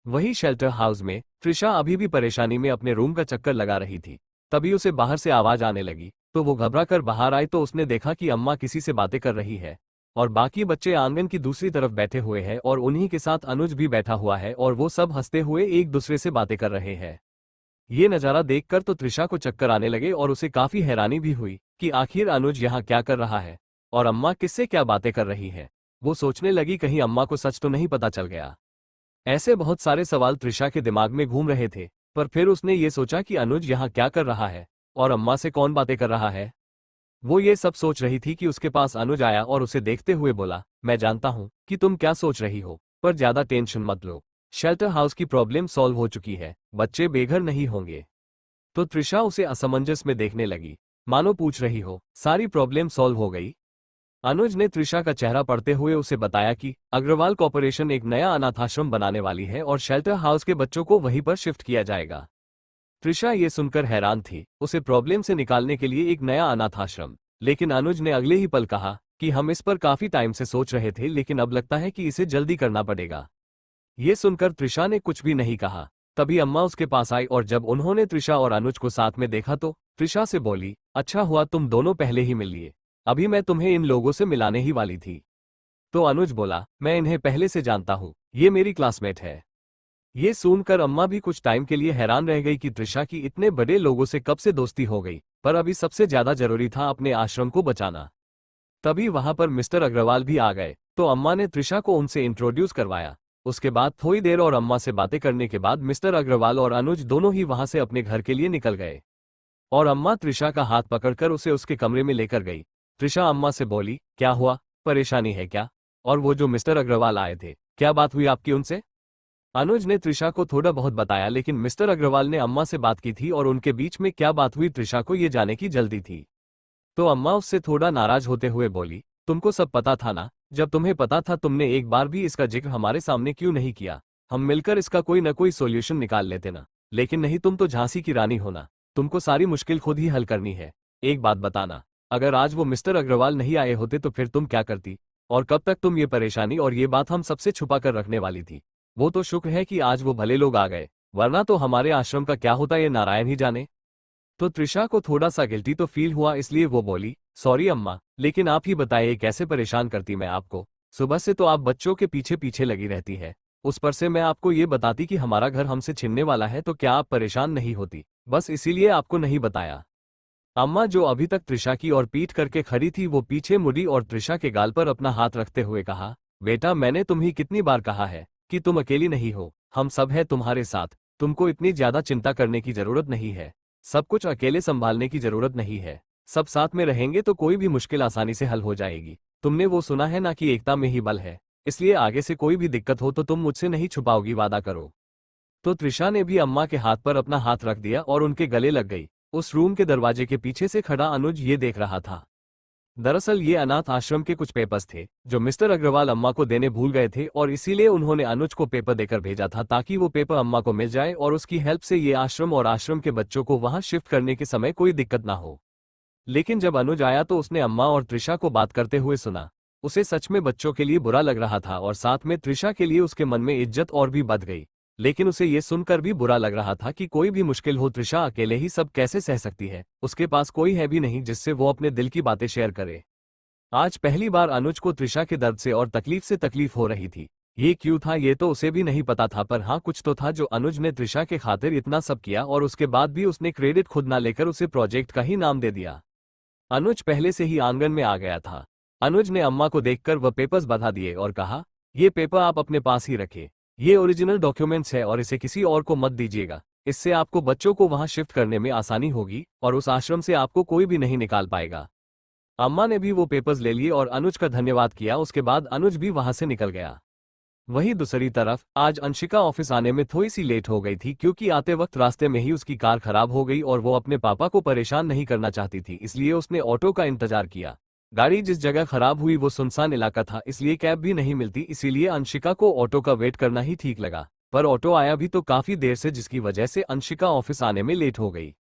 वहीं शेल्टर हाउस में त्रिशा अभी भी परेशानी में अपने रूम का चक्कर लगा रही थी। तभी उसे बाहर से आवाज आने लगी तो वो घबरा कर बाहर आई तो उसने देखा कि अम्मा किसी से बातें कर रही है और बाकी बच्चे आंगन की दूसरी तरफ बैठे हुए हैं और उन्हीं के साथ अनुज भी बैठा हुआ है और वो सब हंसते हुए एक दूसरे से बातें कर रहे हैं। ये नज़ारा देखकर तो त्रिशा को चक्कर आने लगे और उसे काफी हैरानी भी हुई कि आखिर अनुज यहाँ क्या कर रहा है और अम्मा किससे क्या बातें कर रही है। वो सोचने लगी कहीं अम्मा को सच तो नहीं पता चल गया। ऐसे बहुत सारे सवाल त्रिशा के दिमाग में घूम रहे थे, पर फिर उसने ये सोचा कि अनुज यहाँ क्या कर रहा है और अम्मा से कौन बातें कर रहा है। वो ये सब सोच रही थी कि उसके पास अनुज आया और उसे देखते हुए बोला, मैं जानता हूँ कि तुम क्या सोच रही हो, पर ज्यादा टेंशन मत लो। शेल्टर हाउस की प्रॉब्लम सॉल्व हो चुकी है, बच्चे बेघर नहीं होंगे। तो त्रिशा उसे असमंजस में देखने लगी, मानो पूछ रही हो, सारी प्रॉब्लम सॉल्व हो गई? अनुज ने त्रिशा का चेहरा पढ़ते हुए उसे बताया कि अग्रवाल कॉर्पोरेशन एक नया अनाथाश्रम बनाने वाली है और शेल्टर हाउस के बच्चों को वहीं पर शिफ्ट किया जाएगा। त्रिशा ये सुनकर हैरान थी, उसे प्रॉब्लम से निकालने के लिए एक नया अनाथाश्रम। लेकिन अनुज ने अगले ही पल कहा कि हम इस पर काफी टाइम से सोच रहे थे, लेकिन अब लगता है कि इसे जल्दी करना पड़ेगा। ये सुनकर त्रिशा ने कुछ भी नहीं कहा। तभी अम्मा उसके पास आई और जब उन्होंने त्रिशा और अनुज को साथ में देखा तो त्रिशा से बोली, अच्छा हुआ तुम दोनों पहले ही मिल लिए, अभी मैं तुम्हें इन लोगों से मिलाने ही वाली थी। तो अनुज बोला, मैं इन्हें पहले से जानता हूँ, ये मेरी क्लासमेट है। ये सुनकर अम्मा भी कुछ टाइम के लिए हैरान रह गई कि त्रिशा की इतने बड़े लोगों से कब से दोस्ती हो गई, पर अभी सबसे ज्यादा जरूरी था अपने आश्रम को बचाना। तभी वहां पर मिस्टर अग्रवाल भी आ गए तो अम्मा ने त्रिशा को उनसे इंट्रोड्यूस करवाया। उसके बाद थोड़ी देर और अम्मा से बातें करने के बाद मिस्टर अग्रवाल और अनुज दोनों ही वहां से अपने घर के लिए निकल गए और अम्मा त्रिशा का हाथ पकड़कर उसे उसके कमरे में लेकर गई। त्रिशा अम्मा से बोली, क्या हुआ, परेशानी है क्या? और वो जो मिस्टर अग्रवाल आए थे, क्या बात हुई आपकी उनसे? अनुज ने त्रिशा को थोड़ा बहुत बताया, लेकिन मिस्टर अग्रवाल ने अम्मा से बात की थी और उनके बीच में क्या बात हुई त्रिशा को ये जाने की जल्दी थी। तो अम्मा उससे थोड़ा नाराज होते हुए बोली, तुमको सब पता था ना, जब तुम्हें पता था तुमने एक बार भी इसका जिक्र हमारे सामने क्यों नहीं किया? हम मिलकर इसका कोई न कोई सोल्यूशन निकाल लेते ना। लेकिन नहीं, तुम तो झांसी की रानी हो ना, तुमको सारी मुश्किल खुद ही हल करनी है। एक बात बताना, अगर आज वो मिस्टर अग्रवाल नहीं आए होते तो फिर तुम क्या करती, और कब तक तुम ये परेशानी और ये बात हम सबसे छुपा कर रखने वाली थी? वो तो शुक्र है कि आज वो भले लोग आ गए, वरना तो हमारे आश्रम का क्या होता ये नारायण ही जाने। तो त्रिशा को थोड़ा सा गिल्टी तो फील हुआ, इसलिए वो बोली, सॉरी अम्मा, लेकिन आप ही बताइए कैसे परेशान करती मैं आपको? सुबह से तो आप बच्चों के पीछे पीछे लगी रहती है, उस पर से मैं आपको ये बताती कि हमारा घर हमसे छिनने वाला है तो क्या आप परेशान नहीं होती? बस इसीलिए आपको नहीं बताया। अम्मा जो अभी तक त्रिशा की और पीठ करके खड़ी थी वो पीछे मुड़ी और त्रिशा के गाल पर अपना हाथ रखते हुए कहा, बेटा मैंने तुम्हें कितनी बार कहा है कि तुम अकेली नहीं हो, हम सब है तुम्हारे साथ, तुमको इतनी ज्यादा चिंता करने की जरूरत नहीं है, सब कुछ अकेले संभालने की जरूरत नहीं है, सब साथ में रहेंगे तो कोई भी मुश्किल आसानी से हल हो जाएगी। तुमने वो सुना है ना कि एकता में ही बल है, इसलिए आगे से कोई भी दिक्कत हो तो तुम मुझसे नहीं छुपाओगी, वादा करो। तो त्रिशा ने भी अम्मा के हाथ पर अपना हाथ रख दिया और उनके गले लग गई। उस रूम के दरवाजे के पीछे से खड़ा अनुज ये देख रहा था। दरअसल ये अनाथ आश्रम के कुछ पेपर्स थे जो मिस्टर अग्रवाल अम्मा को देने भूल गए थे और इसीलिए उन्होंने अनुज को पेपर देकर भेजा था ताकि वो पेपर अम्मा को मिल जाए और उसकी हेल्प से ये आश्रम और आश्रम के बच्चों को वहां शिफ्ट करने के समय कोई दिक्कत ना हो। लेकिन जब अनुज आया तो उसने अम्मा और त्रिशा को बात करते हुए सुना। उसे सच में बच्चों के लिए बुरा लग रहा था और साथ में त्रिशा के लिए उसके मन में इज्जत और भी बढ़ गई। लेकिन उसे ये सुनकर भी बुरा लग रहा था कि कोई भी मुश्किल हो त्रिशा अकेले ही सब कैसे सह सकती है, उसके पास कोई है भी नहीं जिससे वो अपने दिल की बातें शेयर करे। आज पहली बार अनुज को त्रिशा के दर्द से तकलीफ हो रही थी। ये क्यों था ये तो उसे भी नहीं पता था, पर हाँ कुछ तो था जो अनुज ने त्रिशा के खातिर इतना सब किया और उसके बाद भी उसने क्रेडिट खुद ना लेकर उसे प्रोजेक्ट का ही नाम दे दिया। अनुज पहले से ही आंगन में आ गया था। अनुज ने अम्मा को देखकर वह पेपर्स बधा दिए और कहा, ये पेपर आप अपने पास ही रखें, ये ओरिजिनल डॉक्यूमेंट्स है और इसे किसी और को मत दीजिएगा, इससे आपको बच्चों को वहां शिफ्ट करने में आसानी होगी और उस आश्रम से आपको कोई भी नहीं निकाल पाएगा। अम्मा ने भी वो पेपर्स ले लिए और अनुज का धन्यवाद किया। उसके बाद अनुज भी वहां से निकल गया। वहीं दूसरी तरफ आज अंशिका ऑफिस आने में थोड़ी सी लेट हो गई थी क्योंकि आते वक्त रास्ते में ही उसकी कार खराब हो गई और वो अपने पापा को परेशान नहीं करना चाहती थी, इसलिए उसने ऑटो का इंतजार किया। गाड़ी जिस जगह खराब हुई वो सुनसान इलाका था, इसलिए कैब भी नहीं मिलती, इसीलिए अंशिका को ऑटो का वेट करना ही ठीक लगा। पर ऑटो आया भी तो काफी देर से, जिसकी वजह से अंशिका ऑफिस आने में लेट हो गई।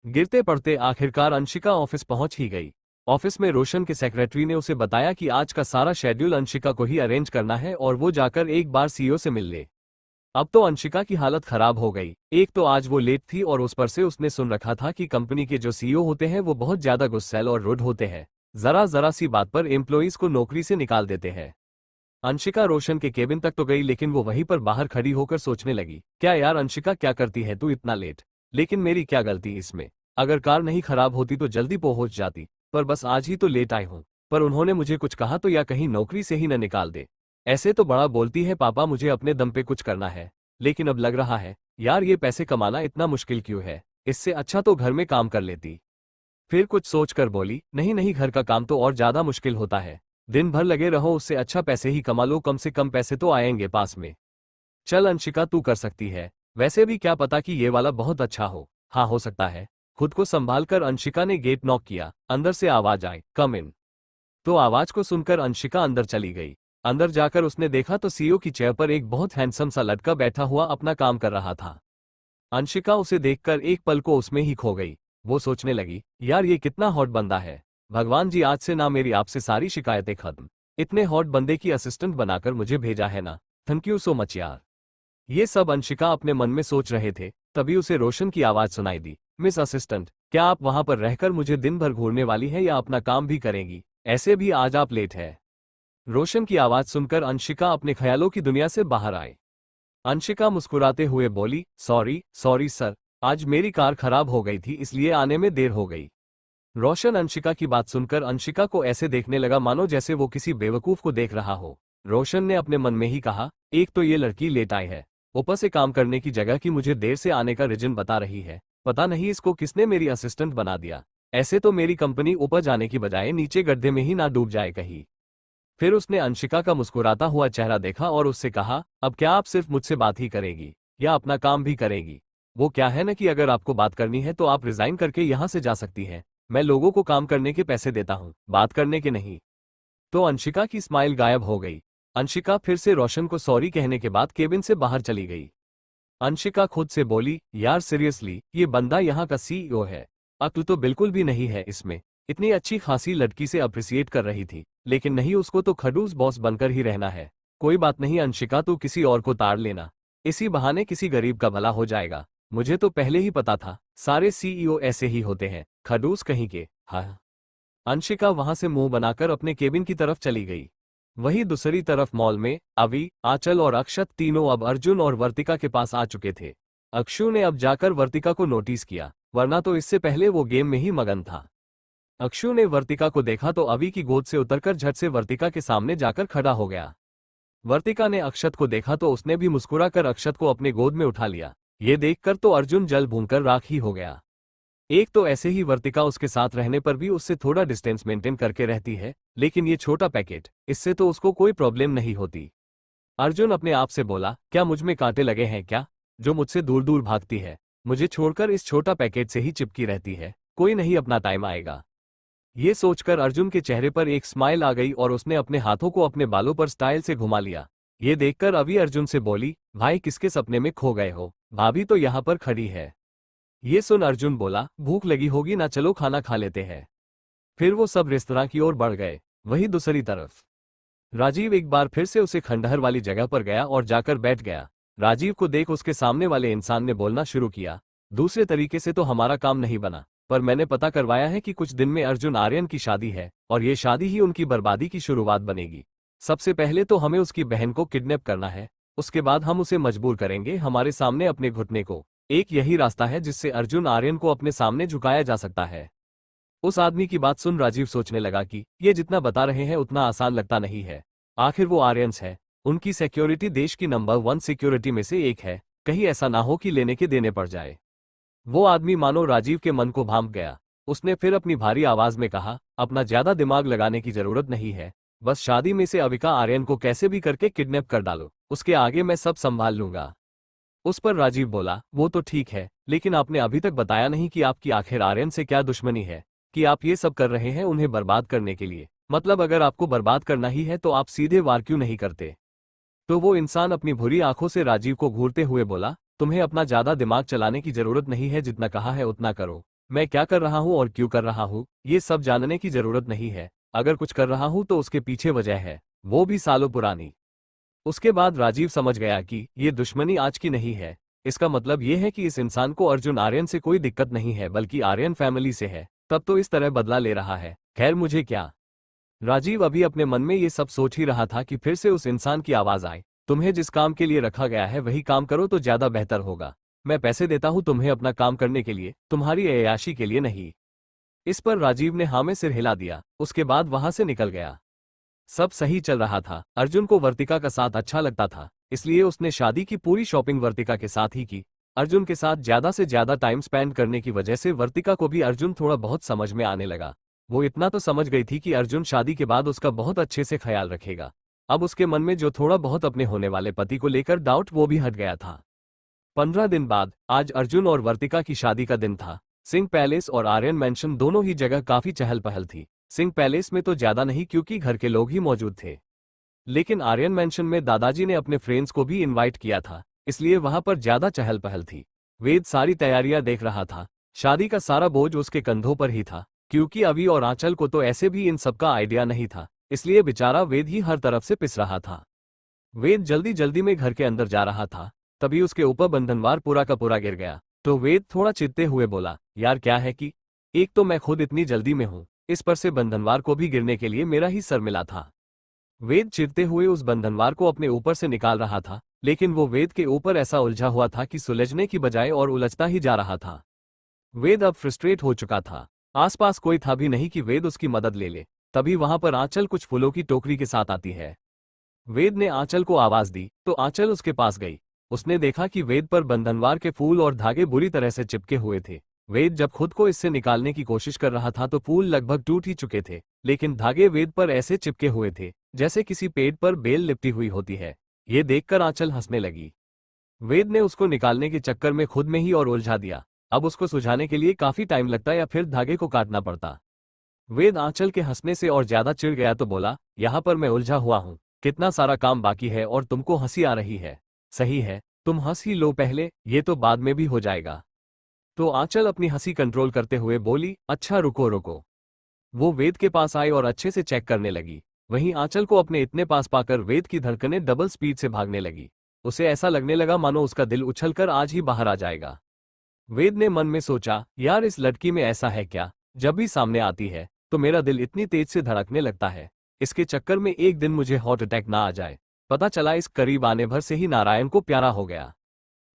गिरते पड़ते आखिरकार अंशिका ऑफिस पहुंच ही गई। ऑफिस में रोशन के सेक्रेटरी ने उसे बताया कि आज का सारा शेड्यूल अंशिका को ही अरेंज करना है और वो जाकर एक बार सीईओ से मिल ले। अब तो अंशिका की हालत खराब हो गई। एक तो आज वो लेट थी और उस पर से उसने सुन रखा था कि कंपनी के जो सीईओ होते हैं वो बहुत ज्यादा गुस्सैल और रुड होते हैं, जरा जरा सी बात पर एम्प्लॉइज को नौकरी से निकाल देते हैं। अंशिका रोशन के केबिन तक तो गई लेकिन वो वहीं पर बाहर खड़ी होकर सोचने लगी, क्या यार अंशिका क्या करती है तू इतना लेट, लेकिन मेरी क्या गलती इसमें, अगर कार नहीं खराब होती तो जल्दी पहुंच जाती, पर बस आज ही तो लेट आई हूं। पर उन्होंने मुझे कुछ कहा तो या कहीं नौकरी से ही न निकाल दे। ऐसे तो बड़ा बोलती है पापा मुझे अपने दम पे कुछ करना है, लेकिन अब लग रहा है यार ये पैसे कमाना इतना मुश्किल क्यों है, इससे अच्छा तो घर में काम कर लेती। फिर कुछ सोचकर बोली, नहीं नहीं घर का काम तो और ज्यादा मुश्किल होता है, दिन भर लगे रहो उससे अच्छा पैसे ही कमा लो, कम से कम पैसे तो आएंगे पास में। चल अंशिका तू कर सकती है, वैसे भी क्या पता कि ये वाला बहुत अच्छा हो। हाँ हो सकता है। खुद को संभालकर अंशिका ने गेट नॉक किया। अंदर से आवाज आई, कम इन। तो आवाज को सुनकर अंशिका अंदर चली गई। अंदर जाकर उसने देखा तो सीईओ की चेयर पर एक बहुत हैंडसम सा लड़का बैठा हुआ अपना काम कर रहा था। अंशिका उसे देखकर एक पल को उसमें ही खो गई। वो सोचने लगी, यार ये कितना हॉट बंदा है, भगवान जी आज से ना मेरी आपसे सारी शिकायतें खत्म, इतने हॉट बंदे की असिस्टेंट बनाकर मुझे भेजा है ना, थैंक यू सो मच यार। ये सब अंशिका अपने मन में सोच रहे थे, तभी उसे रोशन की आवाज सुनाई दी, मिस असिस्टेंट क्या आप वहां पर रहकर मुझे दिन भर घूरने वाली है या अपना काम भी करेंगी, ऐसे भी आज आप लेट है। रोशन की आवाज सुनकर अंशिका अपने ख्यालों की दुनिया से बाहर आई। अंशिका मुस्कुराते हुए बोली, सॉरी सॉरी सर, आज मेरी कार खराब हो गई थी इसलिए आने में देर हो गई। रोशन अंशिका की बात सुनकर अंशिका को ऐसे देखने लगा मानो जैसे वो किसी बेवकूफ को देख रहा हो। रोशन ने अपने मन में ही कहा, एक तो ये लड़की लेट आई है, ऊपर से काम करने की जगह की मुझे देर से आने का रीजन बता रही है, पता नहीं इसको किसने मेरी असिस्टेंट बना दिया, ऐसे तो मेरी कंपनी ऊपर जाने की बजाय नीचे गड्ढे में ही ना डूब जाए कहीं। फिर उसने अंशिका का मुस्कुराता हुआ चेहरा देखा और उससे कहा, अब क्या आप सिर्फ मुझसे बात ही करेगी या अपना काम भी करेगी? वो क्या है ना कि अगर आपको बात करनी है तो आप रिजाइन करके यहाँ से जा सकती हैं, मैं लोगों को काम करने के पैसे देता हूँ, बात करने के नहीं। तो अंशिका की स्माइल गायब हो गई। अंशिका फिर से रोशन को सॉरी कहने के बाद केबिन से बाहर चली गई। अंशिका खुद से बोली, यार सीरियसली ये बंदा यहाँ का सीईओ है, अक्ल तो बिल्कुल भी नहीं है इसमें। इतनी अच्छी खासी लड़की से अप्रिसिएट कर रही थी, लेकिन नहीं उसको तो खड़ूस बॉस बनकर ही रहना है। कोई बात नहीं अंशिका, तू किसी और को ताड़ लेना, इसी बहाने किसी गरीब का भला हो जाएगा। मुझे तो पहले ही पता था सारे सीईओ ऐसे ही होते हैं, खड़ूस कहीं के। हाँ। अंशिका वहां से मुंह बनाकर अपने केबिन की तरफ चली गई। वहीं दूसरी तरफ मॉल में अवि, आंचल और अक्षत तीनों अब अर्जुन और वर्तिका के पास आ चुके थे। अक्षु ने अब जाकर वर्तिका को नोटिस किया। वरना तो इससे पहले वो गेम में ही मगन था। अक्षु ने वर्तिका को देखा तो अवि की गोद से उतरकर झट से वर्तिका के सामने जाकर खड़ा हो गया। वर्तिका ने अक्षत को देखा तो उसने भी मुस्कुराकर अक्षत को अपने गोद में उठा लिया। ये देखकर तो अर्जुन जल भूनकर राख ही हो गया। एक तो ऐसे ही वर्तिका उसके साथ रहने पर भी उससे थोड़ा डिस्टेंस मेंटेन करके रहती है, लेकिन ये छोटा पैकेट, इससे तो उसको कोई प्रॉब्लम नहीं होती। अर्जुन अपने आप से बोला, क्या मुझ में कांटे लगे हैं क्या, जो मुझसे दूर दूर भागती है, मुझे छोड़कर इस छोटा पैकेट से ही चिपकी रहती है, कोई नहीं अपना टाइम आएगा। ये सोचकर अर्जुन के चेहरे पर एक स्माइल आ गई और उसने अपने हाथों को अपने बालों पर स्टाइल से घुमा लिया। ये देखकर अवि अर्जुन से बोली, भाई किसके सपने में खो गए हो, भाभी तो यहाँ पर खड़ी है। ये सुन अर्जुन बोला, भूख लगी होगी ना, चलो खाना खा लेते हैं। फिर वो सब रेस्तरां की ओर बढ़ गए। वहीं दूसरी तरफ राजीव एक बार फिर से उसे खंडहर वाली जगह पर गया और जाकर बैठ गया। राजीव को देख उसके सामने वाले इंसान ने बोलना शुरू किया, दूसरे तरीके से तो हमारा काम नहीं बना, पर मैंने पता करवाया है कि कुछ दिन में अर्जुन आर्यन की शादी है और ये शादी ही उनकी बर्बादी की शुरुआत बनेगी। सबसे पहले तो हमें उसकी बहन को किडनैप करना है, उसके बाद हम उसे मजबूर करेंगे हमारे सामने अपने घुटने को। एक यही रास्ता है जिससे अर्जुन आर्यन को अपने सामने झुकाया जा सकता है। उस आदमी की बात सुन राजीव सोचने लगा कि ये जितना बता रहे हैं उतना आसान लगता नहीं है। आखिर वो आर्यंस है, उनकी सिक्योरिटी देश की नंबर 1 सिक्योरिटी में से एक है, कहीं ऐसा ना हो कि लेने के देने पड़ जाए। वो आदमी मानो राजीव के मन को भांप गया। उसने फिर अपनी भारी आवाज में कहा, अपना ज्यादा दिमाग लगाने की जरूरत नहीं है, बस शादी में से अविका आर्यन को कैसे भी करके किडनैप कर डालो, उसके आगे मैं सब संभाल लूंगा। उस पर राजीव बोला, वो तो ठीक है, लेकिन आपने अभी तक बताया नहीं कि आपकी आखिर आर्यन से क्या दुश्मनी है, कि आप ये सब कर रहे हैं उन्हें बर्बाद करने के लिए। मतलब अगर आपको बर्बाद करना ही है तो आप सीधे वार क्यों नहीं करते। तो वो इंसान अपनी भूरी आंखों से राजीव को घूरते हुए बोला, तुम्हें अपना ज्यादा दिमाग चलाने की जरूरत नहीं है, जितना कहा है उतना करो। मैं क्या कर रहा हूँ और क्यों कर रहा हूँ ये सब जानने की जरूरत नहीं है, अगर कुछ कर रहा हूँ तो उसके पीछे वजह है, वो भी सालों पुरानी। उसके बाद राजीव समझ गया कि ये दुश्मनी आज की नहीं है। इसका मतलब ये है कि इस इंसान को अर्जुन आर्यन से कोई दिक्कत नहीं है, बल्कि आर्यन फैमिली से है, तब तो इस तरह बदला ले रहा है। खैर मुझे क्या। राजीव अभी अपने मन में ये सब सोच ही रहा था कि फिर से उस इंसान की आवाज आई, तुम्हें जिस काम के लिए रखा गया है वही काम करो तो ज्यादा बेहतर होगा। मैं पैसे देता हूं तुम्हें अपना काम करने के लिए, तुम्हारी अय्याशी के लिए नहीं। इस पर राजीव ने हाँ में सिर हिला दिया, उसके बाद वहां से निकल गया। सब सही चल रहा था। अर्जुन को वर्तिका का साथ अच्छा लगता था, इसलिए उसने शादी की पूरी शॉपिंग वर्तिका के साथ ही की। अर्जुन के साथ ज्यादा से ज्यादा टाइम स्पेंड करने की वजह से वर्तिका को भी अर्जुन थोड़ा बहुत समझ में आने लगा। वो इतना तो समझ गई थी कि अर्जुन शादी के बाद उसका बहुत अच्छे से ख्याल रखेगा। अब उसके मन में जो थोड़ा बहुत अपने होने वाले पति को लेकर डाउट वो भी हट गया था। 15 दिन बाद आज अर्जुन और वर्तिका की शादी का दिन था। सिंह पैलेस और आर्यन मैंशन दोनों ही जगह काफी चहल पहल थी। सिंह पैलेस में तो ज्यादा नहीं क्योंकि घर के लोग ही मौजूद थे, लेकिन आर्यन मैंशन में दादाजी ने अपने फ्रेंड्स को भी इनवाइट किया था, इसलिए वहां पर ज्यादा चहल पहल थी। वेद सारी तैयारियां देख रहा था। शादी का सारा बोझ उसके कंधों पर ही था, क्योंकि अवि और आंचल को तो ऐसे भी इन सबका आइडिया नहीं था, इसलिए बेचारा वेद ही हर तरफ से पिस रहा था। वेद जल्दी जल्दी में घर के अंदर जा रहा था, तभी उसके ऊपर बंधनवार पूरा का पूरा गिर गया। तो वेद थोड़ा चिढ़ते हुए बोला, यार क्या है कि एक तो मैं खुद इतनी जल्दी में हूं, इस पर से बंधनवार को भी गिरने के लिए मेरा ही सर मिला था। वेद चिढ़ते हुए उस बंधनवार को अपने ऊपर से निकाल रहा था, लेकिन वो वेद के ऊपर ऐसा उलझा हुआ था कि सुलझने की बजाय और उलझता ही जा रहा था। वेद अब फ्रस्ट्रेट हो चुका था। आसपास कोई था भी नहीं कि वेद उसकी मदद ले ले। तभी वहां पर आंचल कुछ फूलों की टोकरी के साथ आती है। वेद ने आंचल को आवाज दी तो आंचल उसके पास गई। उसने देखा कि वेद पर बंधनवार के फूल और धागे बुरी तरह से चिपके हुए थे। वेद जब खुद को इससे निकालने की कोशिश कर रहा था तो फूल लगभग टूट ही चुके थे, लेकिन धागे वेद पर ऐसे चिपके हुए थे जैसे किसी पेड़ पर बेल लिपटी हुई होती है। ये देखकर आंचल हंसने लगी। वेद ने उसको निकालने के चक्कर में खुद में ही और उलझा दिया। अब उसको सुझाने के लिए काफी टाइम लगता या फिर धागे को काटना पड़ता। वेद आंचल के हंसने से और ज्यादा चिढ़ गया तो बोला, यहाँ पर मैं उलझा हुआ हूँ, कितना सारा काम बाकी है और तुमको हंसी आ रही है। सही है, तुम हंस ही लो पहले, ये तो बाद में भी हो जाएगा। तो आंचल अपनी हंसी कंट्रोल करते हुए बोली, अच्छा रुको रुको। वो वेद के पास आई और अच्छे से चेक करने लगी। वहीं आंचल को अपने इतने पास पाकर वेद की धड़कनें डबल स्पीड से भागने लगी। उसे ऐसा लगने लगा मानो उसका दिल उछलकर आज ही बाहर आ जाएगा। वेद ने मन में सोचा, यार इस लड़की में ऐसा है क्या, जब भी सामने आती है तो मेरा दिल इतनी तेज से धड़कने लगता है, इसके चक्कर में एक दिन मुझे हार्ट अटैक ना आ जाए। पता चला इस करीब आने भर से ही नारायण को प्यारा हो गया।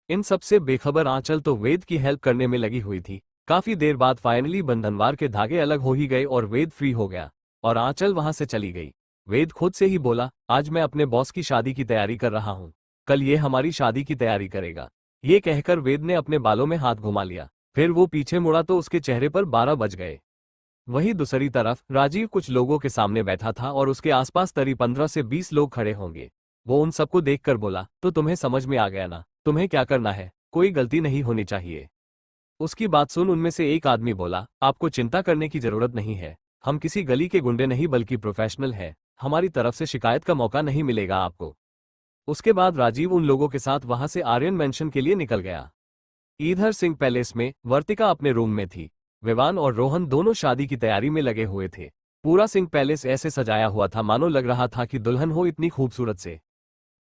इन सब से बेखबर आंचल तो वेद की हेल्प करने में लगी हुई थी। काफी देर बाद फाइनली बंधनवार के धागे अलग हो ही गए और वेद फ्री हो गया और आंचल वहां से चली गई। वेद खुद से ही बोला, आज मैं अपने बॉस की शादी की तैयारी कर रहा हूँ, कल ये हमारी शादी की तैयारी करेगा। ये कहकर वेद ने अपने बालों में हाथ घुमा लिया, फिर वो पीछे मुड़ा तो उसके चेहरे पर 12 बज गए। वहीं दूसरी तरफ राजीव कुछ लोगों के सामने बैठा था और उसके आसपास करीब 15 से 20 लोग खड़े होंगे। वो उन सबको देखकर बोला, तो तुम्हें समझ में आ गया ना, तुम्हें क्या करना है, कोई गलती नहीं होनी चाहिए। उसकी बात सुन उनमें से एक आदमी बोला, आपको चिंता करने की जरूरत नहीं है, हम किसी गली के गुंडे नहीं बल्कि प्रोफेशनल हैं, हमारी तरफ से शिकायत का मौका नहीं मिलेगा आपको। उसके बाद राजीव उन लोगों के साथ वहां से आर्यन मेंशन के लिए निकल गया। इधर सिंह पैलेस में वर्तिका अपने रूम में थी। विवान और रोहन दोनों शादी की तैयारी में लगे हुए थे। पूरा सिंह पैलेस ऐसे सजाया हुआ था मानो लग रहा था कि दुल्हन हो, इतनी खूबसूरत से।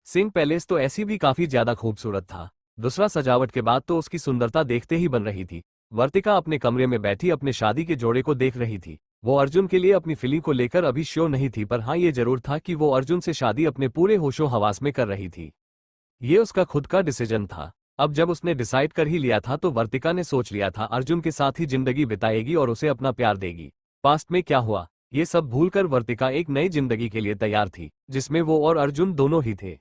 सिंह पैलेस तो ऐसी भी काफी ज्यादा खूबसूरत था। दूसरा, सजावट के बाद तो उसकी सुंदरता देखते ही बन रही थी। वर्तिका अपने कमरे में बैठी अपने शादी के जोड़े को देख रही थी। वो अर्जुन के लिए अपनी फीलिंग को लेकर अभी श्योर नहीं थी, पर हाँ ये जरूर था कि वो अर्जुन से शादी अपने पूरे होशो हवास में कर रही थी। ये उसका खुद का डिसीजन था। अब जब उसने डिसाइड कर ही लिया था तो वर्तिका ने सोच लिया था अर्जुन के साथ ही जिंदगी बिताएगी और उसे अपना प्यार देगी। पास्ट में क्या हुआ ये सब भूलकर वर्तिका एक नई जिंदगी के लिए तैयार थी, जिसमें वो और अर्जुन दोनों ही थे।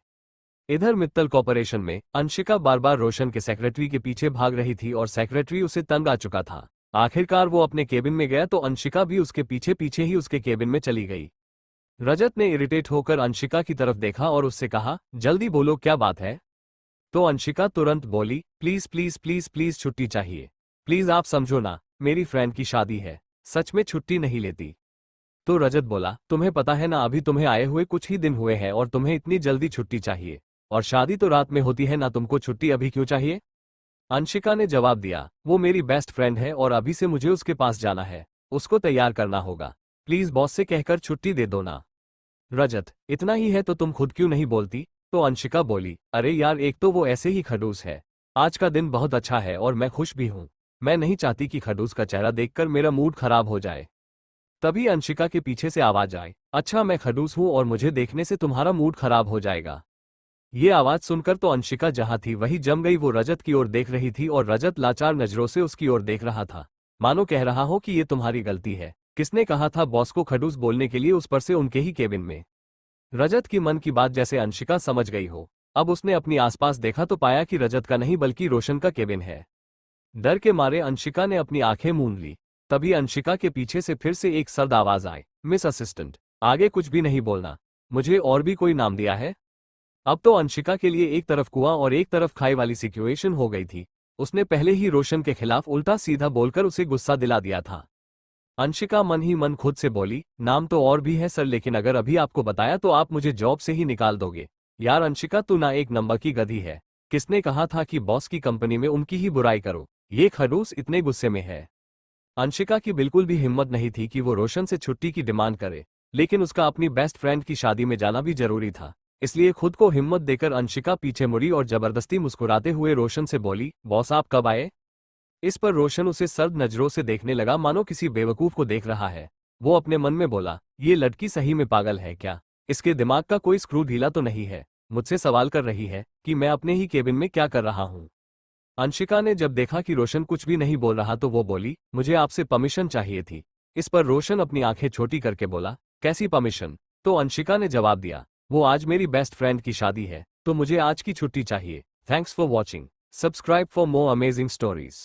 इधर मित्तल कॉर्पोरेशन में अंशिका बार बार रोशन के सेक्रेटरी के पीछे भाग रही थी और सेक्रेटरी उसे तंग आ चुका था। आखिरकार वो अपने केबिन में गया तो अंशिका भी उसके पीछे पीछे ही उसके केबिन में चली गई। रजत ने इरिटेट होकर अंशिका की तरफ देखा और उससे कहा, जल्दी बोलो क्या बात है। तो अंशिका तुरंत बोली, प्लीज प्लीज प्लीज प्लीज छुट्टी चाहिए, प्लीज आप समझो ना, मेरी फ्रेंड की शादी है, सच में छुट्टी नहीं लेती। तो रजत बोला, तुम्हें पता है ना अभी तुम्हें आए हुए कुछ ही दिन हुए हैं और तुम्हें इतनी जल्दी छुट्टी चाहिए, और शादी तो रात में होती है ना, तुमको छुट्टी अभी क्यों चाहिए। अंशिका ने जवाब दिया, वो मेरी बेस्ट फ्रेंड है और अभी से मुझे उसके पास जाना है, उसको तैयार करना होगा, प्लीज बॉस से कहकर छुट्टी दे दो ना। रजत, इतना ही है तो तुम खुद क्यों नहीं बोलती। तो अंशिका बोली, अरे यार एक तो वो ऐसे ही खड़ूस है, आज का दिन बहुत अच्छा है और मैं खुश भी हूँ, मैं नहीं चाहती कि खड़ूस का चेहरा देखकर मेरा मूड खराब हो जाए। तभी अंशिका के पीछे से आवाज आए, अच्छा मैं खड़ूस हूँ और मुझे देखने से तुम्हारा मूड खराब हो जाएगा। ये आवाज सुनकर तो अंशिका जहां थी वही जम गई। वो रजत की ओर देख रही थी और रजत लाचार नजरों से उसकी ओर देख रहा था, मानो कह रहा हो कि ये तुम्हारी गलती है, किसने कहा था बॉस को खड़ूस बोलने के लिए, उस पर से उनके ही केबिन में। रजत की मन की बात जैसे अंशिका समझ गई हो। अब उसने अपनी आसपास देखा तो पाया कि रजत का नहीं बल्कि रोशन का केबिन है। डर के मारे अंशिका ने अपनी आंखें मूंद ली। तभी अंशिका के पीछे से फिर से एक सर्द आवाज आई, मिस असिस्टेंट, आगे कुछ भी नहीं बोलना, मुझे और भी कोई नाम दिया है। अब तो अंशिका के लिए एक तरफ कुआं और एक तरफ खाई वाली सिचुएशन हो गई थी। उसने पहले ही रोशन के खिलाफ उल्टा सीधा बोलकर उसे गुस्सा दिला दिया था। अंशिका मन ही मन खुद से बोली, नाम तो और भी है सर, लेकिन अगर अभी आपको बताया तो आप मुझे जॉब से ही निकाल दोगे। यार अंशिका तू ना एक नंबर की गधी है, किसने कहा था कि बॉस की कंपनी में उनकी ही बुराई करो। ये खड़ूस इतने गुस्से में है। अंशिका की बिल्कुल भी हिम्मत नहीं थी कि वो रोशन से छुट्टी की डिमांड करे, लेकिन उसका अपनी बेस्ट फ्रेंड की शादी में जाना भी जरूरी था। इसलिए खुद को हिम्मत देकर अंशिका पीछे मुड़ी और जबरदस्ती मुस्कुराते हुए रोशन से बोली, बॉस आप कब आए। इस पर रोशन उसे सर्द नजरों से देखने लगा मानो किसी बेवकूफ को देख रहा है। वो अपने मन में बोला, ये लड़की सही में पागल है क्या, इसके दिमाग का कोई स्क्रू ढीला तो नहीं है, मुझसे सवाल कर रही है कि मैं अपने ही केबिन में क्या कर रहा हूँ। अंशिका ने जब देखा कि रोशन कुछ भी नहीं बोल रहा तो वो बोली, मुझे आपसे परमिशन चाहिए थी। इस पर रोशन अपनी आंखें छोटी करके बोला, कैसी परमिशन। तो अंशिका ने जवाब दिया, वो आज मेरी बेस्ट फ्रेंड की शादी है तो मुझे आज की छुट्टी चाहिए। Thanks for watching, subscribe for more amazing stories.